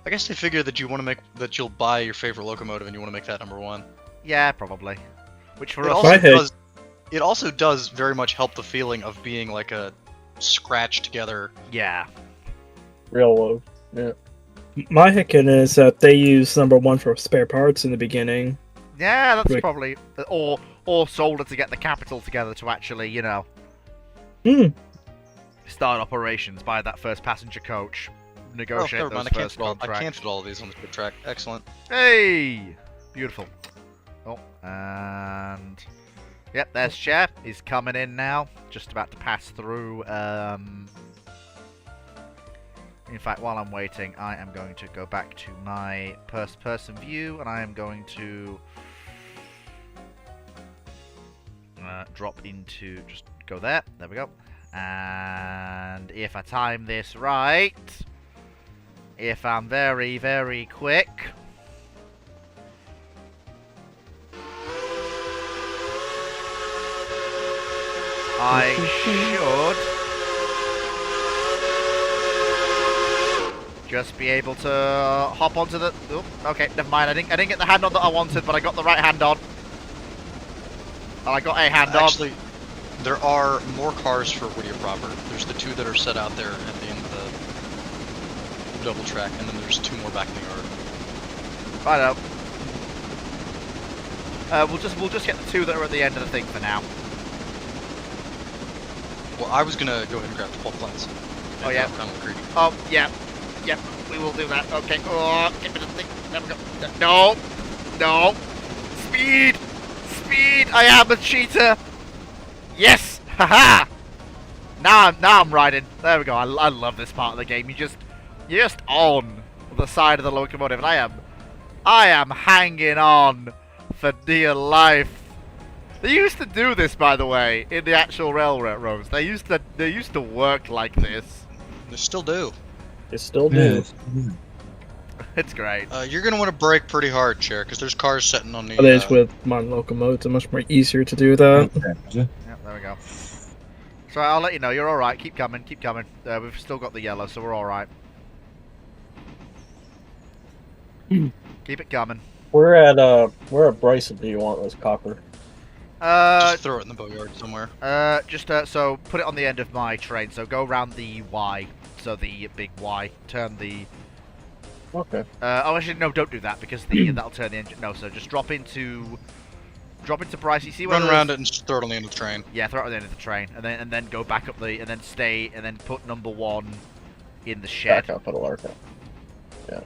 I guess they figure that you'll buy your favorite locomotive and you want to make that number 1. Yeah, probably. Which for us, it also does very much help the feeling of being like a scratched together. Yeah. Railroad. Yeah. My hickin is that they use number 1 for spare parts in the beginning. Yeah, that's probably... Or solder to get the capital together to actually, you know... Start operations, buy that first passenger coach, negotiate those first contracts. I can't fit all of these on the good track. Excellent. Hey! Beautiful. Oh, and... Yep, there's Chair. He's coming in now. Just about to pass through. In fact, while I'm waiting, I am going to go back to my first-person view, and I am going to drop into... Just go there. There we go. And if I time this right, if I'm very, very quick... I should just be able to hop onto the... Oop, okay, never mind. I didn't get the hand on that I wanted, but I got the right hand on. And I got a hand on. Actually, there are more cars for Whittier proper. There's the 2 that are set out there at the end of the double track, and then there's 2 more back in the yard. I know. We'll just get the 2 that are at the end of the thing for now. Well, I was gonna go ahead and grab the pole plants. Oh, yeah. Kind of greedy. Oh, yeah. Yep, we will do that. Okay. Oh, get rid of the thing. There we go. No. No. Speed. Speed. I am a cheater. Yes. Haha. Now I'm riding. There we go. I love this part of the game. You're just on the side of the locomotive, and I am hanging on for dear life. They used to do this, by the way, in the actual railroads. They used to work like this. They still do. They still do. It's great. You're gonna want to brake pretty hard, Chair, because there's cars sitting on the. Nowadays with modern locomotives, it's much more easier to do that. Yeah, there we go. So I'll let you know. You're all right. Keep coming. Keep coming. We've still got the yellow, so we're all right. Keep it coming. Where at Bryson do you want this copper? Just throw it in the boatyard somewhere. So put it on the end of my train. So go around the Y. So the big Y. Turn the. Okay. Oh, actually, no, don't do that because that'll turn the engine. No, so just drop into Bryce. You see where Run around it and just throw it on the end of the train. Yeah, throw it on the end of the train, and then go back up and then stay, and then put number 1 in the shed. Back up at Alarka. Yeah.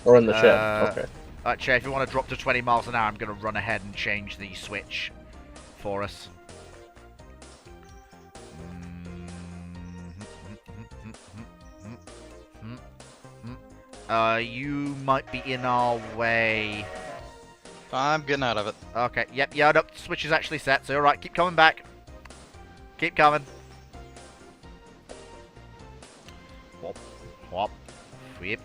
Or in the shed. Okay. Actually, if you want to drop to 20 miles an hour, I'm going to run ahead and change the switch for us. You might be in our way. I'm getting out of it. Okay, yep, yeah, no, switch is actually set, so alright, keep coming back. Keep coming. Whop, whop, whip.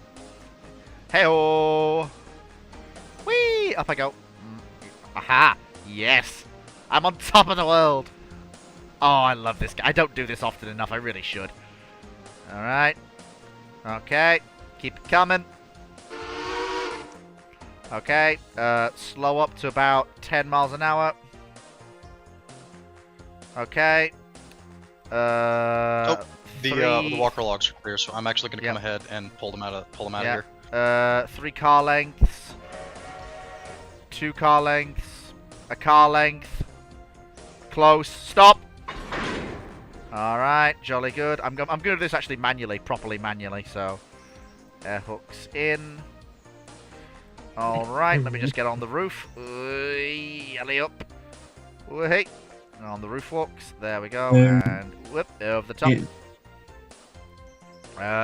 Hey-oh! Whee! Up I go. Aha! Yes! I'm on top of the world! Oh, I love this guy. I don't do this often enough, I really should. Alright. Okay. Keep it coming. Okay. Slow up to about 10 miles an hour. Okay. The three- walker logs are clear, so I'm actually going to Yep. come ahead and pull them out of Yeah. here. 3 car lengths. 2 car lengths. A car length. Close. Stop! Alright, jolly good. I'm going to do this actually manually, properly manually, so... Air hooks in. Alright, let me just get on the roof. Alley up. Hey. On the roof walks. There we go. And whoop, over the top.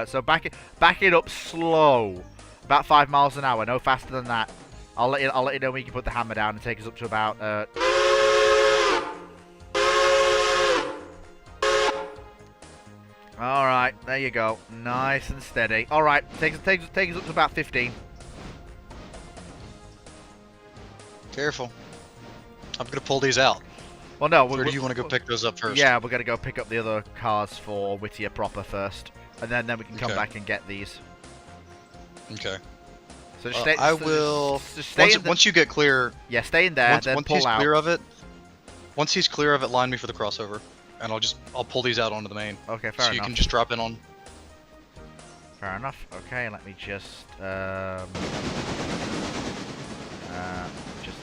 So back it up slow. About 5 miles an hour, no faster than that. I'll let you know when you can put the hammer down and take us up to about Alright, there you go. Nice and steady. Alright, take us up to about 15. Careful. I'm going to pull these out. Well, no. Or do you want to go pick those up first? Yeah, we're going to go pick up the other cars for Whittier proper first. And then we can come Okay. back and get these. Okay. So just stay, I will. Just stay Once you get clear, yeah, stay in there, then once pull he's out. clear of it, once he's clear of it, line me for the crossover, and I'll pull these out onto the main. Okay, fair So enough. you can just drop in on. Fair enough. Okay, let me just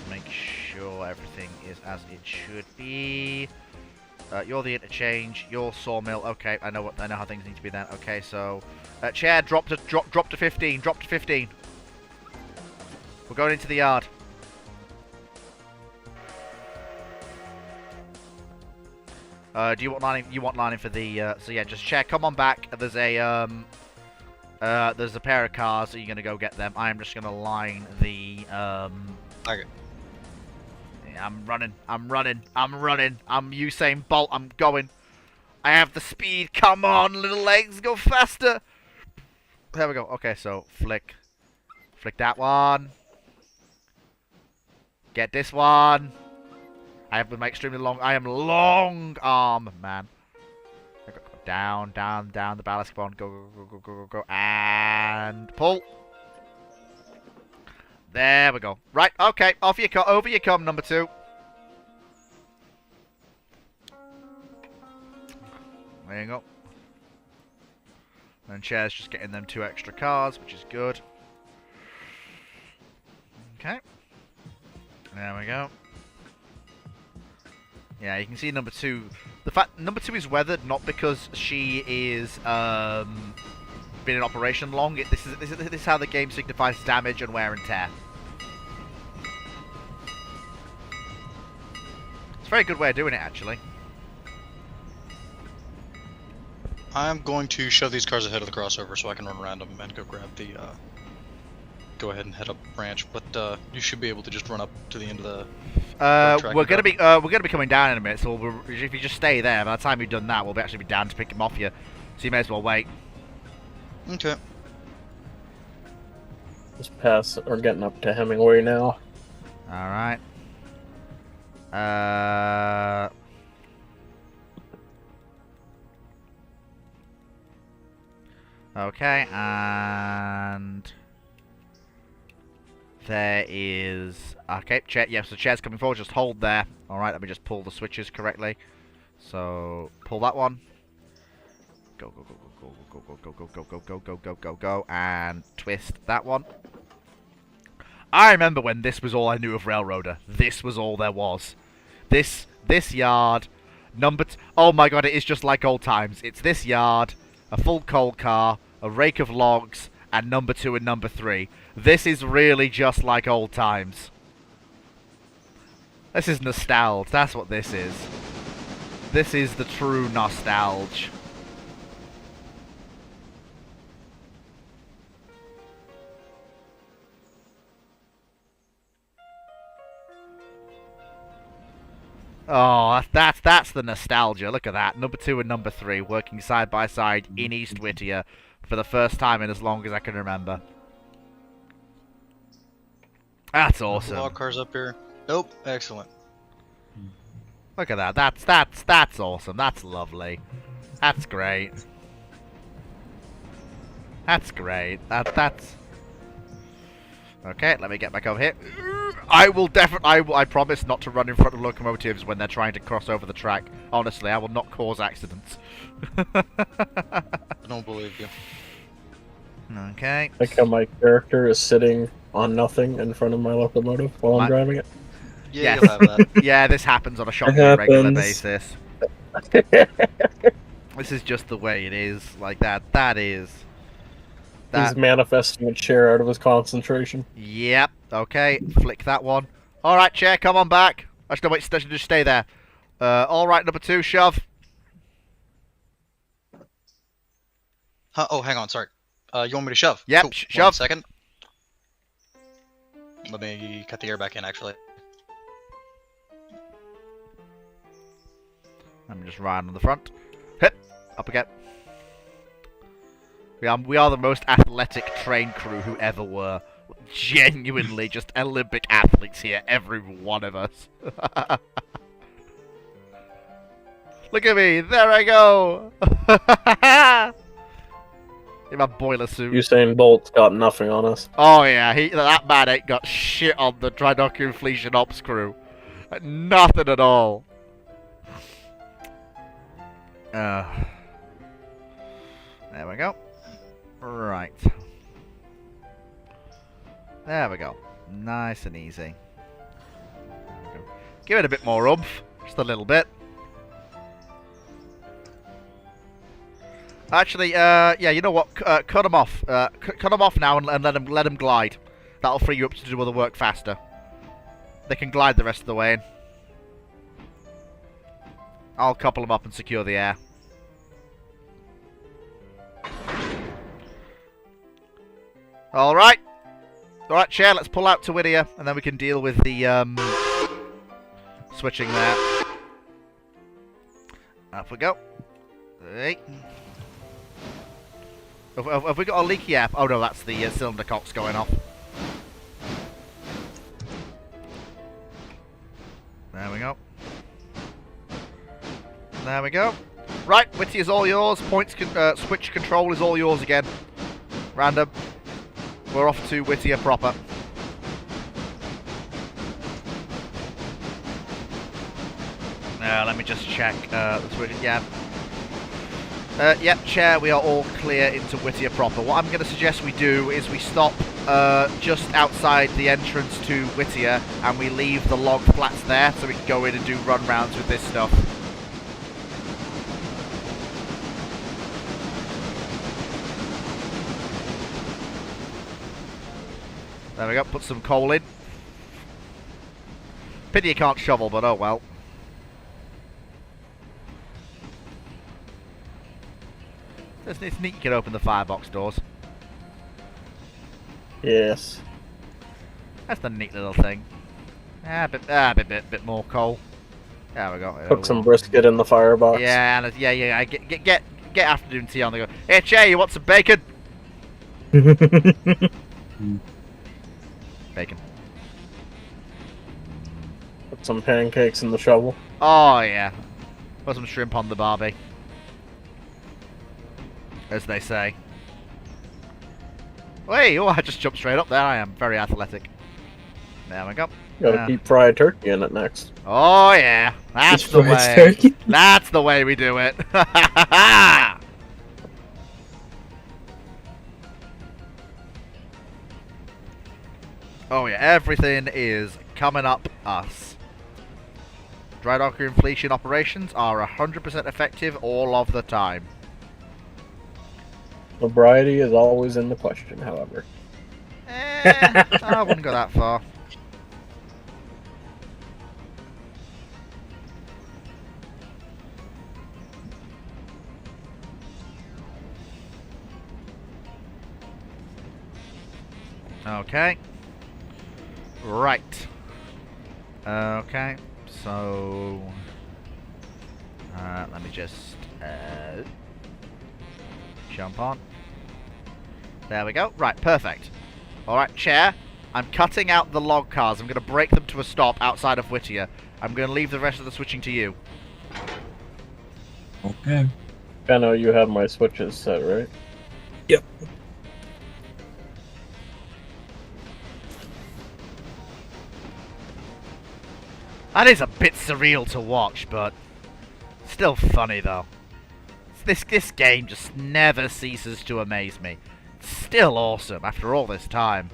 make sure everything is as it should be. You're the interchange. You're sawmill. Okay, I know how things need to be then. Okay, so chair, drop to 15. Drop to 15. We're going into the yard. Do you want lining? You want lining for the? So yeah, just chair. Come on back. There's a pair of cars. So you're gonna go get them. I am just gonna line the. Okay. I'm running. I'm Usain Bolt. I'm going. I have the speed. Come on, little legs, go faster. There we go. Okay, so flick that one. Get this one. I have my extremely long. I am long arm, man. Down, down, down the ballast. Come on, go, go, go, go, go, go, go, and pull. There we go. Right, okay, over you come, number 2. There you go. And Chair's just getting them 2 extra cars, which is good. Okay. There we go. Yeah, you can see number 2. The fact number 2 is weathered not because she is been in operation long. This is how the game signifies damage and wear and tear. It's a very good way of doing it, actually. I'm going to shove these cars ahead of the crossover so I can run around them and go grab the. Go ahead and head up branch, but you should be able to just run up to the end of the. We're gonna be coming down in a minute, so if you just stay there, by the time you've done that, we'll actually be down to pick him off you. So you may as well wait. Okay. Just pass. We're getting up to Hemingway now. All right. Okay, and there is chair. Yeah, so chair's coming forward. Just hold there. All right, let me just pull the switches correctly. So pull that one. Go go go go go go go go go go go go go go go, and twist that one. I remember when this was all I knew of Railroader. This was all there was. This yard, oh my god, it is just like old times. It's this yard, a full coal car, a rake of logs, and number 2 and number 3. This is really just like old times. This is nostalgia. That's what this is. This is the true nostalgia. Oh, that's the nostalgia. Look at that. Number 2 and number 3 working side by side in East Whittier for the first time in as long as I can remember. That's awesome. Log cars up here. Nope. Excellent. Look at that. That's awesome. That's lovely. That's great. That's great. That's okay. Let me get back over here. I promise not to run in front of locomotives when they're trying to cross over the track. Honestly, I will not cause accidents. I don't believe you. Okay. Like how my character is sitting on nothing in front of my locomotive while I'm driving it. Yeah, Yes. you'll have that. Yeah, this happens on a shocking It regular happens. basis. This is just the way it is. Like that. He's That. manifesting a chair out of his concentration. Yep. Okay. Flick that one. All right, chair. Come on back. Actually, no, wait. Just stay there. All right, number 2. Shove. Huh? Oh, hang on. Sorry. You want me to shove? Yep, Cool. shove. 1 second. Let me cut the air back in, actually. I'm just right on the front. Hip. Up again. We are the most athletic train crew who ever were. Genuinely just Olympic athletes here, every one of us. Look at me, there I go! In my boiler suit. Usain Bolt's got nothing on us. Oh yeah, that man ain't got shit on the Trinocular Fleet Ops crew. Nothing at all. There we go. Right. There we go. Nice and easy. Give it a bit more oomph. Just a little bit. Actually, yeah, you know what? Cut them off. Cut them off now and let them glide. That'll free you up to do other work faster. They can glide the rest of the way in. I'll couple them up and secure the air. Alright. Alright, chair, let's pull out to Whittier, and then we can deal with the, switching there. Up we go. Hey. Have we got a leaky app? Oh no, that's the cylinder cocks going off. There we go. There we go. Right, Witty is all yours. Switch control is all yours again. Random. We're off to Whittier proper. Let me just check. Yeah. Yep, chair, we are all clear into Whittier proper. What I'm going to suggest we do is we stop just outside the entrance to Whittier and we leave the log flats there so we can go in and do run rounds with this stuff. There we go, put some coal in. Pity you can't shovel, but oh well. It's neat you can open the firebox doors. Yes. That's the neat little thing. Bit more coal. There we go. Cook some brisket in the firebox. Yeah, and yeah. Get afternoon tea on the go. Hey, Che, you want some bacon? Bacon. Put some pancakes in the shovel. Oh yeah. Put some shrimp on the barbie. As they say. Hey, oh, I just jumped straight up there. I am very athletic. There we go. Gotta keep fried turkey in it next. Oh yeah, that's Just the fried way. turkey? That's the way we do it. Oh yeah, everything is coming up us. Dry dock inflation operations are 100% effective all of the time. Sobriety is always in the question, however. I wouldn't go that far. Okay. Right. Okay. So... let me just... jump on. There we go. Right, perfect. Alright, chair. I'm cutting out the log cars. I'm going to break them to a stop outside of Whittier. I'm going to leave the rest of the switching to you. Okay. I know you have my switches set, right? Yep. That is a bit surreal to watch, but still funny though. This game just never ceases to amaze me. It's still awesome after all this time.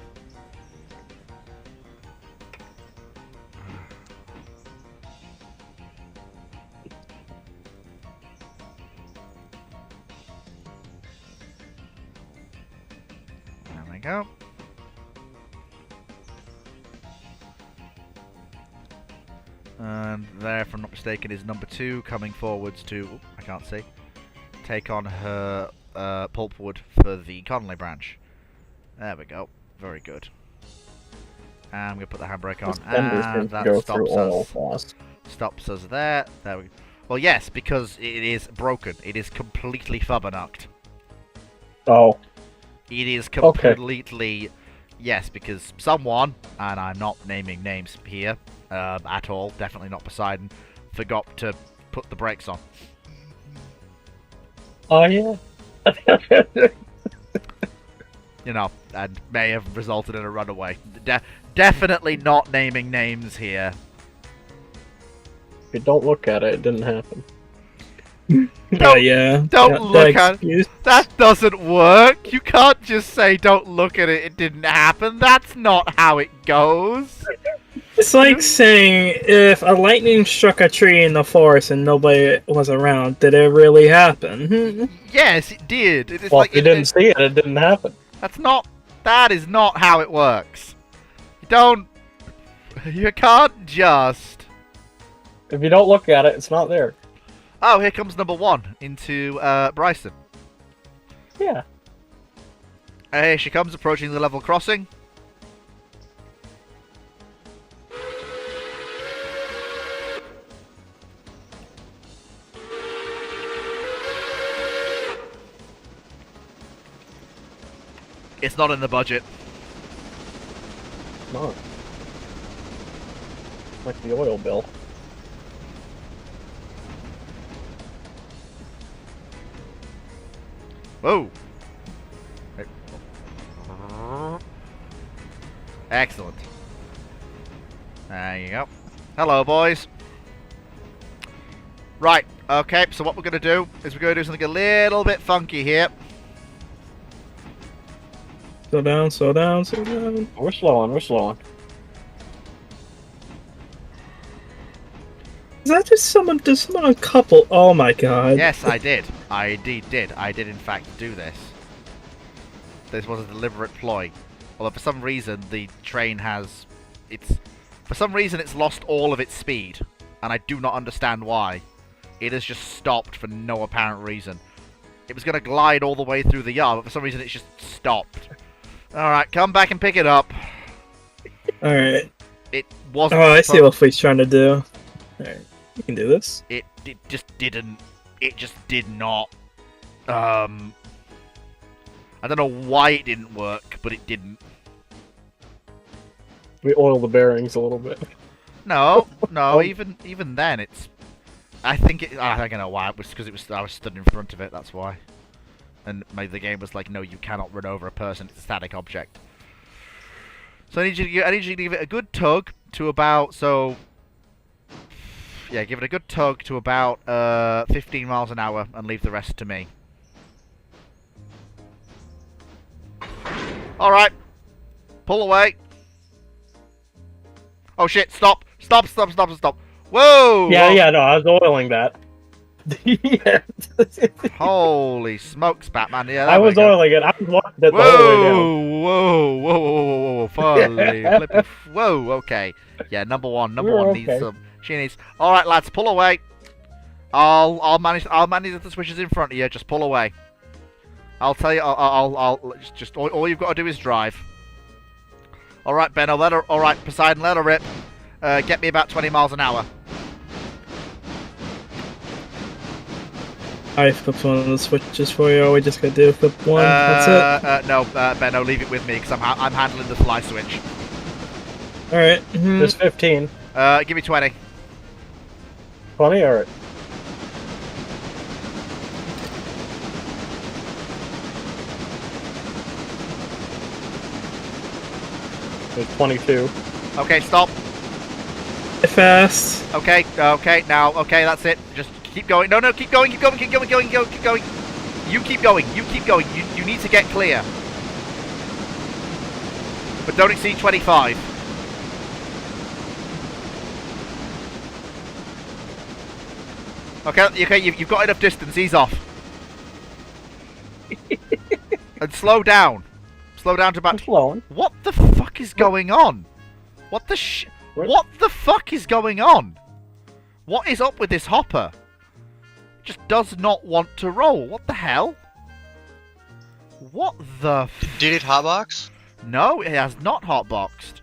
There we go. And there, if I'm not mistaken, is number 2 coming forwards to... Oh, I can't see. Take on her pulpwood for the Connolly branch. There we go. Very good. And I'm going to put the handbrake on. And that stops us there. There we go. Well, yes, because it is broken. It is completely fubbernucked. Oh. It is completely... Okay. Yes, because someone, and I'm not naming names here at all, definitely not Poseidon, forgot to put the brakes on. Oh, yeah. You know, and may have resulted in a runaway. Definitely not naming names here. If you don't look at it, it didn't happen. Don't look at it. That doesn't work. You can't just say, don't look at it, it didn't happen. That's not how it goes. It's like saying, if a lightning struck a tree in the forest and nobody was around, did it really happen? Yes, it did. It is well, like, if you didn't see it, it didn't happen. That is not how it works. You can't just... If you don't look at it, it's not there. Oh, here comes number 1 into Bryson. Yeah. Here she comes, approaching the level crossing. It's not in the budget. No. Like the oil bill. Whoa! Excellent. There you go. Hello, boys. Right, okay, so what we're going to do is we're going to do something a little bit funky here. Slow down, slow down, slow down. We're slowing. We're slowing. Is that just someone couple? Oh my god. Yes, I did. I indeed did. I did, in fact, do this. This was a deliberate ploy. Although, for some reason, the train has... For some reason, it's lost all of its speed. And I do not understand why. It has just stopped for no apparent reason. It was going to glide all the way through the yard, but for some reason, it's just stopped. Alright, come back and pick it up. Alright. It wasn't... Oh, I see what Fleet's trying to do. Alright, you can do this. It just didn't... It just did not... I don't know why it didn't work, but it didn't. We oil the bearings a little bit. No, no, even then, it's... I think I don't know why. It was because I was stood in front of it, that's why. And the game was like, no, you cannot run over a person, it's a static object. So I need you to give it a good tug to about, yeah, give it a good tug to about 15 miles an hour and leave the rest to me. Alright. Pull away. Oh shit, stop. Stop. Whoa! Yeah, Whoa. yeah, no, I was oiling that. Yeah. Holy smokes, Batman. Yeah, I was oiling it. I was watching it the whole way down. Whoa. Whoa, okay. Yeah, number one needs some. She needs... Alright, lads, pull away. I'll manage the switches in front of you. Just pull away. I'll tell you, I'll just... All you've got to do is drive. Alright, Ben, alright, Poseidon, let her rip. Get me about 20 miles an hour. I flipped one of the switches for you. All we just gotta do is flip one. That's it. No, Benno, leave it with me because I'm handling the fly switch. Alright. There's 15. Give me 20. 20? Alright. There's 22. Okay, stop. Fast. Okay, now, that's it. Just keep going. No, keep going. You keep going. You need to get clear. But don't exceed 25. Okay, you've got enough distance. Ease off. And slow down. Slow down to about... Slowing. What the fuck is going on? What the fuck is going on? What is up with this hopper? It just does not want to roll. What the hell? What the... Did it hotbox? No, it has not hotboxed.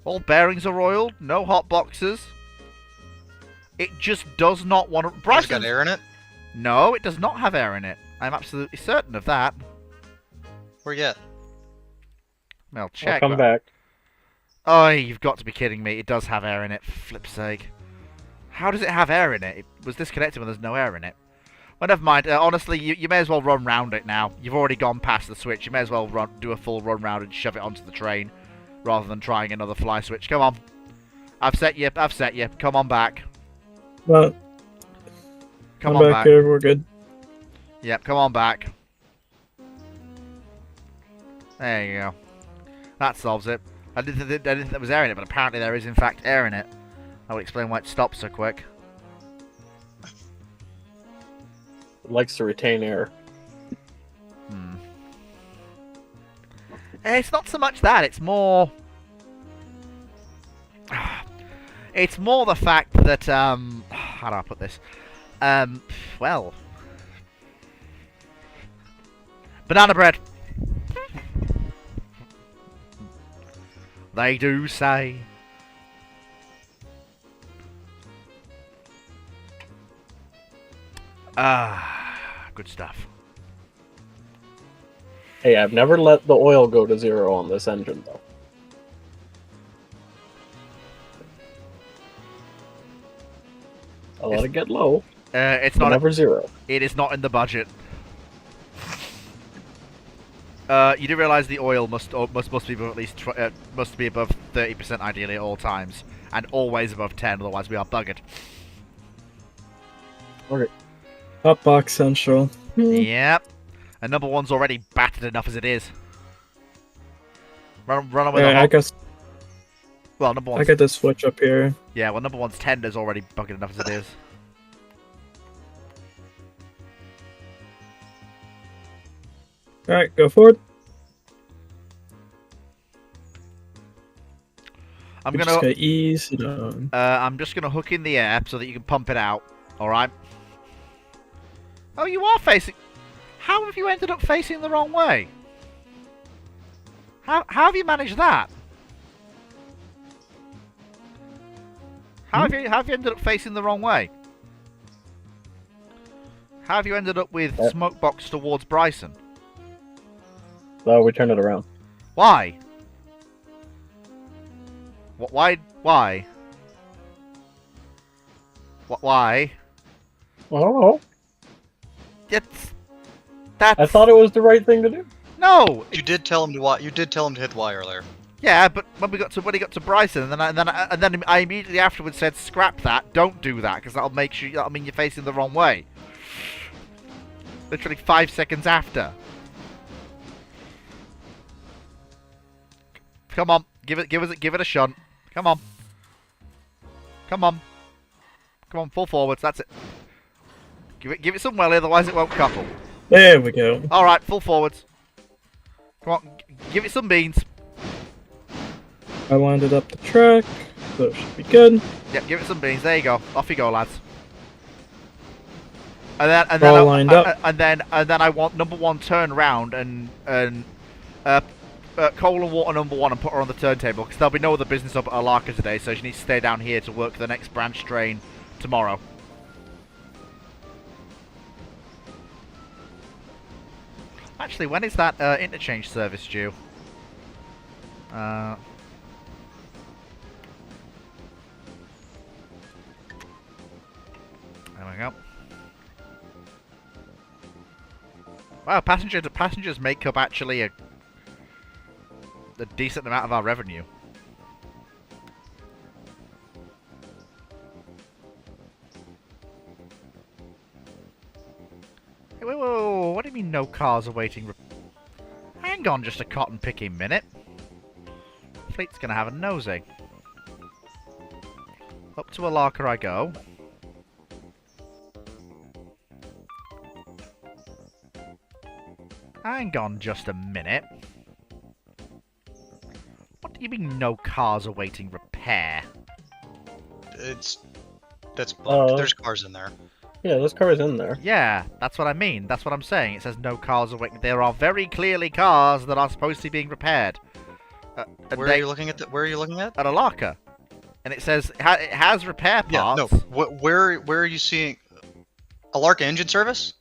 All bearings are oiled. No hotboxes. It just does not want to... Has it got air in it? No, it does not have air in it. I'm absolutely certain of that. Where you at? I'll check. I'll come back. Oh, you've got to be kidding me. It does have air in it, for flip's sake. How does it have air in it? It was disconnected when there's no air in it. Well, never mind. Honestly, you may as well run round it now. You've already gone past the switch. You may as well do a full run round and shove it onto the train, rather than trying another fly switch. Come on. I've set you. Come on back. Well, Come on back. Here. We're good. Yep, come on back. There you go. That solves it. I didn't think there was air in it, but apparently there is in fact air in it. I will explain why it stopped so quick. It likes to retain air. It's not so much that, it's more... It's more the fact that, how do I put this? Well... Banana bread! They do say... good stuff. Hey, I've never let the oil go to 0 on this engine, though. I let it get low. It's but not never 0. It is not in the budget. You do realise the oil must be above at least must be above 30% ideally at all times, and always above 10. Otherwise, we are buggered. Hotbox Central. Yep. And number one's already battered enough as it is. Run away the Yeah, I hot. guess Well, number I one's got this switch up here. yeah. Well, number one's tender's already buggered enough as it is. Alright, go forward. I'm We gonna just gotta ease it on. I'm just gonna hook in the air so that you can pump it out. All right. Oh, you are facing. How have you ended up facing the wrong way? How have you managed that? How have you ended up facing the wrong way? How have you ended up with smoke box towards Bryson? So we turned it around. Why? Why? Why? Why? Oh, It's that's I thought it was the right thing to do. no. You did tell him to You did tell him to hit the Y earlier. Yeah, but when he got to Bryson, and then I immediately afterwards said, "Scrap that! Don't do that, because that'll mean you're facing the wrong way." Literally 5 seconds after. Come on, give it a shunt. Come on, come on, come on, full forwards. That's it. Give it some welly, otherwise it won't couple. There we go. All right, full forwards. Come on, give it some beans. I landed up the track, so it should be good. Yep, give it some beans. There you go. Off you go, lads. And All lined up. and then I want number one turn round and coal and water number one and put her on the turntable because there'll be no other business up at Alarka today, so she needs to stay down here to work the next branch train tomorrow. Actually, when is that interchange service due? There we go. Wow, passengers make up actually a decent amount of our revenue. Hey, whoa, what do you mean no cars are waiting? Hang on just a cotton picking minute. Fleet's gonna have a nosy. Up to Alarka I go. Hang on just a minute. What do you mean no cars awaiting repair? That's bugged. There's cars in there. Yeah, this car is in there. Yeah, that's what I mean. That's what I'm saying. It says no cars awaiting. There are very clearly cars that are supposed to be being repaired. Where are you looking at? Where are you looking at? At Alarka. And it says it has repair parts. Yeah, no. Where are you seeing Alarka engine service?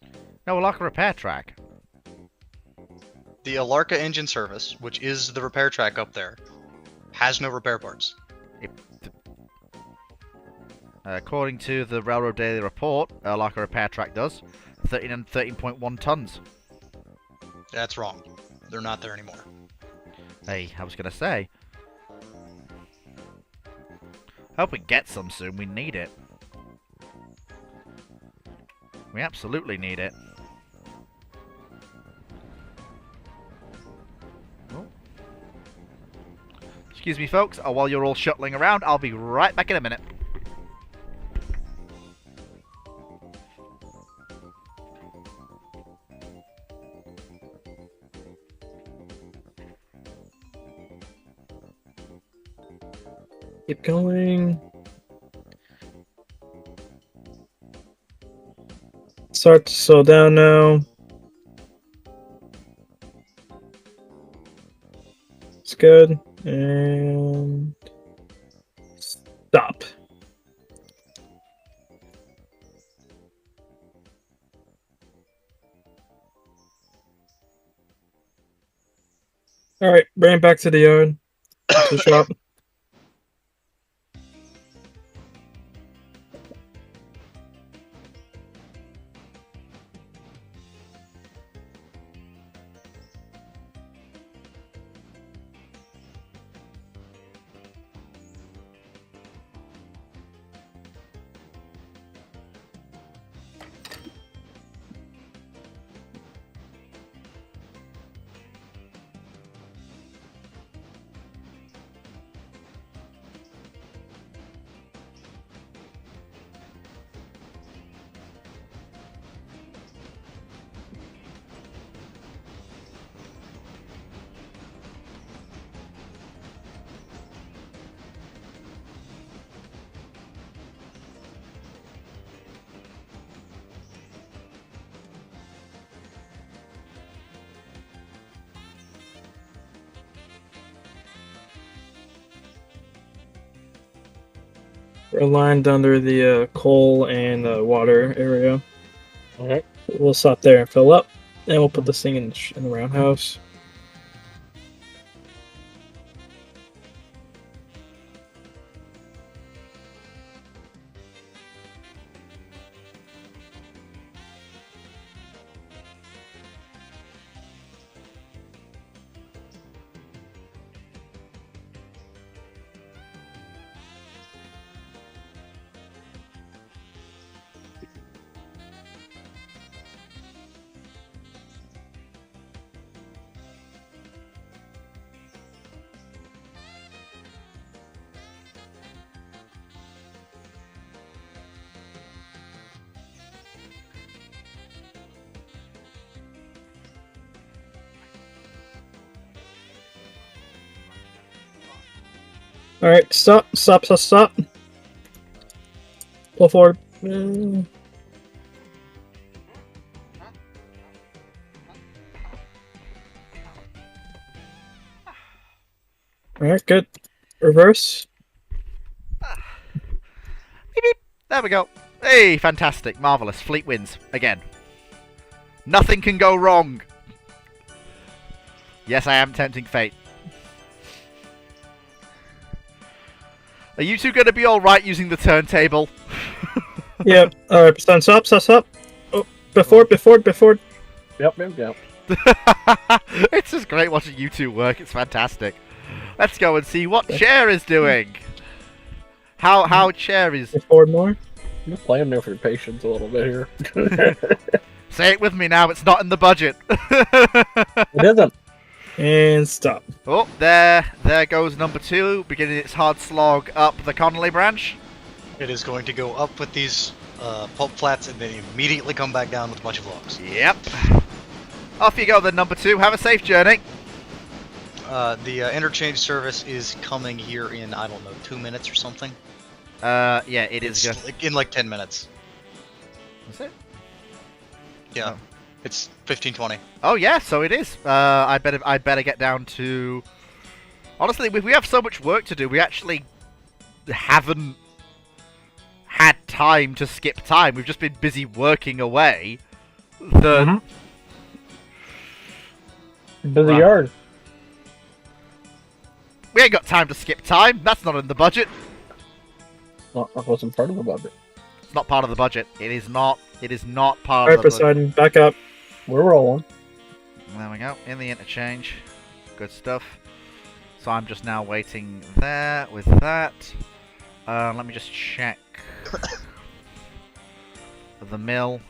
No, Alarka repair track. The Alarka engine service, which is the repair track up there, has no repair parts. According to the Railroad Daily Report, Alarka repair track does 13.1 tons. That's wrong. They're not there anymore. Hey, I was gonna say. Hope we get some soon. We need it. We absolutely need it. Oh. Excuse me, folks. While you're all shuttling around, I'll be right back in a minute. Keep going. Start to slow down now. It's good. And stop. All right, bring it back to the yard. To the shop. We're aligned under the coal and water area. Okay. We'll stop there and fill up, and we'll put this thing in the roundhouse. Alright, stop. Pull forward. Alright, good. Reverse. Beep, beep. There we go. Hey, fantastic. Marvellous. Fleet wins. Again. Nothing can go wrong. Yes, I am tempting fate. Are you two going to be alright using the turntable? Yep. Alright, stop. Oh, before. Yep. It's just great watching you two work. It's fantastic. Let's go and see what Chair is doing. How Chair is... Forward more. I'm just playing there for your patience a little bit here. Say it with me now. It's not in the budget. It isn't. And stop. Oh, there goes number 2, beginning its hard slog up the Connolly branch. It is going to go up with these pulp flats and then immediately come back down with a bunch of logs. Yep. Off you go then, number 2. Have a safe journey. The interchange service is coming here in, I don't know, 2 minutes or something. Yeah, it is It's good. in like 10 minutes. Is it? Yeah. Oh. It's 15:20. Oh yeah, so it is. I better get down to... Honestly, we have so much work to do, we actually haven't had time to skip time. We've just been busy working away. Busy Right. yard. We ain't got time to skip time. That's not in the budget. Well, that wasn't part of the budget. It's not part of the budget. It is not. It is not part Alright, of the budget. Poseidon, back up. We're rolling. There we go. In the interchange. Good stuff. So I'm just now waiting there with that. Let me just check the mill.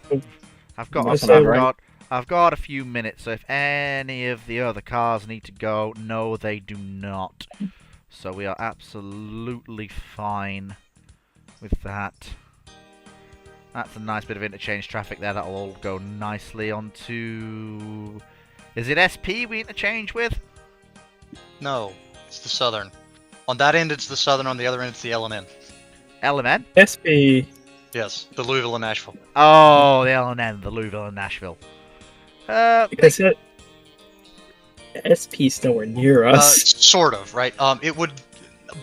I've got a few minutes, so if any of the other cars need to go, no, they do not. So we are absolutely fine with that. That's a nice bit of interchange traffic there. That'll all go nicely onto... Is it SP we interchange with? No, it's the southern. On that end, it's the southern. On the other end, it's the LNN. LMN? SP. Yes, the Louisville and Nashville. Oh, the LNN, the Louisville and Nashville. I said SP's nowhere near us. Sort of, right?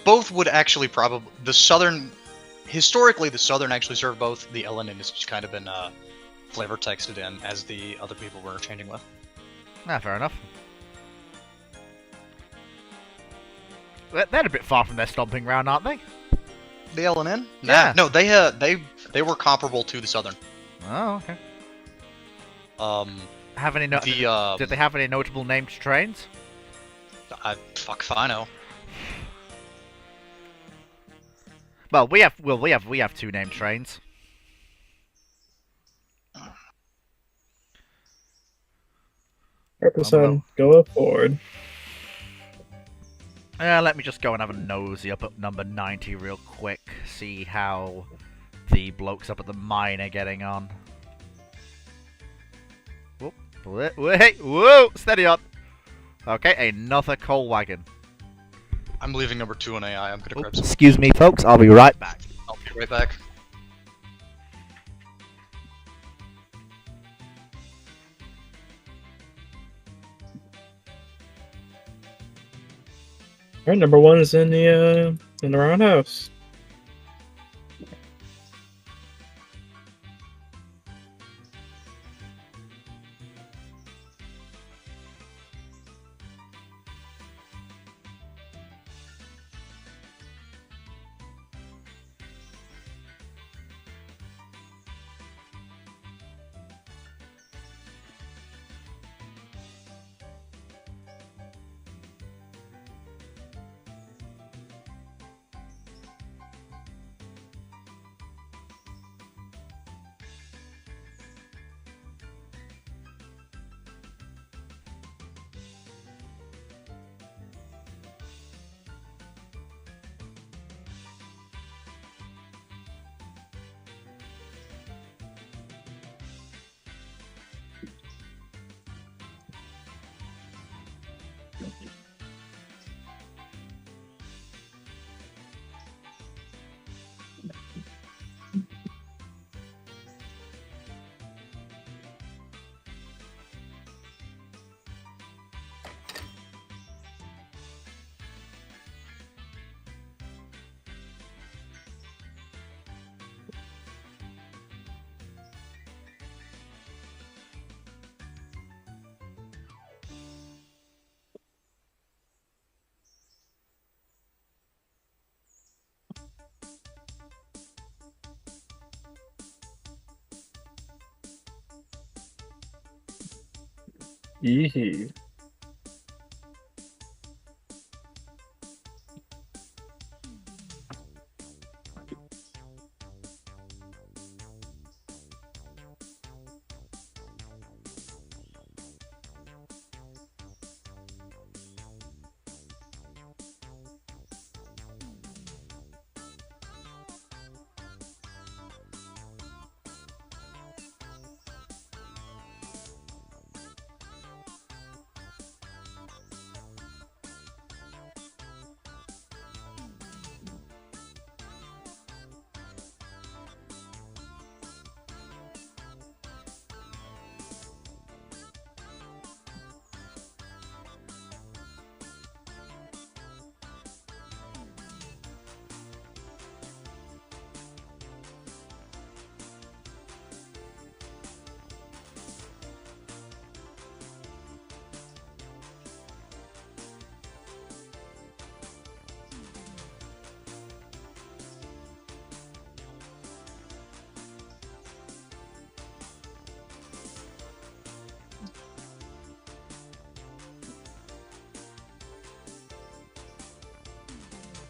Both would actually probably the southern. Historically, the southern actually served both. The LNN has just kind of been flavor texted in as the other people were interchanging with. Fair enough. They're a bit far from their stomping ground, aren't they? The LNN? Yeah. Nah, no, they were comparable to the southern. Oh, okay. Have any Did they have any notable named trains? fuck if I know. Well, we have 2 named trains. Alright, Poseidon, go forward. Let me just go and have a nosy up at number 90 real quick. See how the blokes up at the mine are getting on. Whoop. Wait, whoa! Steady on! Okay, another coal wagon. I'm leaving number 2 on AI. I'm gonna grab some. Excuse me, folks. I'll be right back. I'll be right back. Alright, number 1 is in the roundhouse. Yee.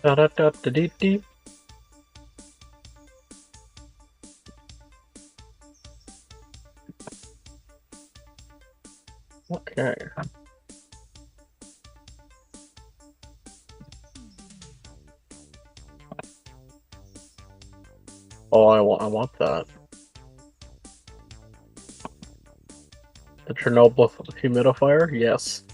Da da da da dee dee. Okay. Oh, I want that. The Chernobyl humidifier? Yes.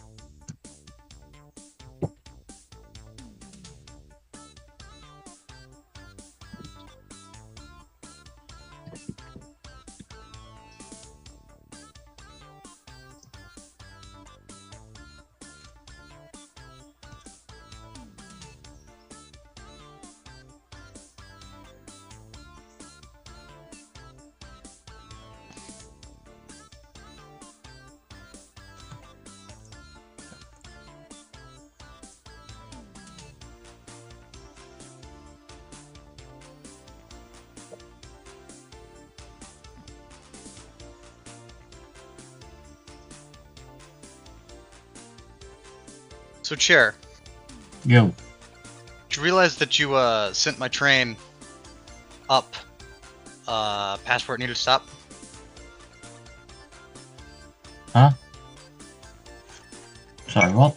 So, Chair, Yo. did you realize that you sent my train up past where it needed to stop? Huh? Sorry, what?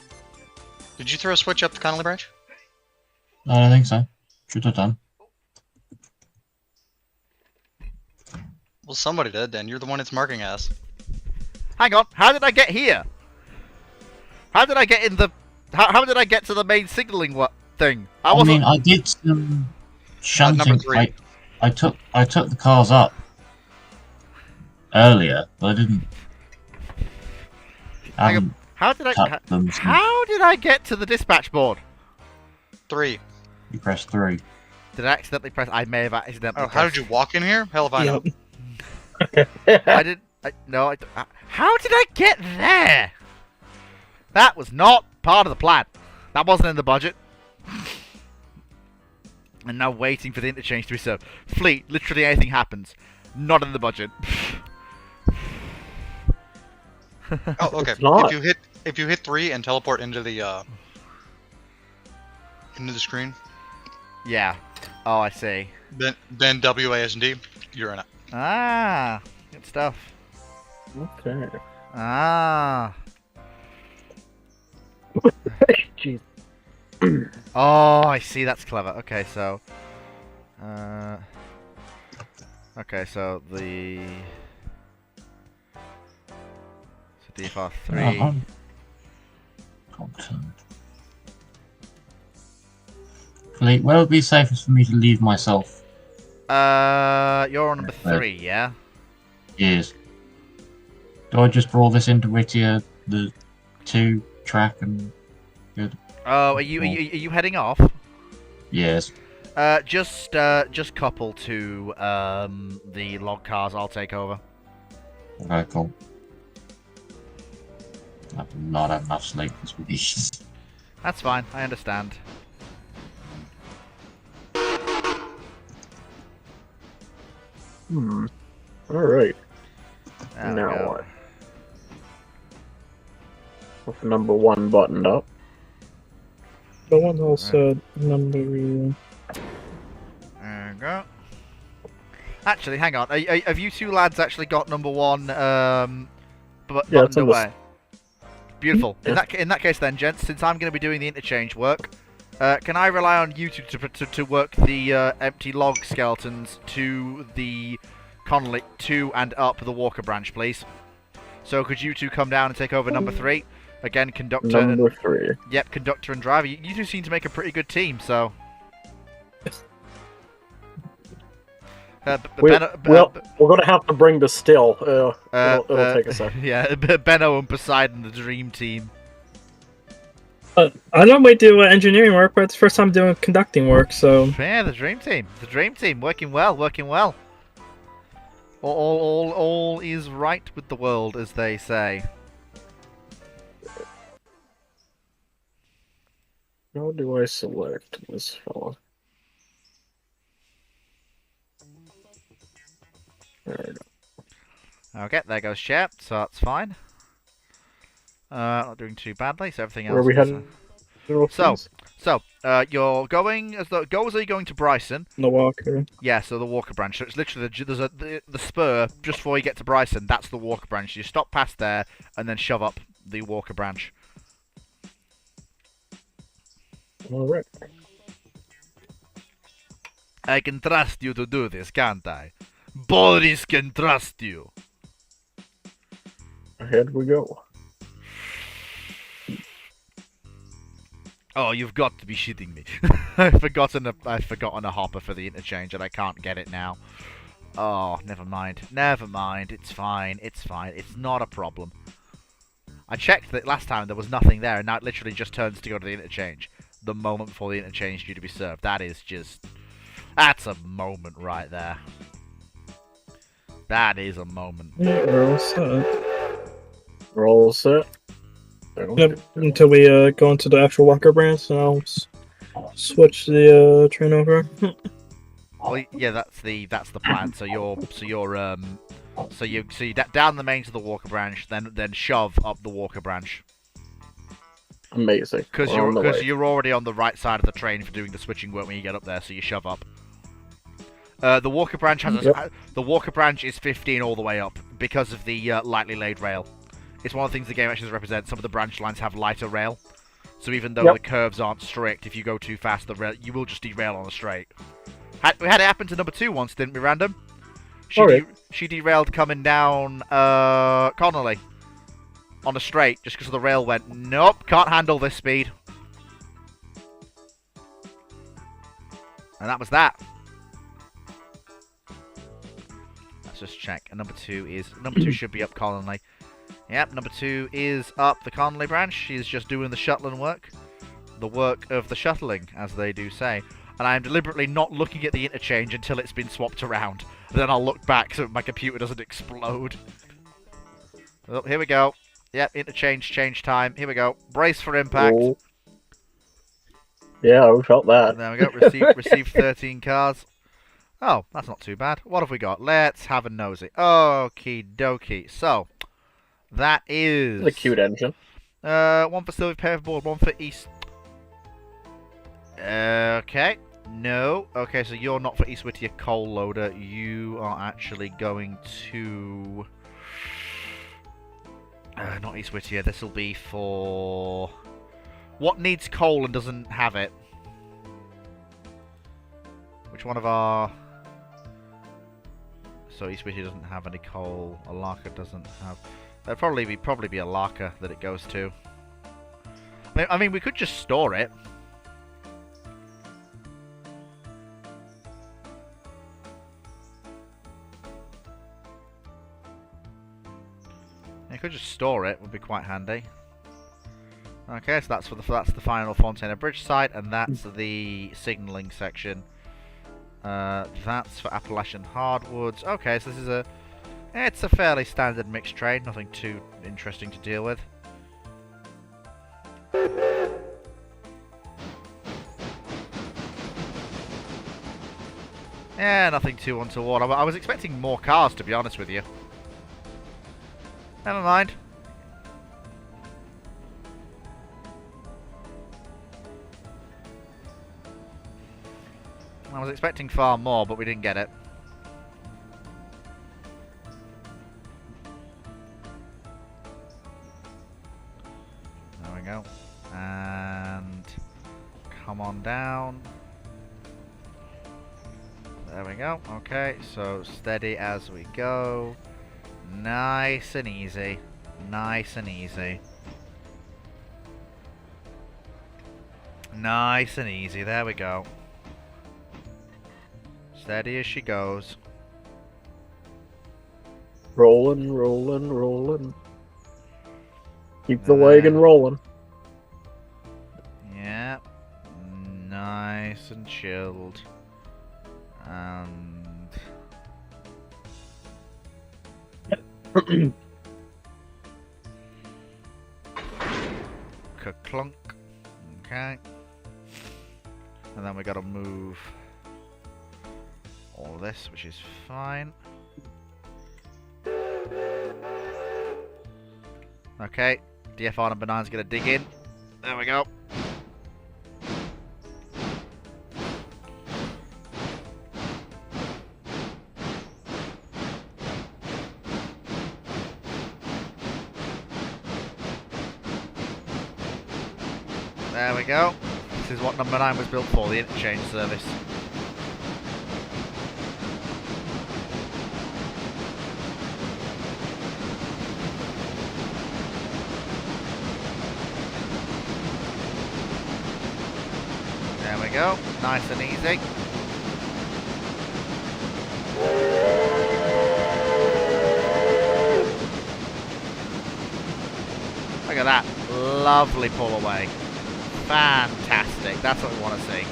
Did you throw a switch up the Connolly branch? I don't think so. Should have done. Well, somebody did, then. You're the one it's marking as. Hang on, how did I get here? How did I get in the... How did I get to the main signaling thing? I wasn't... mean, I did some shunting. number 3. I took the cars up earlier, but I didn't. I Hang on, haven't how did I... cut them. How did I get to the dispatch board? 3. You press 3. Did I accidentally press... I may have accidentally Oh, how did you walk in here? Hell if I know. I didn't... No, how did I get there? That was not part of the plan. That wasn't in the budget. And now waiting for the interchange to be served. Fleet, literally anything happens. Not in the budget. Oh, okay. It's not. If you hit 3 and teleport into the screen, Yeah. Oh, I see. then WASD, you're in it. Ah, good stuff. Okay. Ah. Jeez. Oh, I see. That's clever. Okay, so... okay, so the... So DFR 3... Content. Fleet, where would be safest for me to leave myself? You're on number Right. 3, yeah? Yes. Do I just draw this into Whittier, the 2 track and good? Oh, are you heading off? Yes. Just couple to the log cars. I'll take over. Okay, cool. I've not had enough sleep this week. That's fine. I understand. Alright. There we Now go. what? With number 1 buttoned up. The one also number. There we go. Actually, hang on. Have you two lads actually got number 1 Yeah, buttoned it's on the away? Beautiful. Yeah. In that case, then, gents, since I'm going to be doing the interchange work, can I rely on you two to work the empty log skeletons to the Connolly, to and up the Walker branch, please? So could you two come down and take over number 3? Again, conductor. Number 3. Yep, conductor and driver. You two seem to make a pretty good team, so. We're going to have to bring the still. It'll take a second. Yeah, Benno and Poseidon, the dream team. I normally do engineering work, but it's the first time doing conducting work, so. Yeah, the dream team. The dream team. Working well, working well. All is right with the world, as they say. How do I select this fella? There we go. Okay, there goes Shep, so that's fine. Not doing too badly, so everything else. Where are we is, heading? So, you're going as are you going to Bryson? The Walker. Yeah, so the Walker branch. So it's literally the spur just before you get to Bryson. That's the Walker branch. You stop past there and then shove up the Walker branch. Alright. I can trust you to do this, can't I? Boris can trust you. Ahead we go. Oh, you've got to be shitting me. I've forgotten a hopper for the interchange and I can't get it now. Oh, never mind. Never mind. It's fine. It's fine. It's not a problem. I checked that last time there was nothing there and now it literally just turns to go to the interchange. The moment before the interchange due to be served. That is just... That's a moment right there. That is a moment. Yeah, we're all set. We're all set. Yep, until we go into the actual Walker branch, and I'll switch the train over. Well, yeah, that's the plan. So you're down the main to the Walker branch, then shove up the Walker branch. Amazing. Because We're on the way. you're already on the right side of the train for doing the switching work when you get up there, so you shove up. The Walker branch has the Walker branch is 15 all the way up because of the lightly laid rail. It's one of the things the game actually represents. Some of the branch lines have lighter rail, so even though the curves aren't strict, if you go too fast, the rail you will just derail on a straight. We had it happen to number 2 once, didn't we, Random? She derailed coming down Connolly on a straight just because the rail went, nope, can't handle this speed. And that was that. Let's just check. And number 2 should be up Connolly. Yep, number 2 is up the Connolly branch. She's just doing the shuttling work. The work of the shuttling, as they do say. And I'm deliberately not looking at the interchange until it's been swapped around. Then I'll look back so my computer doesn't explode. Oh, here we go. Yep, interchange, change time. Here we go. Brace for impact. Oh. Yeah, we felt that. There we go. Receive 13 cars. Oh, that's not too bad. What have we got? Let's have a nosy. Okie dokie. So, that is... The cute engine. One for Sylvie Paperboard, one for East... Okay. No. Okay, so you're not for East Whittier Coal Loader. You are actually going to... not East Whittier. This will be for... What needs coal and doesn't have it? Which one of our... So East Whittier doesn't have any coal. Alarka doesn't have... That'd probably be Alarka that it goes to. I mean, we could just store it. You could just store it. Would be quite handy. Okay, so that's that's the final Fontana Bridge site, and that's the signalling section. That's for Appalachian hardwoods. Okay, so this is it's a fairly standard mixed trade. Nothing too interesting to deal with. Yeah, nothing too untoward. I was expecting more cars, to be honest with you. Never mind. I was expecting far more, but we didn't get it. There we go. And come on down. There we go. Okay, so steady as we go. Nice and easy. Nice and easy. Nice and easy. There we go. Steady as she goes. Rolling, rolling, rolling. Keep the wagon rolling. Yeah. Nice and chilled. And ka-clunk. Okay. And then we gotta move all this, which is fine. Okay, DFR number 9's gonna dig in. There we go. There we go. This is what number 9 was built for, the interchange service. There we go. Nice and easy. Look at that. Lovely pull away. Fantastic. That's what we want to see.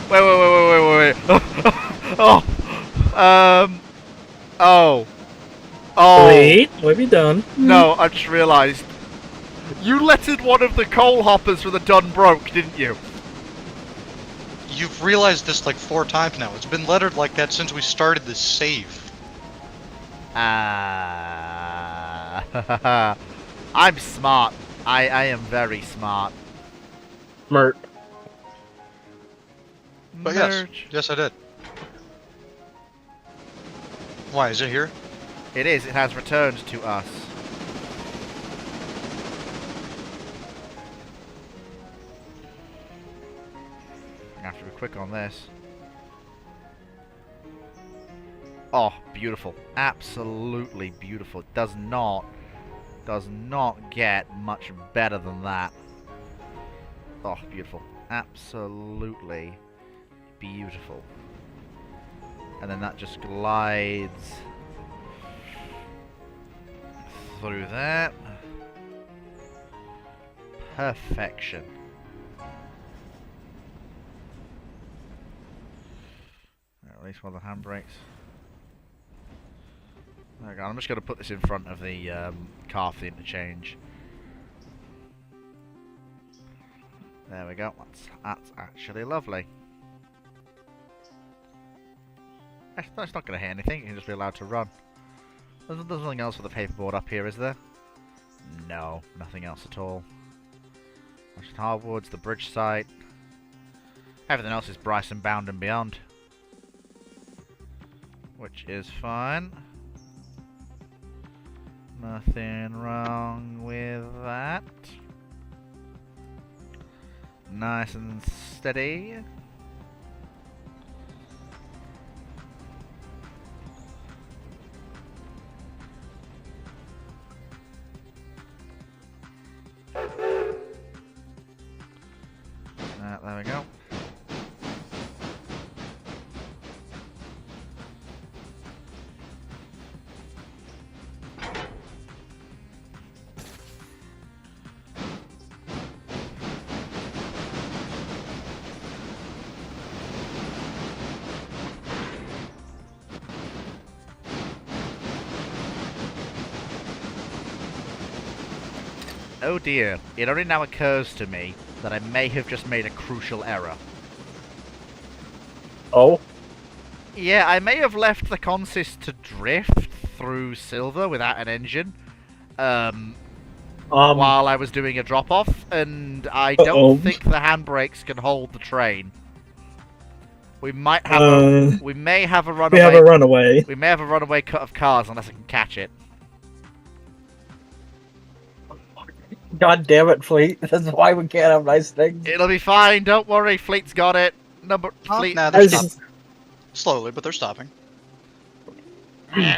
Wait. Oh. Oh. Wait, what have you done? No, I just realised. You lettered one of the coal hoppers for the Dun Broke, didn't you? You've realized this like 4 times now. It's been lettered like that since we started this save. I'm smart. I am very smart. Mert. But yes, I did. Why, is it here? It is. It has returned to us. I have to be quick on this. Oh, beautiful. Absolutely beautiful. Does not get much better than that. Oh, beautiful. Absolutely beautiful. And then that just glides through that. Perfection. Release one of the handbrakes. There we go. I'm just going to put this in front of the car for the interchange. There we go. That's actually lovely. That's not going to hit anything. You can just be allowed to run. There's nothing else with the paperboard up here, is there? No, nothing else at all. Hardwoods, the bridge site. Everything else is Bryson bound and beyond. Which is fine. Nothing wrong with that. Nice and steady. There we go. Oh dear, it only now occurs to me that I may have just made a crucial error. Oh, Yeah, I may have left the consist to drift through Silver without an engine, while I was doing a drop-off, and I don't think the handbrakes can hold the train. We might have we may have a runaway. We have a runaway. We may have a runaway cut of cars unless I can catch it. God damn it, Fleet. That's why we can't have nice things. It'll be fine, don't worry, Fleet's got it. Fleet. Nah, they're stopping. Slowly, but they're stopping.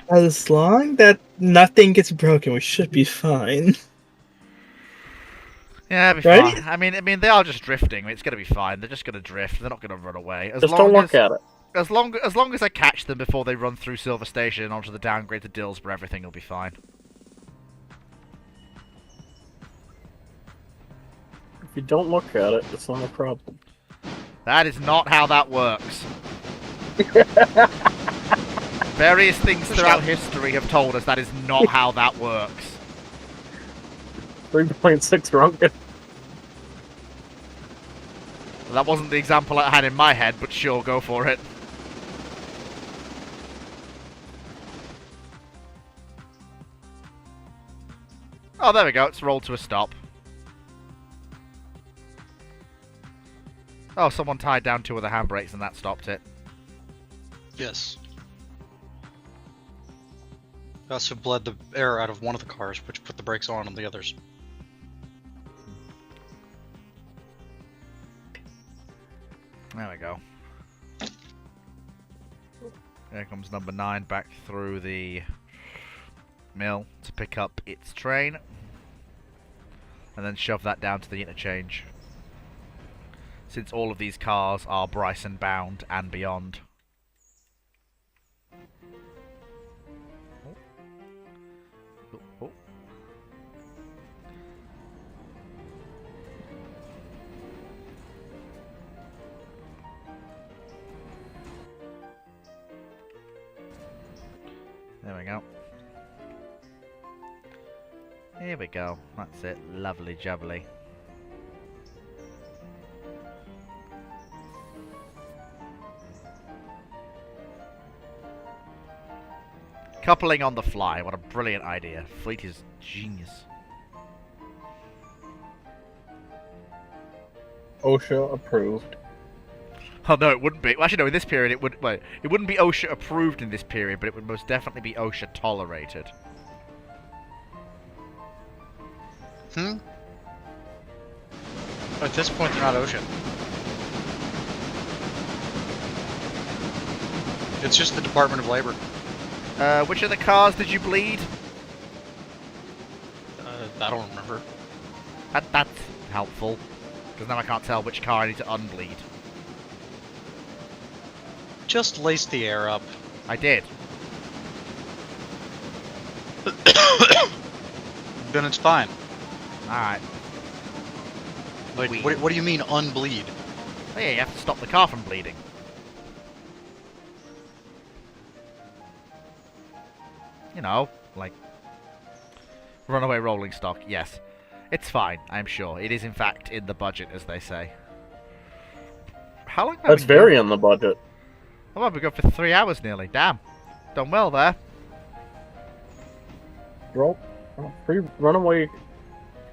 As long that nothing gets broken, we should be fine. Yeah, it'll be Right? fine. I mean, they are just drifting. It's gonna be fine. They're just gonna drift. They're not gonna run away. Just don't look at it. As long as I catch them before they run through Silver Station and onto the downgrade to Dillsborough, everything will be fine. If you don't look at it, it's not a problem. That is not how that works. Various things throughout history have told us that is not how that works. 3.6 drunken. That wasn't the example I had in my head, but sure, go for it. Oh, there we go. It's rolled to a stop. Oh, someone tied down two of the handbrakes and that stopped it. Yes. I also bled the air out of one of the cars, which put the brakes on the others. There we go. There comes number 9 back through the mill to pick up its train. And then shove that down to the interchange. Since all of these cars are Bryson bound and beyond. Oh. Oh. There we go. Here we go. That's it. Lovely jubbly. Coupling on the fly. What a brilliant idea. Fleet is genius. OSHA approved. Oh no, it wouldn't be. Well, actually, no. In this period, it would. Well, it wouldn't be OSHA approved in this period, but it would most definitely be OSHA tolerated. At this point, they're not OSHA. It's just the Department of Labor. Which of the cars did you bleed? I don't remember. That's helpful, because now I can't tell which car I need to unbleed. Just lace the air up. I did. Then it's fine. Alright. Like, We- what do you mean unbleed? Oh yeah, you have to stop the car from bleeding. You know, like runaway rolling stock. Yes, it's fine. I'm sure it is in fact in the budget, as they say. How long? Have That's we been very in the budget. Oh, well, we go for 3 hours nearly. Damn, done well there. Free runaway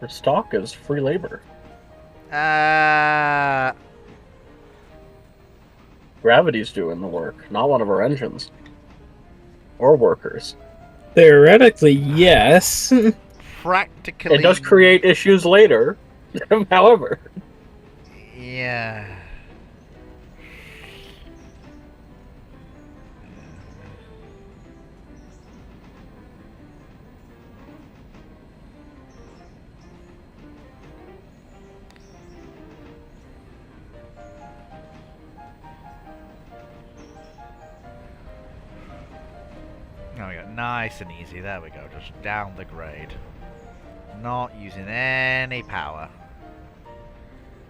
for stock is free labor. Gravity's doing the work, not one of our engines. Or workers. Theoretically, yes. Practically. It does create issues later, however. Yeah. Nice and easy. There we go. Just down the grade. Not using any power.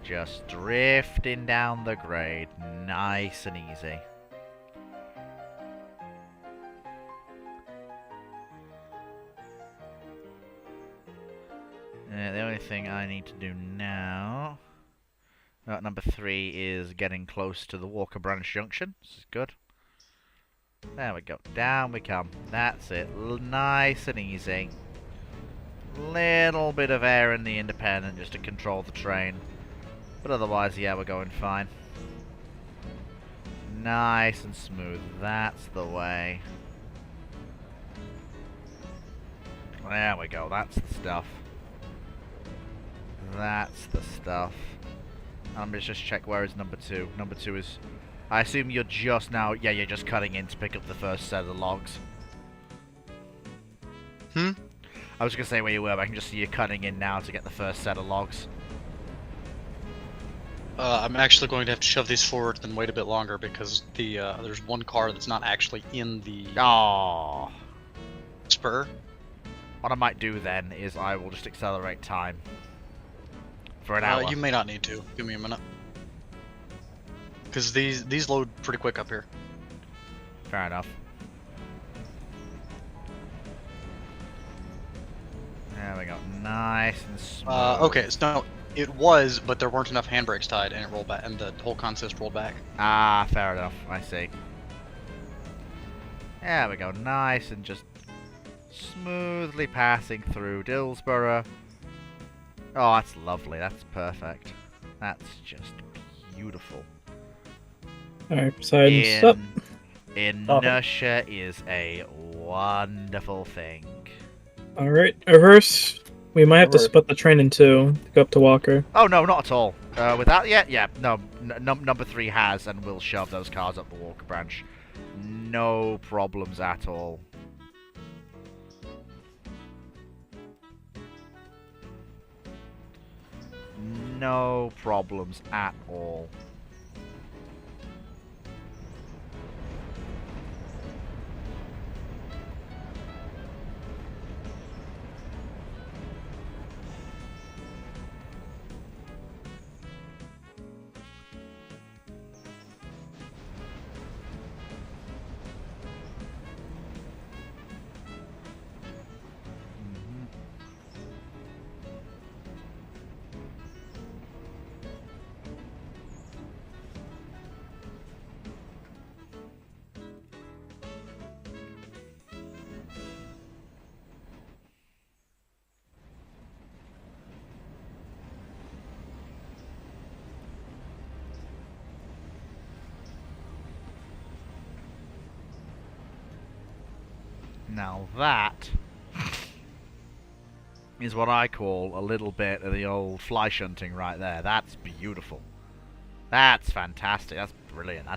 Just drifting down the grade. Nice and easy. The only thing I need to do now... number 3 is getting close to the Walker Branch Junction. This is good. There we go. Down we come. That's it. Nice and easy. Little bit of air in the independent just to control the train. But otherwise, yeah, we're going fine. Nice and smooth. That's the way. There we go. That's the stuff. That's the stuff. Let's just check where is number 2. Number 2 is... I assume you're just now... Yeah, you're just cutting in to pick up the first set of the logs. Hmm? I was going to say where you were, but I can just see you cutting in now to get the first set of logs. I'm actually going to have to shove these forward and wait a bit longer because the there's one car that's not actually in the Oh. spur. What I might do then is I will just accelerate time. For an hour. You may not need to. Give me a minute. Because these load pretty quick up here. Fair enough. There we go. Nice and smooth. Okay, so no, it was, but there weren't enough handbrakes tied, and it rolled back, and the whole consist rolled back. Ah, fair enough. I see. There we go. Nice and just smoothly passing through Dillsborough. Oh, that's lovely. That's perfect. That's just beautiful. Alright, silence up. Inertia is a wonderful thing. Alright, reverse. We might have to Reverse. split the train in two to go up to Walker. Oh, no, not at all. With that yet? Yeah, no. Number 3 has and will shove those cars up the Walker Branch. No problems at all. No problems at all. Now that is what I call a little bit of the old fly shunting right there. That's beautiful. That's fantastic. That's brilliant.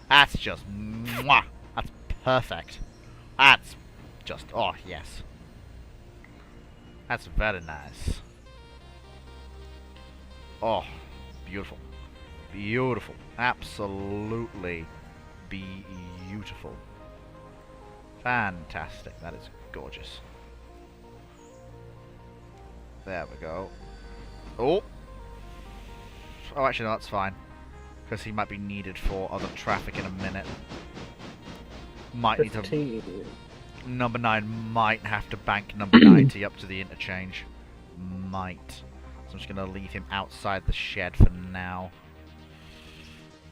That's just mwah. That's perfect. That's just oh yes. That's very nice. Oh, beautiful. Beautiful. Absolutely beautiful. Fantastic. That is gorgeous. There we go. Oh! Oh, actually, no, that's fine. Because he might be needed for other traffic in a minute. Might need to... 15. Number 9 might have to bank number 90 up to the interchange. Might. So I'm just going to leave him outside the shed for now.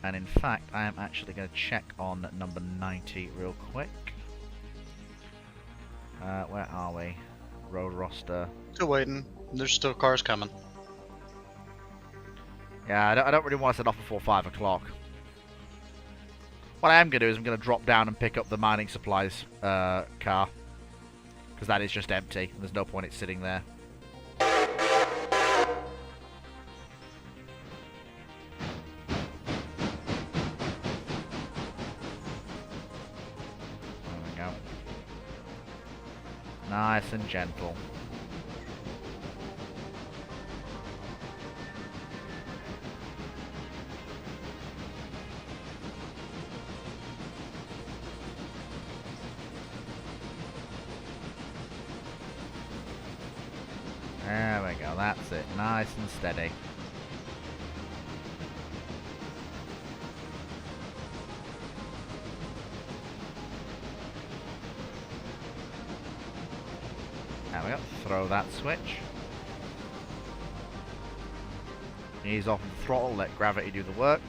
And in fact, I am actually going to check on number 90 real quick. Where are we? Road roster. Still waiting. There's still cars coming. Yeah, I don't really want to set off before 5 o'clock. What I am going to do is I'm going to drop down and pick up the mining supplies car. Because that is just empty. There's no point in it sitting there. There we go. Nice and gentle. That's it. Nice and steady. There we go. Throw that switch. Ease off the throttle, let gravity do the work.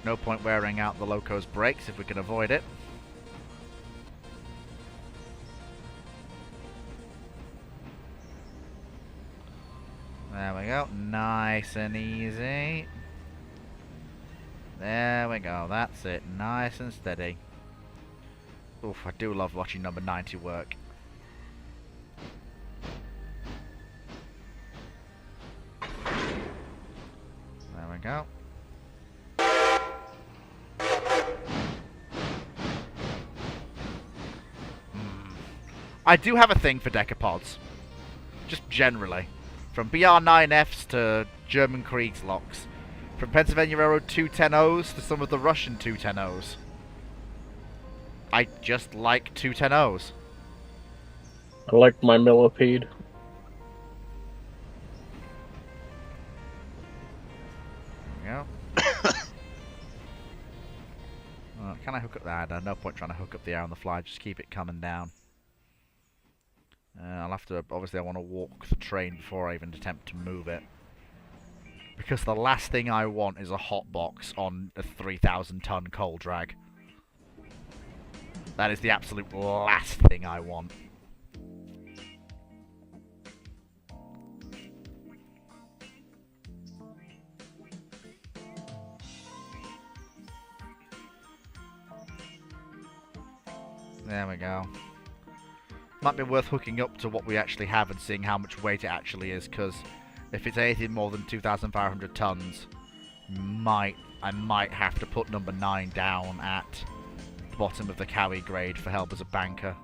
No point wearing out the loco's brakes if we can avoid it. There we go. Nice and easy. There we go. That's it. Nice and steady. Oof, I do love watching number 90 work. There we go. I do have a thing for decapods. Just generally. From BR9Fs to German Kriegslocks. From Pennsylvania Railroad 210Os to some of the Russian 210Os. I just like 210Os. I like my millipede. There we go. Can I hook up that? No point trying to hook up the air on the fly, just keep it coming down. I'll have to, obviously I want to walk the train before I even attempt to move it. Because the last thing I want is a hot box on a 3,000 ton coal drag. That is the absolute last thing I want. There we go. Might be worth hooking up to what we actually have and seeing how much weight it actually is, because if it's anything more than 2,500 tons, I might have to put number 9 down at the bottom of the Cowie grade for help as a banker.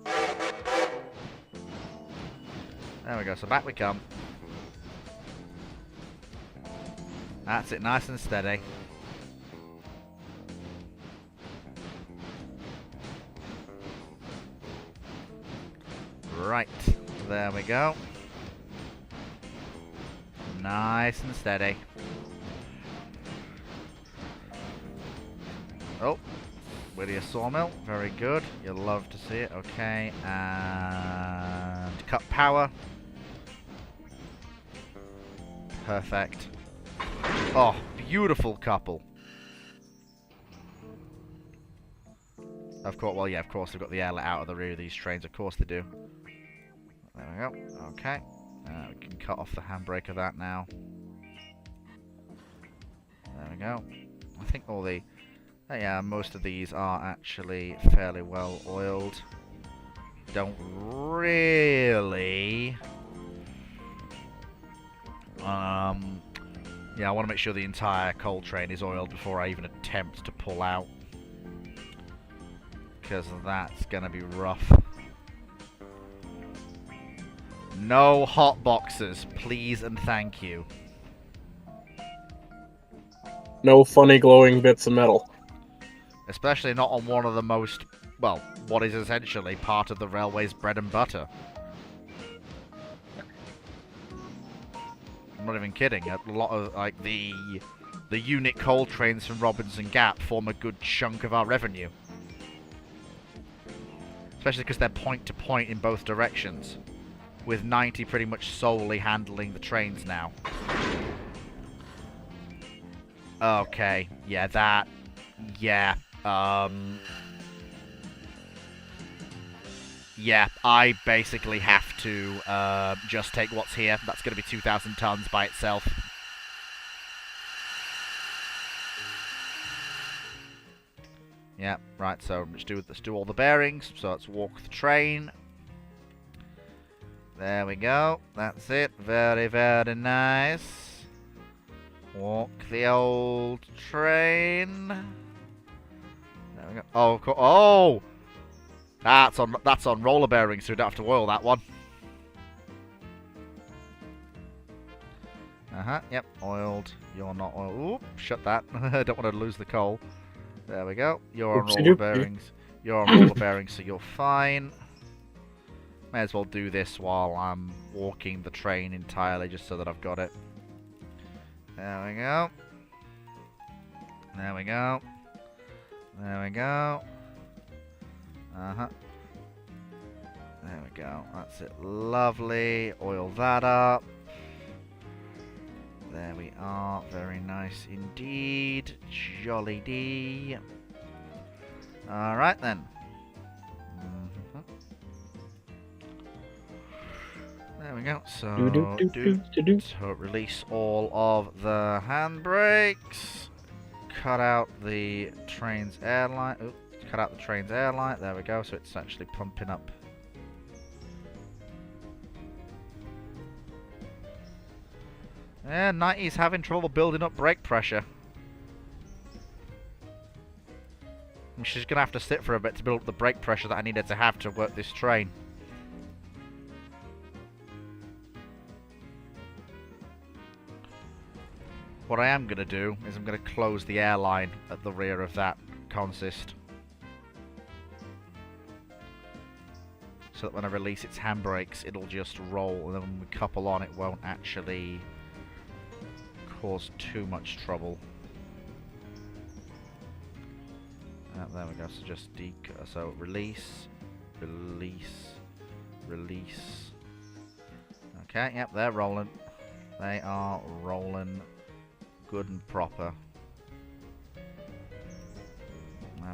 There we go, so back we come. That's it, nice and steady. Right, there we go. Nice and steady. Oh, Whittier Sawmill, very good. You'll love to see it. Okay, and cut power. Perfect. Oh, beautiful couple. Of course, well, yeah, of course they've got the airlet out of the rear of these trains. Of course they do. There we go. Okay. We can cut off the handbrake of that now. There we go. I think all the... yeah, most of these are actually fairly well oiled. Don't really... yeah, I want to make sure the entire coal train is oiled before I even attempt to pull out. Because that's going to be rough. No hot boxes, please and thank you. No funny glowing bits of metal. Especially not on one of the most, well, what is essentially part of the railway's bread and butter. I'm not even kidding. A lot of, like, the unit coal trains from Robinson Gap form a good chunk of our revenue. Especially because they're point to point in both directions. With 90 pretty much solely handling the trains now. Okay, yeah, that... yeah, yeah, I basically have to just take what's here. That's going to be 2,000 tons by itself. Yeah, right, so let's do all the bearings. So let's walk the train. There we go. That's it. Very, very nice. Walk the old train. There we go. Oh, of course. Oh! That's on roller bearings, so we don't have to oil that one. Yep, oiled. You're not oiled. Oop, shut that. I don't want to lose the coal. There we go. You're on roller bearings. You're on roller bearings, so you're fine. May as well do this while I'm walking the train entirely, just so that I've got it. There we go. There we go. There we go. Uh-huh. There we go. That's it. Lovely. Oil that up. There we are. Very nice indeed. Jolly D. Alright then. There we go. So release all of the handbrakes. Cut out the train's airline. Oops, cut out the train's airline. There we go. So it's actually pumping up. Yeah, 90's having trouble building up brake pressure. And she's gonna have to sit for a bit to build up the brake pressure that I needed to have to work this train. What I am going to do is I'm going to close the airline at the rear of that consist. So that when I release its handbrakes, it'll just roll, and then when we couple on, it won't actually cause too much trouble. There we go, so just so release, release, release. Okay, yep, they're rolling. They are rolling. Good and proper. There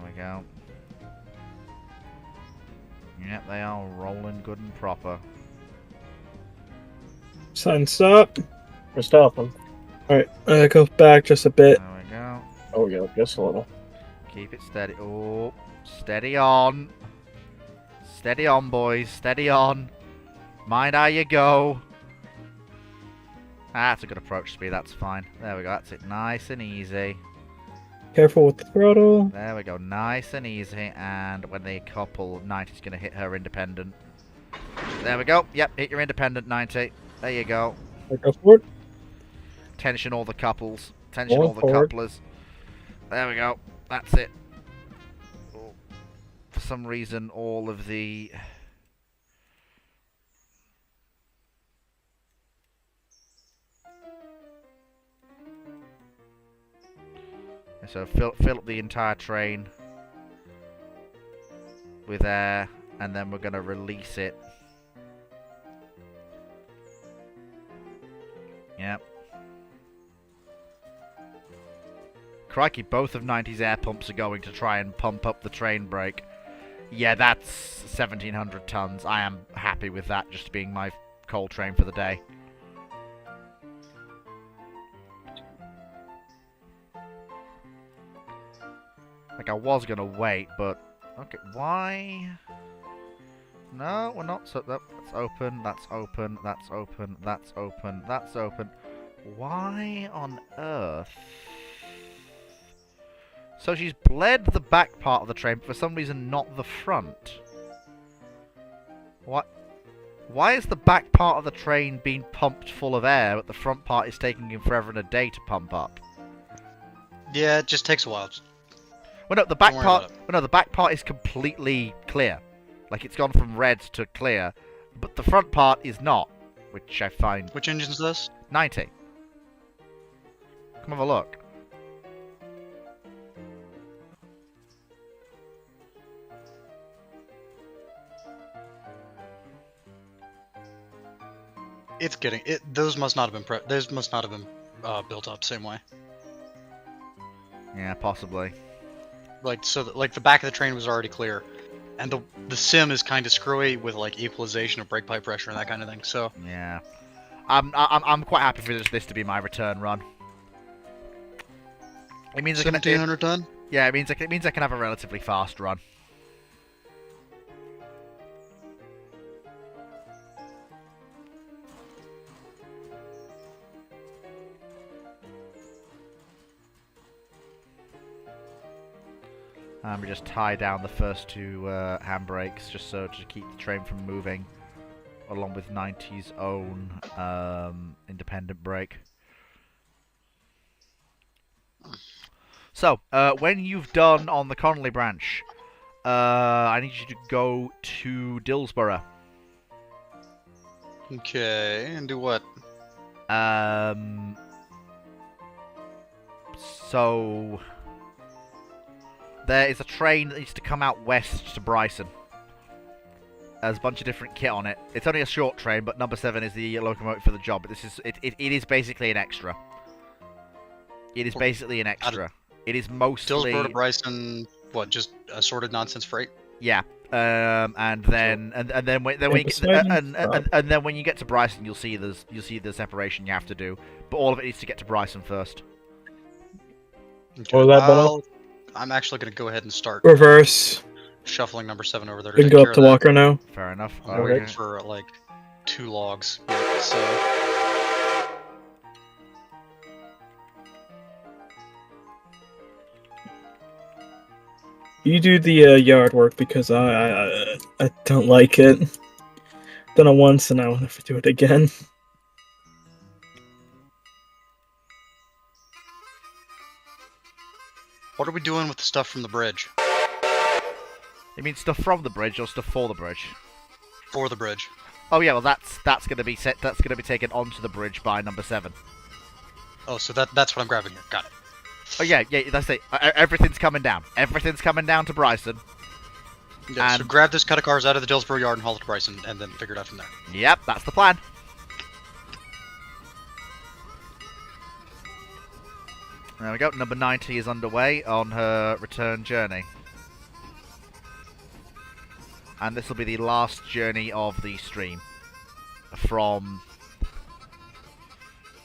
we go. Yep, they are rolling good and proper. Sun's up. We're stopping. Alright, go back just a bit. There we go. Oh yeah, just a little. Keep it steady. Oh, steady on. Steady on, boys. Steady on. Mind how you go. That's a good approach speed, that's fine. There we go, that's it. Nice and easy. Careful with the throttle. There we go, nice and easy. And when they couple, 90's going to hit her independent. There we go. Yep, hit your independent, 90. There you go. Go forward. Tension all the couples. Tension More all the forward. couplers. There we go. That's it. Oh, for some reason, all of the... So fill up the entire train with air, and then we're going to release it. Yep. Crikey, both of 90's air pumps are going to try and pump up the train brake. Yeah, that's 1,700 tons. I am happy with that just being my coal train for the day. Like, I was going to wait, but... Okay, why... No, we're not. So that's open, that's open, that's open, that's open, that's open. Why on earth? So she's bled the back part of the train, but for some reason not the front. What? Why is the back part of the train being pumped full of air, but the front part is taking him forever and a day to pump up? Yeah, it just takes a while. Well, no, the back Don't worry part. about it. Well, no, the back part is completely clear. Like, it's gone from red to clear, but the front part is not, which I find Which engine's this? 90. Come have a look. It's getting it. Those must not have been built up same way. Yeah, possibly. Like like the back of the train was already clear, and the sim is kind of screwy with like equalization of brake pipe pressure and that kind of thing. So Yeah. I'm quite happy for this to be my return run. It means 1,700 ton. yeah, it means I can have a relatively fast run. And we just tie down the first two handbrakes just so to keep the train from moving, along with 90's own independent brake. So, when you've done on the Connolly branch, I need you to go to Dillsborough. Okay, and do what? So there is a train that needs to come out west to Bryson. There's a bunch of different kit on it. It's only a short train, but number 7 is the locomotive for the job. But it is basically an extra. It is basically an extra. It is mostly Dillsborough to Bryson. What? Just assorted nonsense freight? yeah. And then when you get to Bryson, you'll see the separation you have to do. But all of it needs to get to Bryson first. Okay, What was that, Bono? I'm actually going to go ahead and start Reverse. shuffling number 7 over there. We To can take go care up to of that. Walker now. Fair enough. I'm Okay. waiting for like 2 logs. Yeah, so You do the yard work because I don't like it. Done it once and I will never do it again. what are we doing with the stuff from the bridge? You mean stuff from the bridge or stuff for the bridge? For the bridge. Oh yeah, well that's gonna be set. That's gonna be taken onto the bridge by number 7. Oh, so that's what I'm grabbing here. Got it. Oh yeah, that's it. Everything's coming down. Everything's coming down to Bryson. Yeah, so And- grab this cut of cars out of the Dillsborough yard and haul it to Bryson, and then figure it out from there. Yep, that's the plan. There we go. Number 90 is underway on her return journey. And this will be the last journey of the stream. From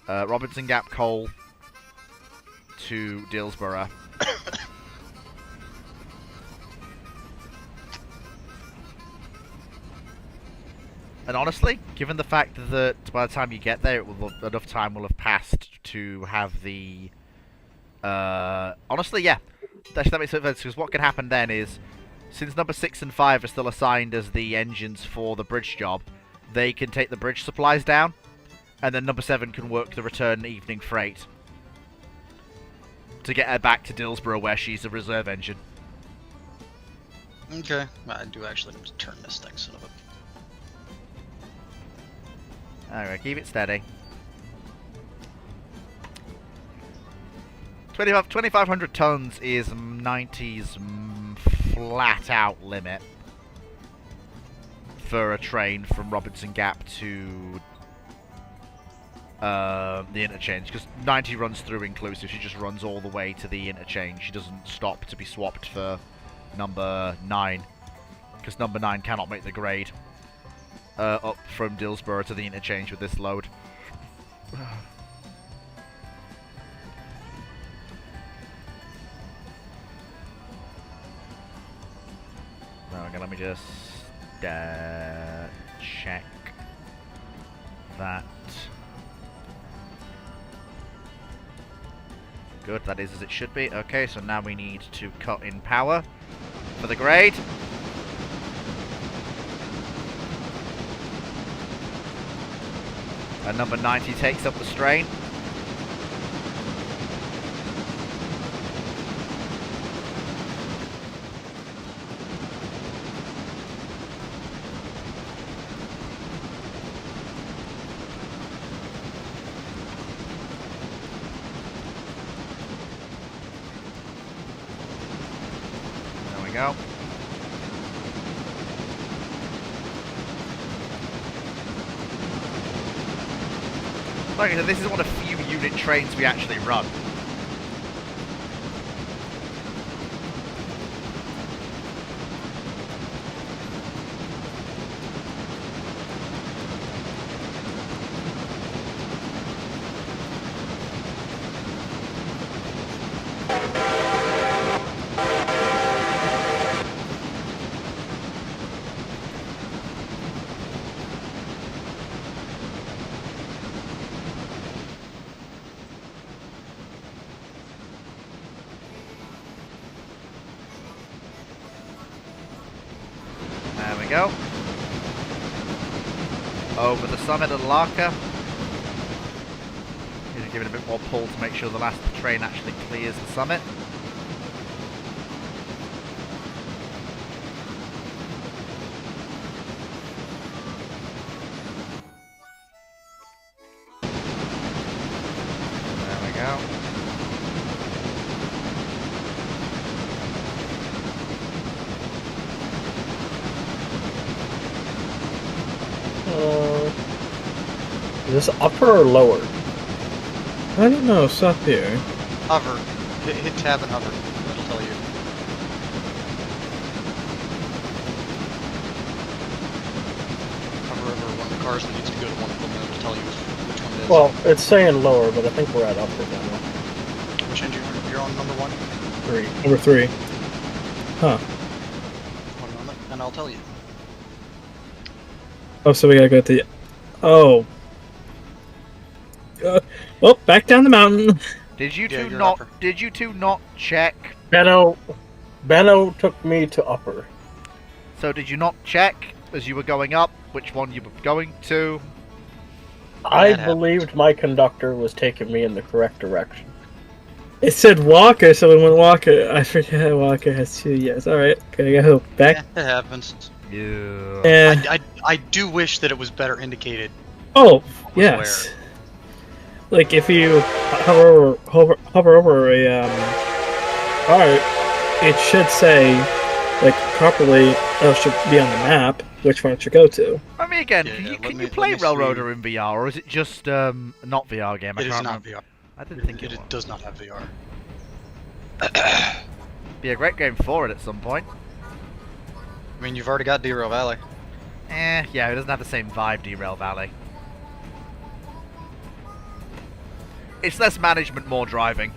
Robinson Gap Coal to Dillsborough. And honestly, given the fact that by the time you get there, enough time will have passed to have the... honestly, yeah. That makes sense, because what can happen then is, since number 6 and 5 are still assigned as the engines for the bridge job, they can take the bridge supplies down, and then number 7 can work the return evening freight to get her back to Dillsborough, where she's a reserve engine. Okay. I do actually need to turn this thing, son of a... Alright, keep it steady. 2,500 tons is 90's flat out limit for a train from Robinson Gap to the interchange, because 90 runs through inclusive. She just runs all the way to the interchange. She doesn't stop to be swapped for number 9, because number 9 cannot make the grade up from Dillsborough to the interchange with this load. Okay, let me just check that. Good, that is as it should be. Okay, so now we need to cut in power for the grade. And number 90 takes up the strain. There we go. Like I said, this is one of the few unit trains we actually run. There we go. Over the summit of Larka. Need to give it a bit more pull to make sure the last train actually clears the summit. out. Is this upper or lower? I don't know. It's up here. Hover. Hit tab and hover. That'll tell you. Hover over one of the cars that needs to go to one of them, and it'll tell you which one it is. Well, it's saying lower, but I think we're at upper now. Which engine you're on, number 1? 3. Number 3. Huh. One moment, and I'll tell you. Oh, so we gotta go to the. Oh. Oh, back down the mountain. Did you Yeah, two you're not? upper. Did you two not check? Benno took me to upper. So did you not check as you were going up which one you were going to? I That happened. believed my conductor was taking me in the correct direction. It said Walker, so we went Walker. I forget Walker has 2 years. Alright, gotta go back. Yeah, it happens. Yeah. Yeah. I do wish that it was better indicated. Oh, was yes. Like if you hover over a car, it should say, like properly, it should be on the map which one it should go to. I mean, again, Yeah, can yeah, you, let can me- you let play me see. Railroader in VR, or is it just not VR game? I It is can't not remember. VR. I didn't think it It was. does not have VR. Be a great game for it at some point. I mean, you've already got Derail Valley. Yeah, it doesn't have the same vibe, Derail Valley. It's less management, more driving.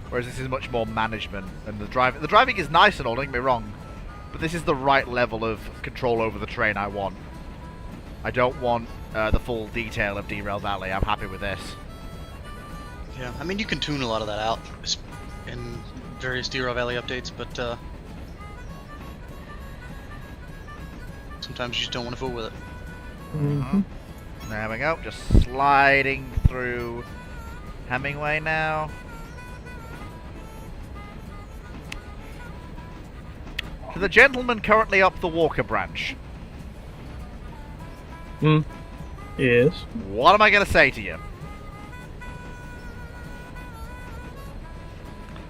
Whereas this is much more management, and the driving is nice and all, don't get me wrong, but this is the right level of control over the train I want. I don't want the full detail of Derail Valley. I'm happy with this. Yeah, I mean, you can tune a lot of that out in various Derail Valley updates, but sometimes you just don't want to fool with it. Mm-hmm. There we go, just sliding through Hemingway now. To the gentleman currently up the Walker branch, Yes. what am I going to say to you?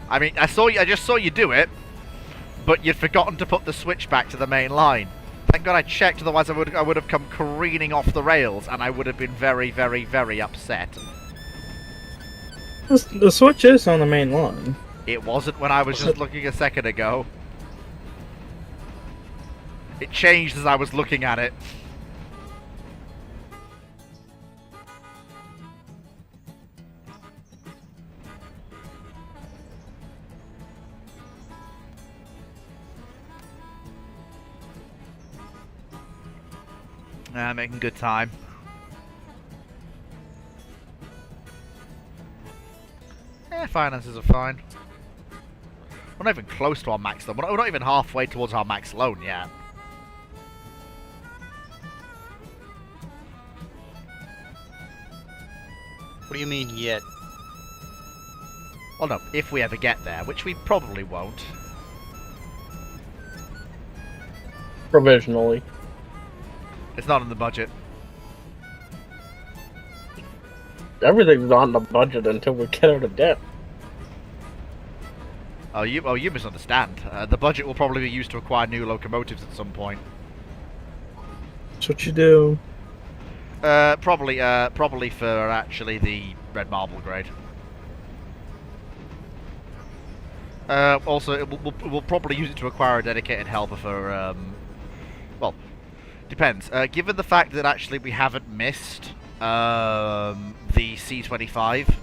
I mean, I just saw you do it, but you'd forgotten to put the switch back to the main line. Thank God I checked, otherwise I would have come careening off the rails, and I would have been very, very, very upset. The switch is on the main line. It wasn't when I was just looking a second ago. It changed as I was looking at it. Making good time. Finances are fine. We're not even close to our max loan. We're not even halfway towards our max loan yet. What do you mean, yet? Well, no, if we ever get there, which we probably won't. Provisionally. It's not in the budget. Everything's on the budget until we get out of debt. Oh, you misunderstand. The budget will probably be used to acquire new locomotives at some point. That's what you do. Probably for actually the red marble grade. Also, we'll probably use it to acquire a dedicated helper for, well, depends. Given the fact that actually we haven't missed the C-25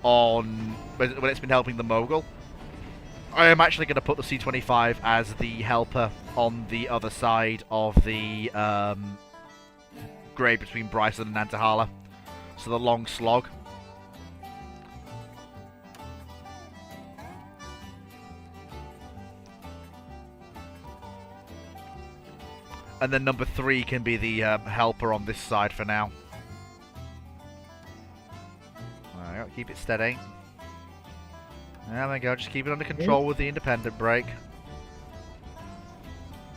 on when it's been helping the Mogul, I am actually going to put the C-25 as the helper on the other side of the grade between Bryson and Nantahala. So the long slog. And then number 3 can be the helper on this side for now. Alright, keep it steady. There we go, just keep it under control with the independent brake.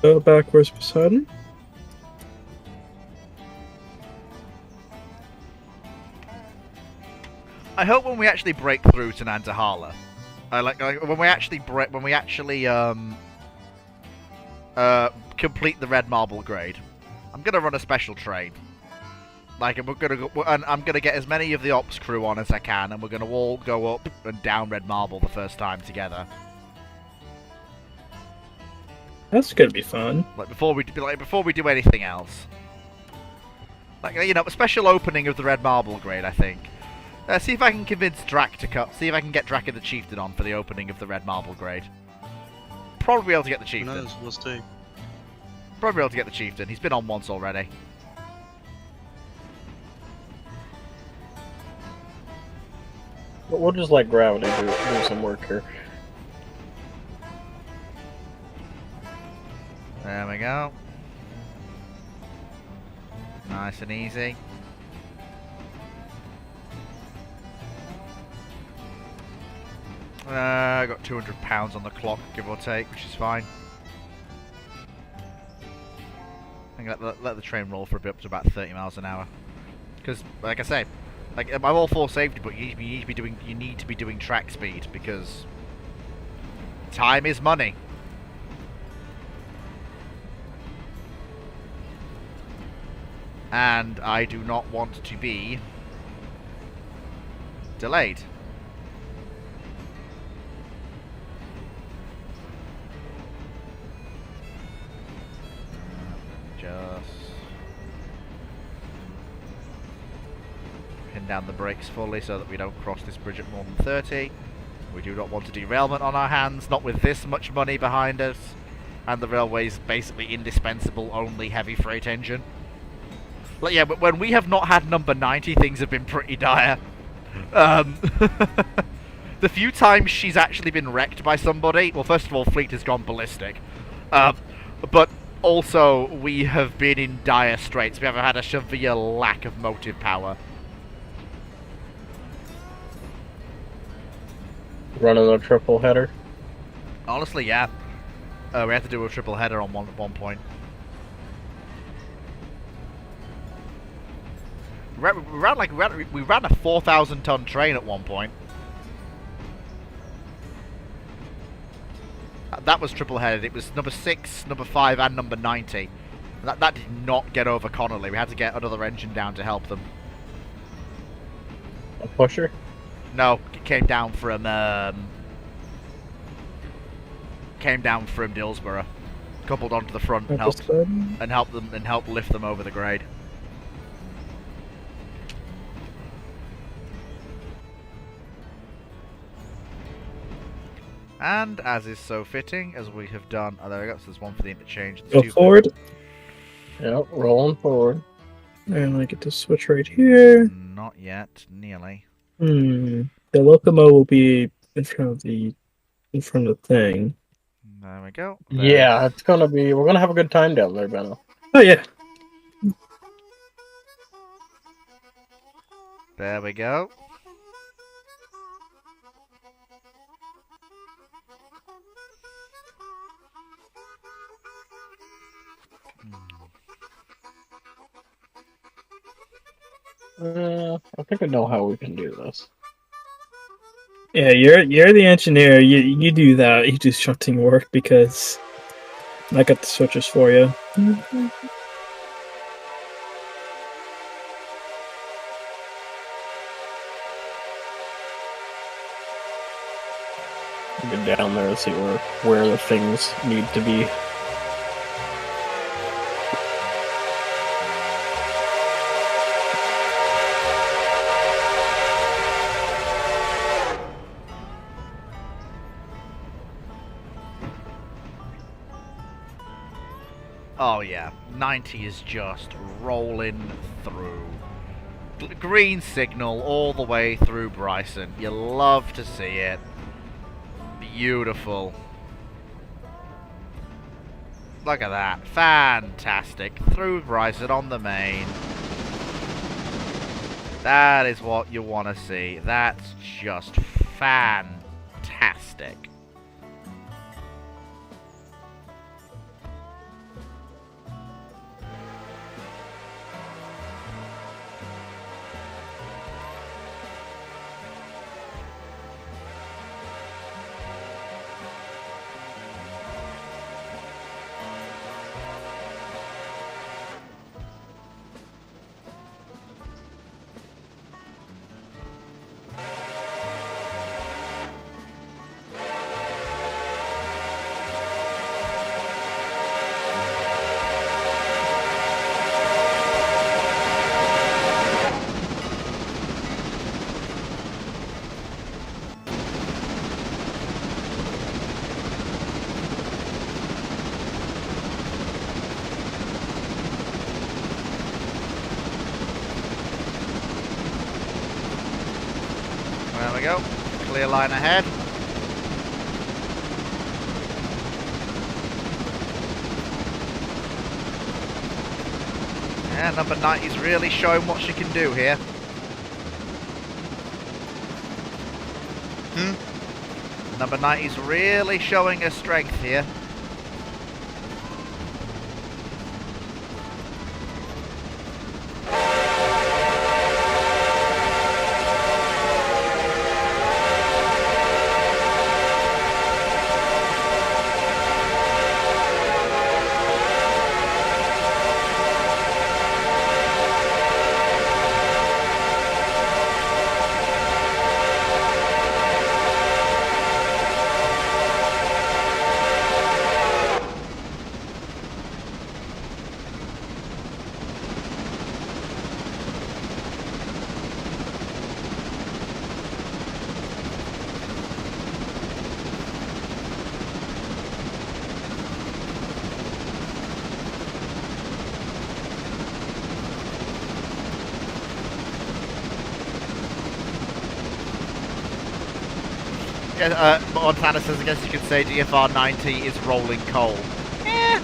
Go backwards, Poseidon. I hope when we actually break through to Nantahala, like when we actually complete the red marble grade, I'm gonna run a special train. Like, and I'm gonna get as many of the ops crew on as I can, and we're gonna all go up and down red marble the first time together. That's gonna be fun. Like before we do anything else. Like, you know, a special opening of the red marble grade, I think. See if I can convince Drac to cut. See if I can get Drac and the Chieftain on for the opening of the red marble grade. Probably be able to get the Who Chieftain. knows? We'll see. Probably be able to get the Chieftain. He's been on once already. But we'll just let gravity do some work here. There we go. Nice and easy. I got £200 on the clock, give or take, which is fine. I think let the train roll for a bit up to about 30 miles an hour. Because, like I say, like I'm all for safety, but you need to be doing track speed because time is money. And I do not want to be delayed. Just pin down the brakes fully so that we don't cross this bridge at more than 30. We do not want a derailment on our hands, not with this much money behind us. And the railway's basically indispensable, only heavy freight engine. Like, yeah, but when we have not had number 90, things have been pretty dire. The few times she's actually been wrecked by somebody, well, first of all, Fleet has gone ballistic. But also, we have been in dire straits. We have had a severe lack of motive power. Running a triple header. Honestly, yeah. We had to do a triple header on one point. We ran a 4,000-ton train at one point. That was triple-headed. It was number 6, number 5, and number 90. That did not get over Connolly. We had to get another engine down to help them. A pusher? No, it came down from Dillsborough, coupled onto the front and helped lift them over the grade. And as is so fitting, as we have done, oh there we go. So there's one for the interchange. Go forward. Yep, rolling forward. And I get to switch right here. Not yet, nearly. The locomo will be in front of the thing. There we go. Yeah, it's gonna be. We're gonna have a good time down there, Benno. Oh yeah. There we go. I think I know how we can do this. Yeah, you're the engineer. You do that. You do shunting work because I got the switches for you. Get down there and see where the things need to be. Oh yeah, 90 is just rolling through. Green signal all the way through Bryson. You love to see it. Beautiful. Look at that. Fantastic. Through Bryson on the main. That is what you want to see. That's just fantastic. go. Clear line ahead. Yeah, number 90's really showing what she can do here. Number 90's really showing her strength here. Montana says, I guess you could say DFR 90 is rolling coal. Yeah,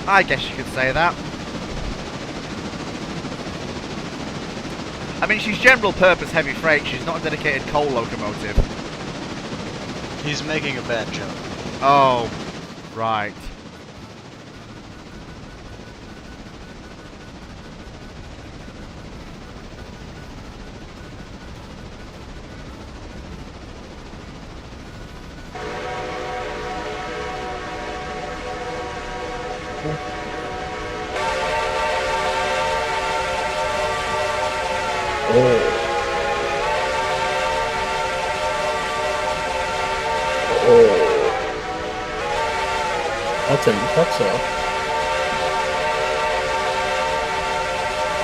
I guess you could say that. I mean, she's general purpose heavy freight, she's not a dedicated coal locomotive. He's making a bad joke. Oh, right.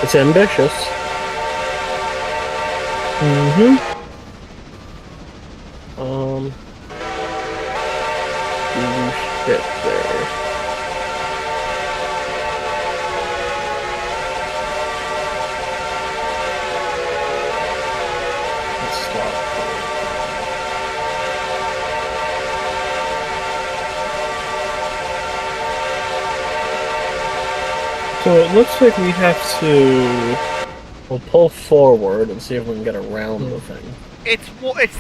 It's ambitious. Shit there. Let's stop. So it looks like we have to. We'll pull forward and see if we can get around the thing. It's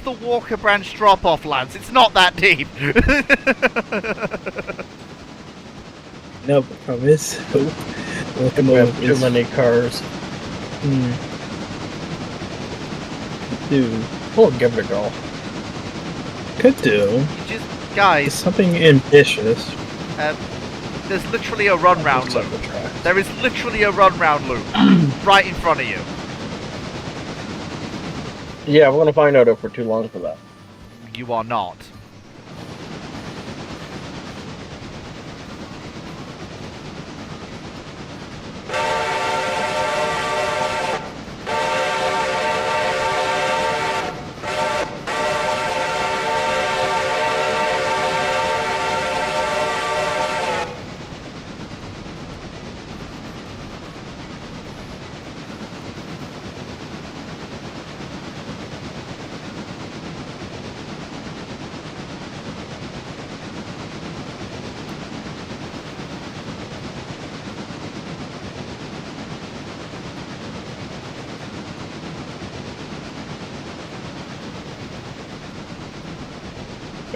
the Walker Branch drop-off, Lance. It's not that deep. No, the problem is, We have too many cars. Do We'll give it a go. could do. Just, guys, Something ambitious. there's literally a run round loop. There is literally a run round loop right in front of you. Yeah, we're gonna find out if we're too long for that. You are not.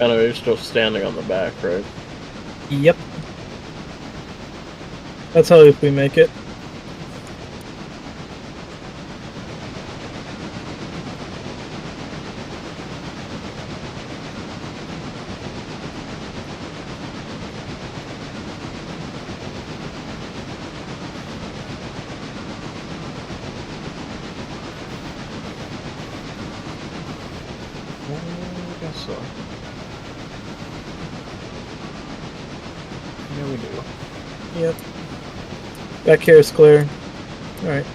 Anyway, you're still standing on the back, right? Yep. That's how if we make it. I guess so. Yeah, we do. Yep. Back here is clear. Alright.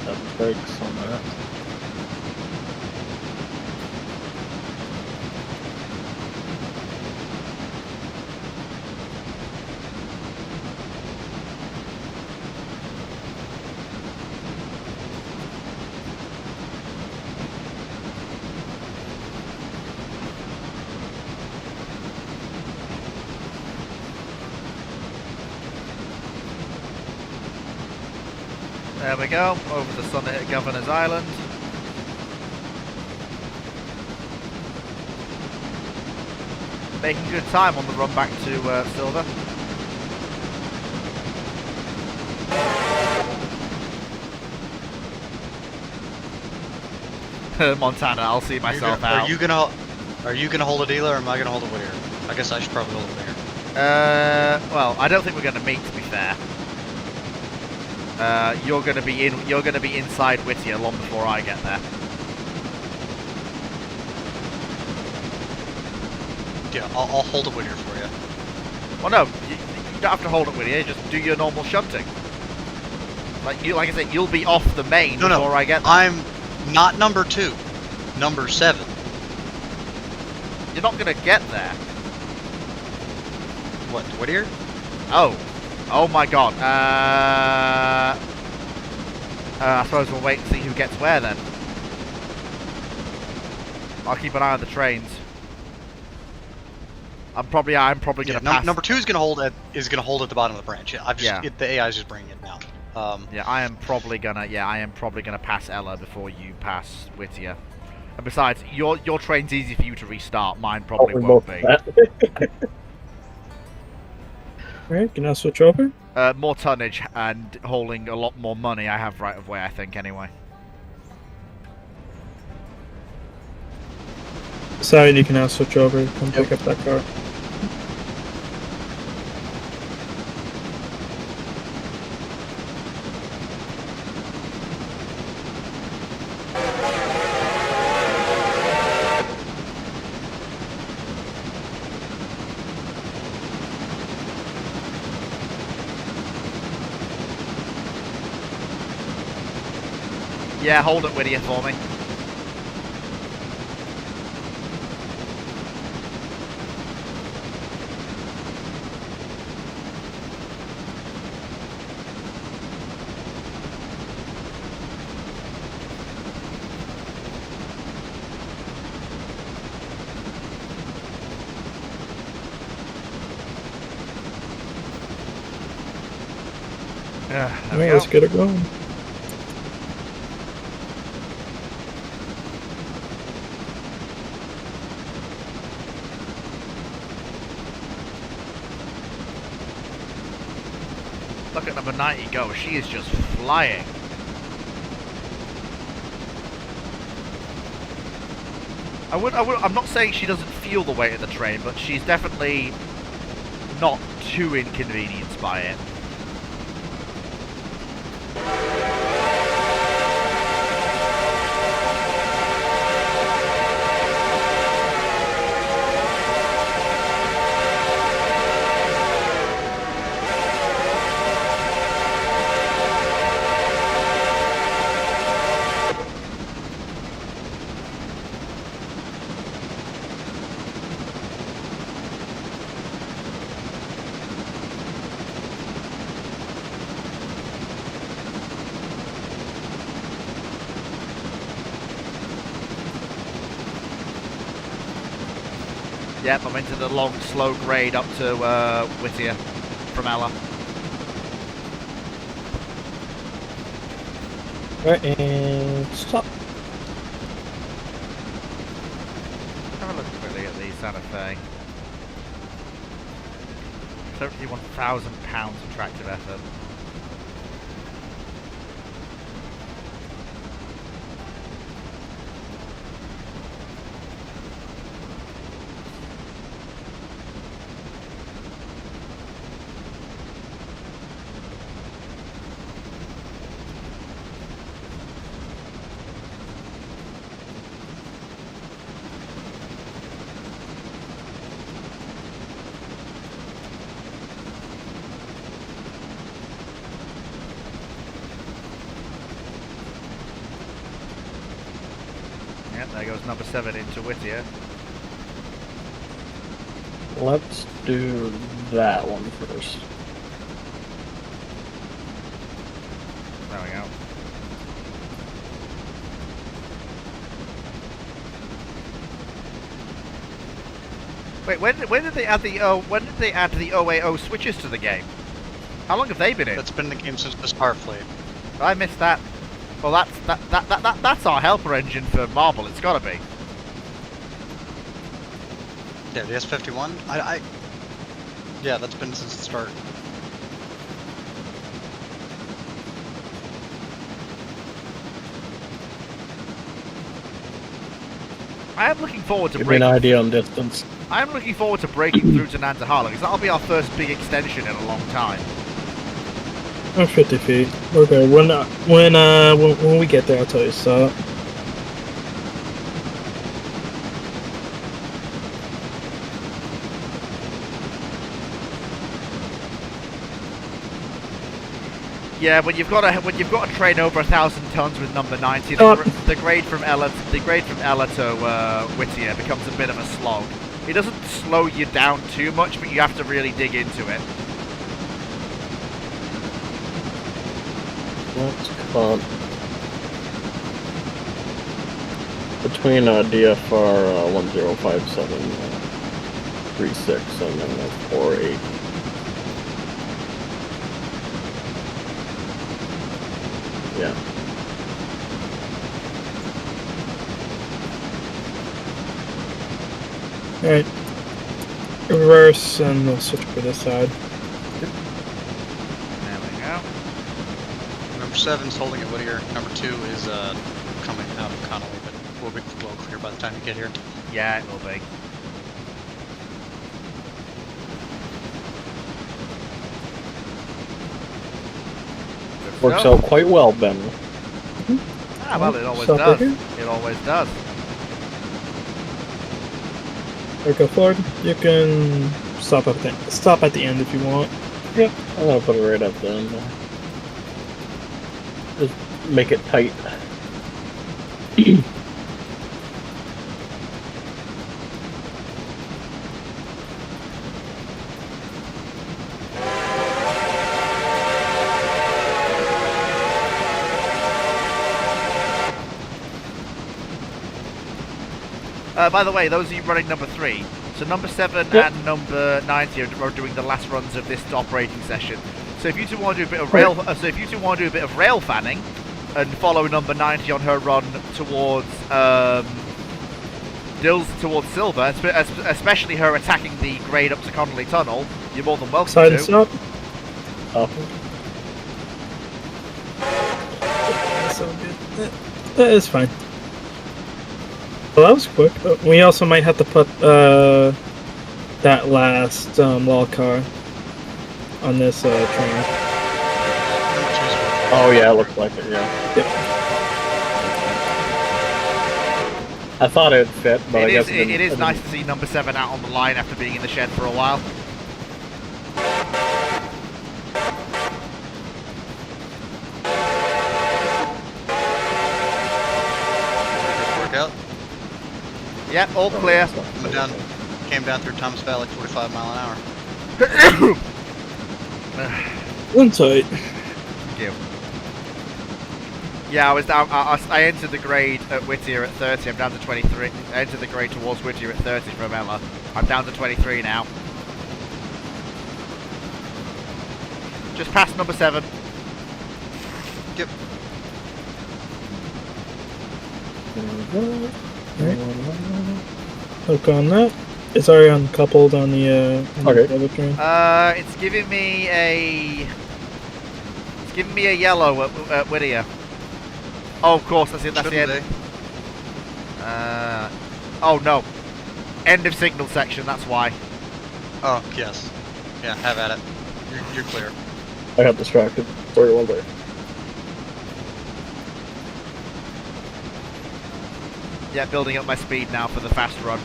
That brakes on that. There we go, over the sun at Governor's Island. Making good time on the run back to Silver. Montana, I'll see myself out. Are you gonna hold a dealer, or am I gonna hold a Whittier? I guess I should probably hold a Whittier. Well, I don't think we're going to meet, to be fair. You're going to be inside Whittier long before I get there. Yeah, I'll hold a Whittier for you. Well, no, you don't have to hold it with you. Just do your normal shunting. Like I said, you'll be off the main before I get there. I'm not number 2, number 7. You're not going to get there. What, Whittier? Oh my God. I suppose we'll wait and see who gets where then. I'll keep an eye on the trains. I'm probably gonna pass. Number 2 is gonna hold at the bottom of the branch. The AI is just bringing it down. Yeah, I am probably gonna pass Ella before you pass Whittier. And besides, your train's easy for you to restart. Mine probably won't be. Alright, can I switch over? More tonnage and holding a lot more money. I have right of way, I think, anyway. Sorry, you can now switch over. Come pick up that car. Yeah, hold it, Whittier, for me. There we go. Let's get it going. Look at number 90 go. She is just flying. I'm not saying she doesn't feel the weight of the train, but she's definitely not too inconvenienced by it. Yep, I'm into the long, slow grade up to Whittier from Ella. Right, and stop. Have a look quickly at the Santa Fe. £71,000 of tractive effort. There goes number 7 into Whittier. Let's do that one first. There we go. Wait, when did they add the OAO switches to the game? How long have they been in? That's been in the game since the Starfleet. I missed that. Well, that's our helper engine for Marble. It's got to be. Yeah, the S51. Yeah, that's been since the start. I am looking forward to Give me an breaking. idea on distance. I am looking forward to breaking through to Nantahala because that'll be our first big extension in a long time. I'm 50 feet. Okay, when we get there, I'll tell you. So, Yeah, when you've got a train over 1,000 tons with number 90, the grade from Ella to Whittier becomes a bit of a slog. It doesn't slow you down too much, but you have to really dig into it. Let's come between DFR 105736 and then 48. Yeah. alright. Reverse, and we'll switch for this side. There we go. Number 7's holding at Whittier. Number 2 is coming out of Connolly, but we'll be well clear by the time you get here. Yeah, it will be. Good Works stuff. out quite well, Ben. Ah, well, it always Stop does. right It always does. Or go forward. You can stop at the end if you want. Yep. I'm gonna put it right up then. Just make it tight. By the way, those of you running number 3, so number 7 Yep. and number 90 are doing the last runs of this operating session. So if you two want to do a bit of rail, rail fanning, and follow number 90 on her run towards towards Silver, especially her attacking the grade up to Connolly Tunnel, you're more than welcome Side to. and stop. Oh. So good. That is fine. Well, that was quick. We also might have to put that last log car on this train. Number 2's Oh yeah, it looks like it. Yeah. Yep. I thought it'd fit, but I guess It is nice to see number 7 out on the line after being in the shed for a while. workout. Yep, all clear. Came down through Thomas Valley 45 mile an hour. One tight. Thank you. Yeah, I was down. I entered the grade at Whittier at 30. I'm down to 23. I entered the grade towards Whittier at 30 from Ella. I'm down to 23 now. Just past number 7. Yep. Hook on that. It's already uncoupled on the Okay. other train. It's giving me a. It's giving me a yellow at Whittier. Oh, of course, that's it. That's the Shouldn't end. they? Oh no. End of signal section. That's why. Oh, yes. Yeah, have at it. You're clear. I got distracted. Sorry, one day. Yeah, building up my speed now for the fast run.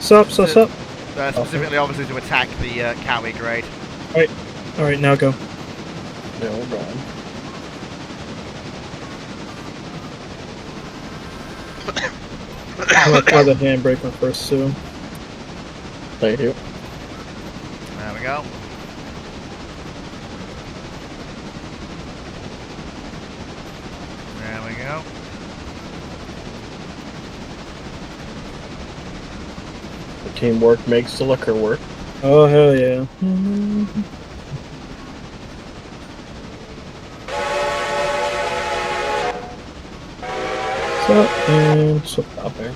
Stop. Specifically, obviously, to attack the Cowie grade. Alright, now go. Yeah, we're going. I'm gonna try the handbrake one first, too. Thank you. There we go. There we go. The teamwork makes the liquor work. Oh, hell yeah. So, and swap Stop there.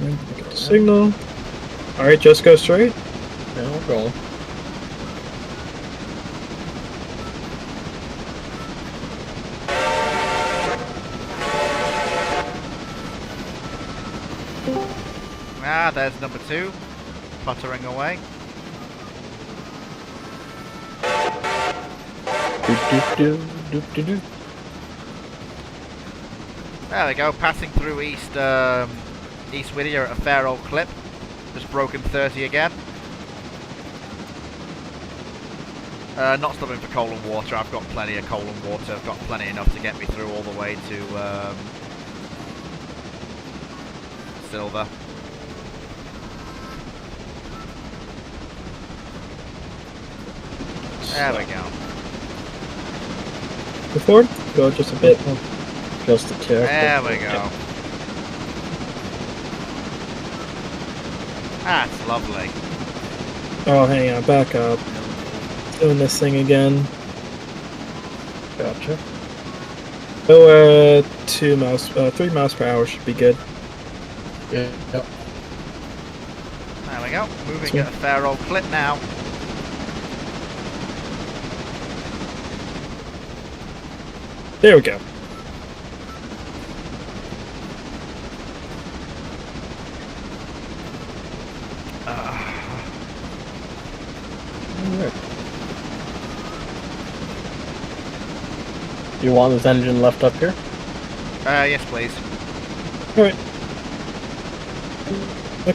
and get the signal. Alright, just go straight. Yeah, we're going. Ah, there's number 2. Puttering away. Do. There we go, passing through East Whittier at a fair old clip. Just broken 30 again. Not stopping for coal and water. I've got plenty of coal and water. I've got plenty enough to get me through all the way to Silver. There we go. Go forward. Go just a bit. Just a tick. There we go. That's lovely. Oh, hang on. Back up. Doing this thing again. Gotcha. Oh, 3 miles per hour should be good. Yeah. Yep. There we go. Moving Sweet. at a fair old clip now. There we go. Alright. You want this engine left up here? Yes, please. Alright.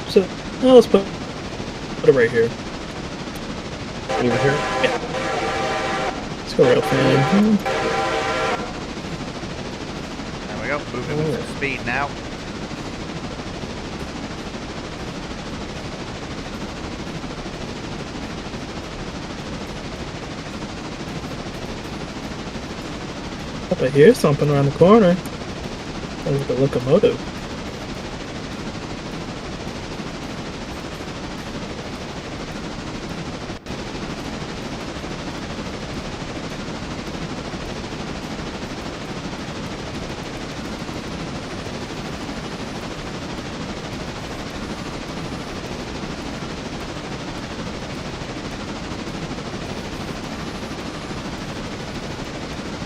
So, well, let's put it right here. Leave it here? Let's go real fan. There we go. Moving with some speed now. Up I hear something around the corner. Like a locomotive.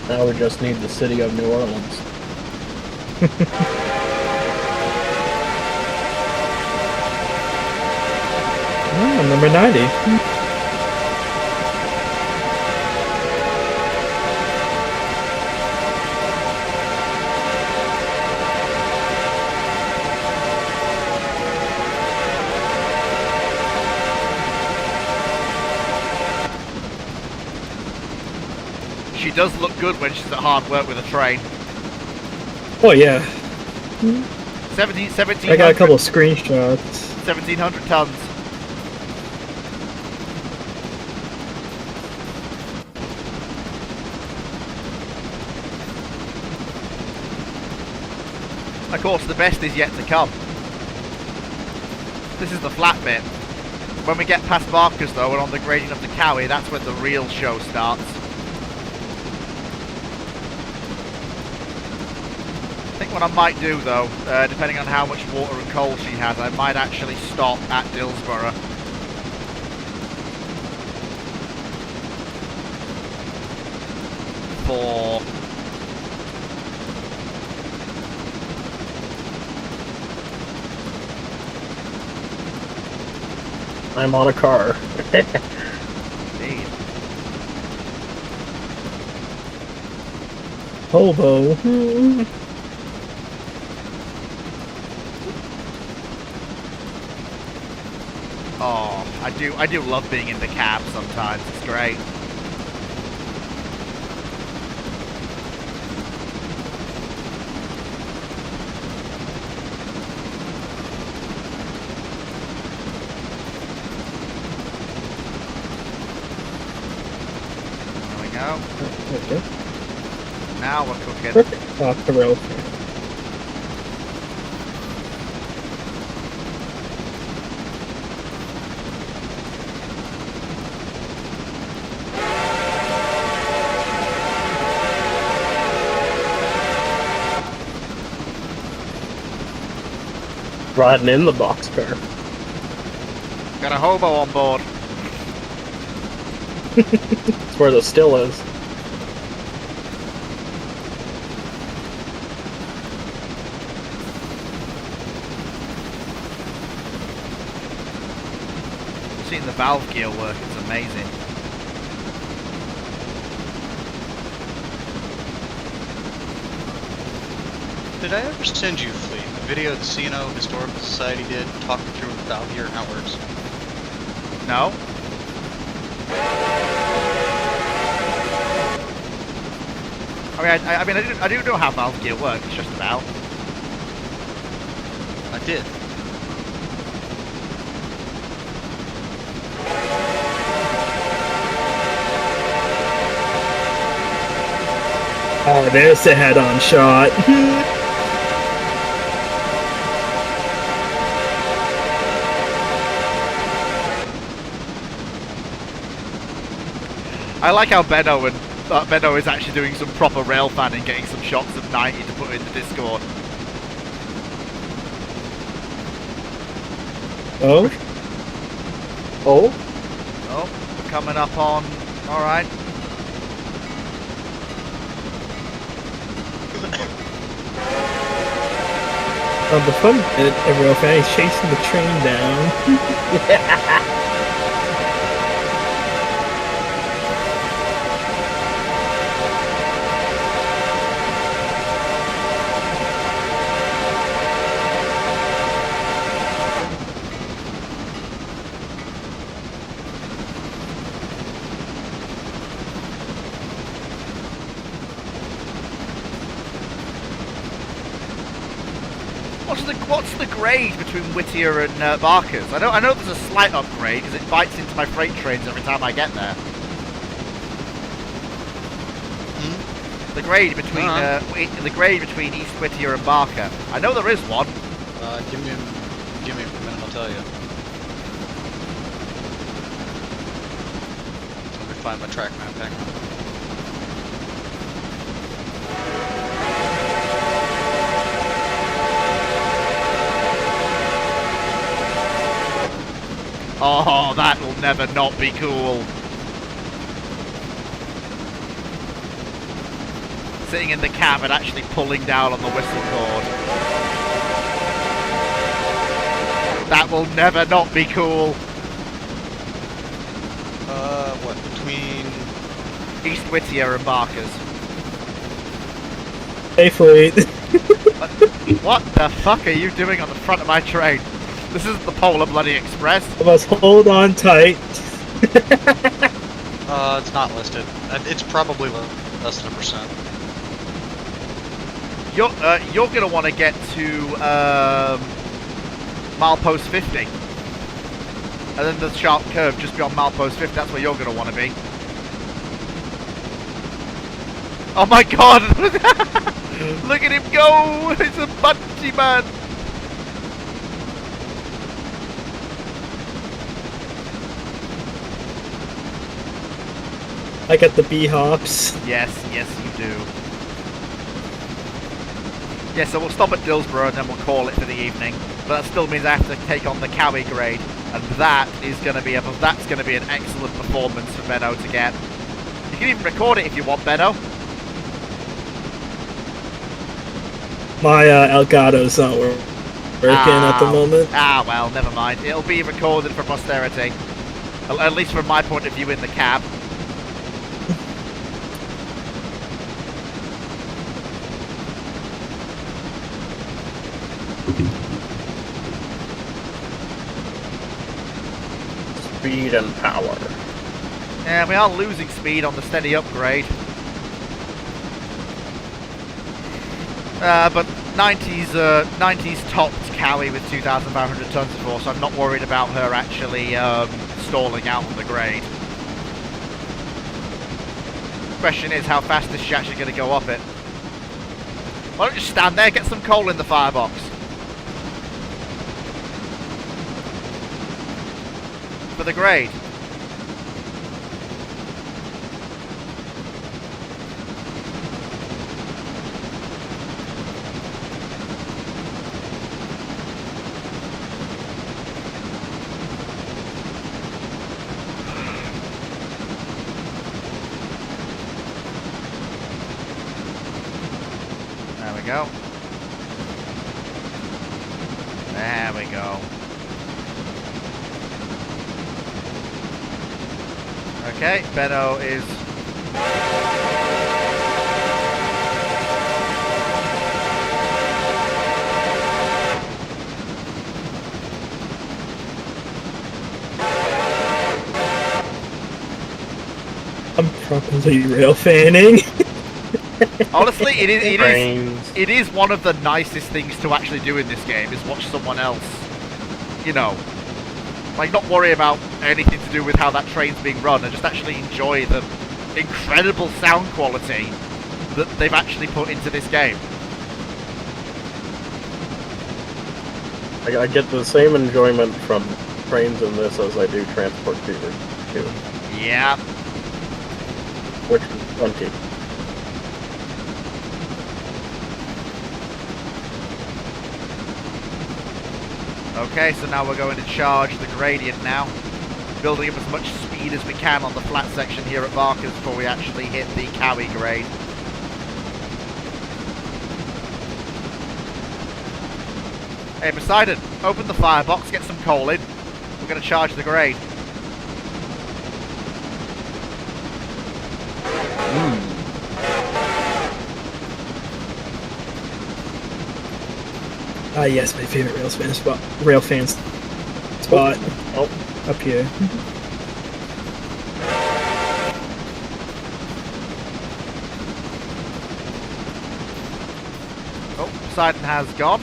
Now we just need the city of New Orleans. Oh, number 90. She does look good when she's at hard work with a train. Oh yeah, 1700, I got a couple of screenshots. 1700 tons. Of course, the best is yet to come. This is the flat bit. When we get past Marcus, though, and on the gradient up to Cowie, that's when the real show starts. I think what I might do, though, depending on how much water and coal she has, I might actually stop at Dillsborough. For... I'm on a car. Indeed. Hobo. Oh, I do love being in the cab sometimes. It's great. There we go. Okay. Now we're cooking. Perfect. Off the rail. riding in the boxcar. Got a hobo on board. That's where the still is. Seeing the valve gear work, it's amazing. Did I ever send you, Fleet, the video the CNO Historical Society did talking through the valve gear and how it works? No? I mean, I do know how valve gear works, just about. I did. Oh, there's the head-on shot. I like how Benno is actually doing some proper rail fanning, getting some shots of 90 to put in the Discord. Oh? Oh? Oh, we're coming up on. Alright. The fun bit of real fan is chasing the train down. What's the grade between Whittier and Barker's? I know there's a slight upgrade because it bites into my freight trains every time I get there. The grade between the grade between East Whittier and Barker. I know there is one. Give me a minute, I'll tell you. Let me find my track map, hang on. Oh, that will never not be cool. Sitting in the cab and actually pulling down on the whistle cord. That will never not be cool. What, between... East Whittier and Barker's. Hey, Fleet. What the fuck are you doing on the front of my train? This isn't the Polar Bloody Express. I must hold on tight. It's not listed. It's probably less than 1%. You're gonna want to get to milepost 50, and then the sharp curve just beyond milepost 50. That's where you're gonna want to be. Oh my god! Look at him go! It's a bungee man. I got the B-hops. Yes, yes, you do. Yeah, so we'll stop at Dillsborough and then we'll call it for the evening. But that still means I have to take on the Cowie grade, and that is going to be that's going to be an excellent performance for Benno to get. You can even record it if you want, Benno. My Elgato's not working at the moment. Ah, well, never mind. It'll be recorded for posterity. At least from my point of view in the cab. Speed and power. Yeah, we are losing speed on the steady upgrade. But 90's topped Cowie with 2,500 tons of force, so I'm not worried about her actually stalling out on the grade. Question is, how fast is she actually going to go up it? Why don't you stand there, get some coal in the firebox? For the grade. go. There we go. Okay, Benno is... I'm properly rail fanning. Honestly, Brains. it is one of the nicest things to actually do in this game, is watch someone else, you know, like not worry about anything to do with how that train's being run and just actually enjoy the incredible sound quality that they've actually put into this game. I get the same enjoyment from trains in this as I do Transport Fever 2, Yeah. which is plenty. Okay, so now we're going to charge the gradient now. Building up as much speed as we can on the flat section here at Barker's before we actually hit the Cowie grade. Hey Poseidon, open the firebox, get some coal in. We're going to charge the grade. Ah, yes, my favorite rail fan spot. Oh. Up here. Oh, Poseidon has gone.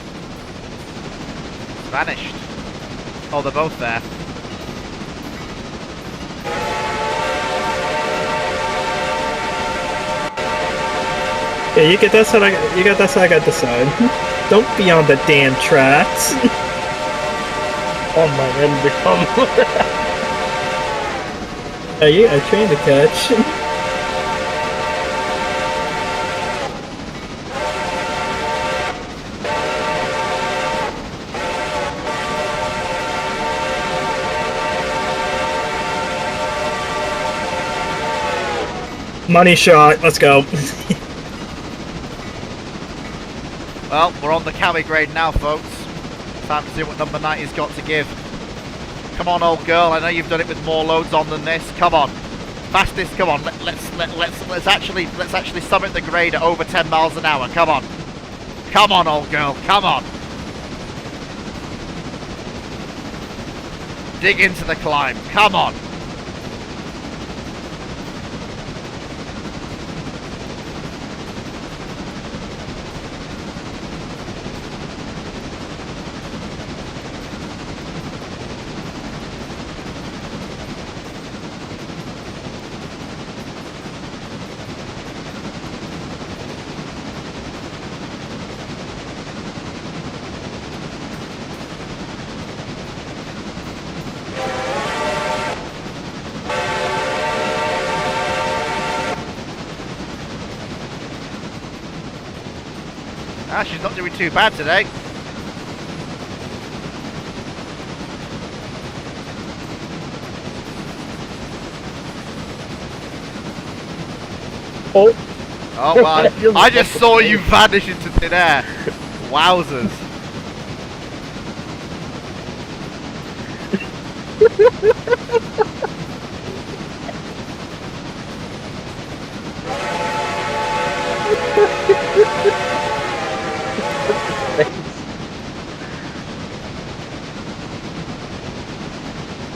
Vanished. Oh, they're both there. Yeah, you get that side. You got that side. I got this side. Don't be on the damn tracks. On my end become. Hey, I trained to catch. Money shot. Let's go. Well, we're on the Cowie grade now, folks. Time to see what number 90's got to give. Come on, old girl. I know you've done it with more loads on than this. Come on, fastest. Come on. Let's actually summit the grade at over 10 miles an hour. Come on, come on, old girl. Come on. Dig into the climb. Come on. Ah, she's not doing too bad today. Oh. Oh, well, I just saw you vanish into thin air. Wowzers.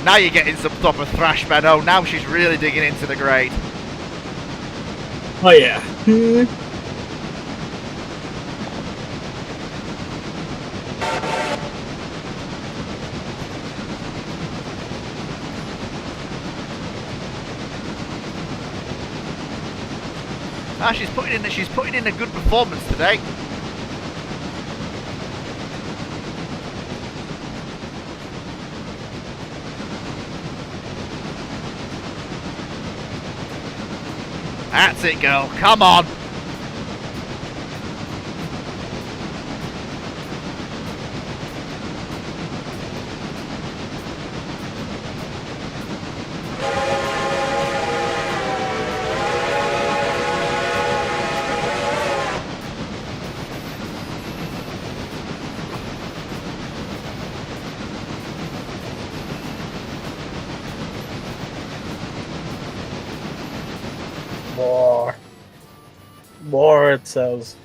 Now you're getting some proper thrash, Benno. Now she's really digging into the grade. Oh yeah. Ah, she's putting in a good performance today. That's it, girl. Come on. More. More, it says.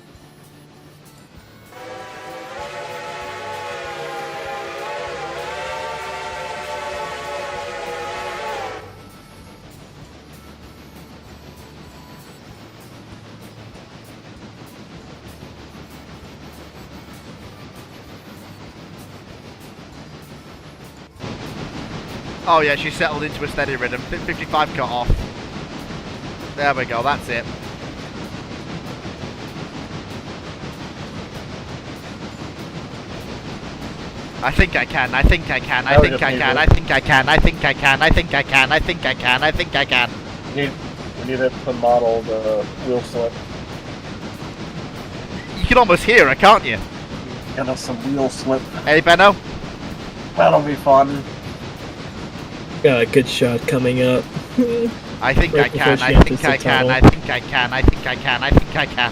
Oh yeah, she settled into a steady rhythm. 55 cut off. There we go, that's it. I think I can, I think I can, I think I can, I think I can, I think I can, I think I can, I think I can, I think I can. We need it to model the wheel slip. You can almost hear her, can't you? Get us some wheel slip. Hey Benno? That'll be fun. Got a good shot coming up. I think Right I before can, she I enters think the I can, tunnel. I think I can, I think I can, I think I can.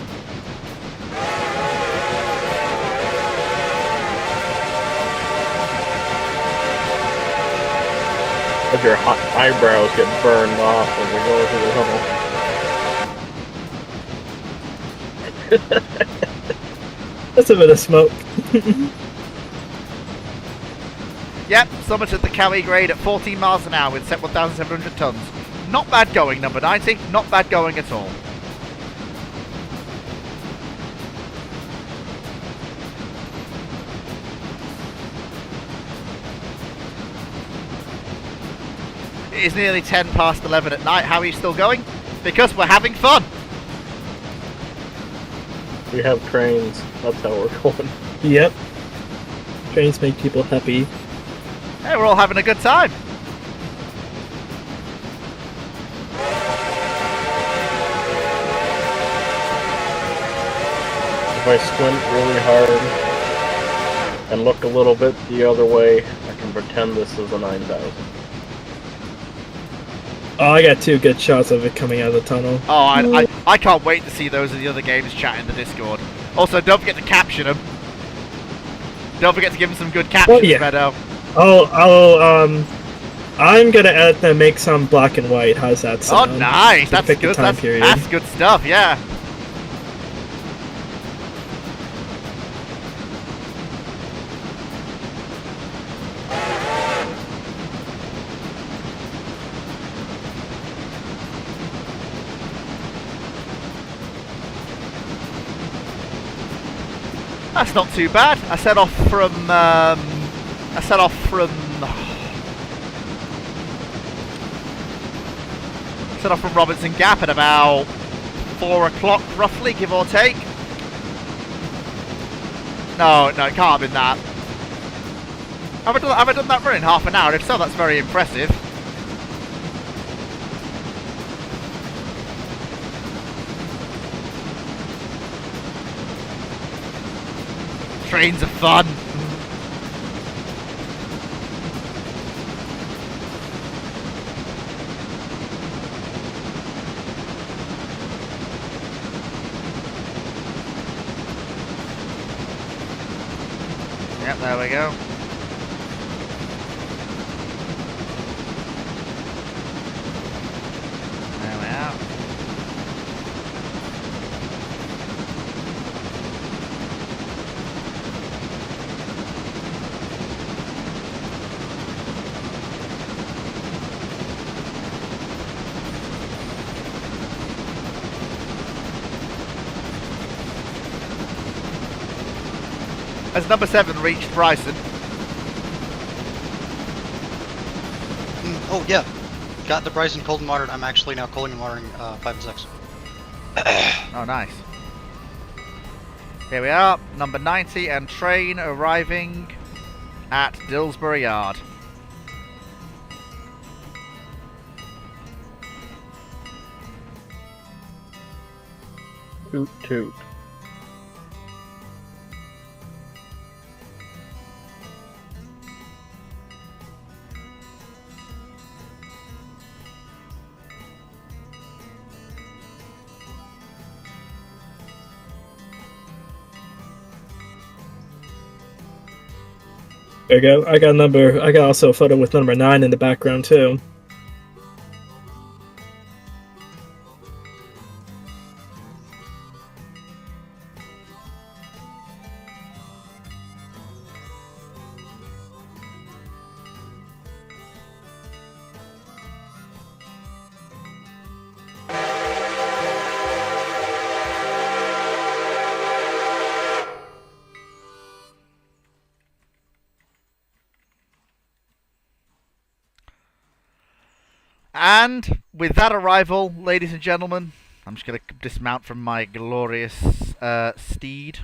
If your eyebrows get burned off when we go through the tunnel. That's a bit of smoke. Yep, summited the Cowie grade at 14 miles an hour with set 1,700 tons. Not bad going, number 90. Not bad going at all. It is nearly 10 past 11 at night. How are you still going? Because we're having fun. We have trains. That's how we're going. Yep. Trains make people happy. Hey, we're all having a good time. If I squint really hard and look a little bit the other way, I can pretend this is a 9000. Oh, I got 2 good shots of it coming out of the tunnel. Oh, I can't wait to see those in the other games chat in the Discord. Also, don't forget to caption them. Don't forget to give them some good captions, yeah. Meadow. I'm gonna edit them, make some black and white. How's that Oh, sound? nice. To That's pick the good. time period. That's good stuff. Yeah. That's not too bad. I set off from Robinson Gap at about 4 o'clock, roughly, give or take. No, it can't have been that. Have I done that run in half an hour? If so, that's very impressive. Trains are fun. Yep, there we go. There we are. As number 7 reached Bryson. Oh yeah, got the Bryson cold and watered. I'm actually now cold and watering 5 and 6. Oh, nice. Here we are, number 90 and train arriving at Dillsbury Yard. Toot toot. There you go. I got also a photo with number 9 in the background too. And with that arrival, ladies and gentlemen, I'm just going to dismount from my glorious steed.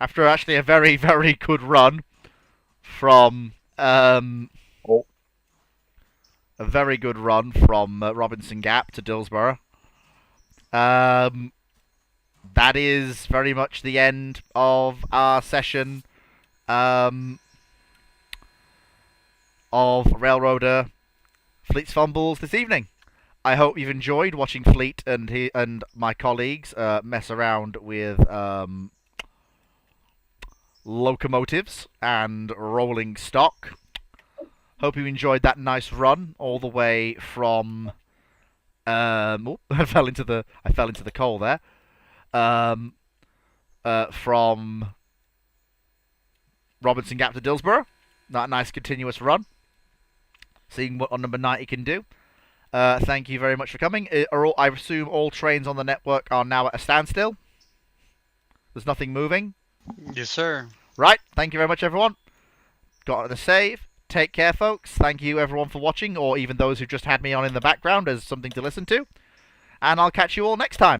After actually a very, very good run from a very good run from Robinson Gap to Dillsborough. That is very much the end of our session of Railroader Fleet's Fumbles this evening. I hope you've enjoyed watching Fleet and my colleagues mess around with locomotives and rolling stock. Hope you enjoyed that nice run all the way from. I fell into the coal there. From Robinson Gap to Dillsborough. That nice continuous run. Seeing what on number 90 can do. Thank you very much for coming. I assume all trains on the network are now at a standstill. There's nothing moving. Yes, sir. Right. Thank you very much, everyone. Got the save. Take care, folks. Thank you, everyone, for watching, or even those who just had me on in the background as something to listen to. And I'll catch you all next time.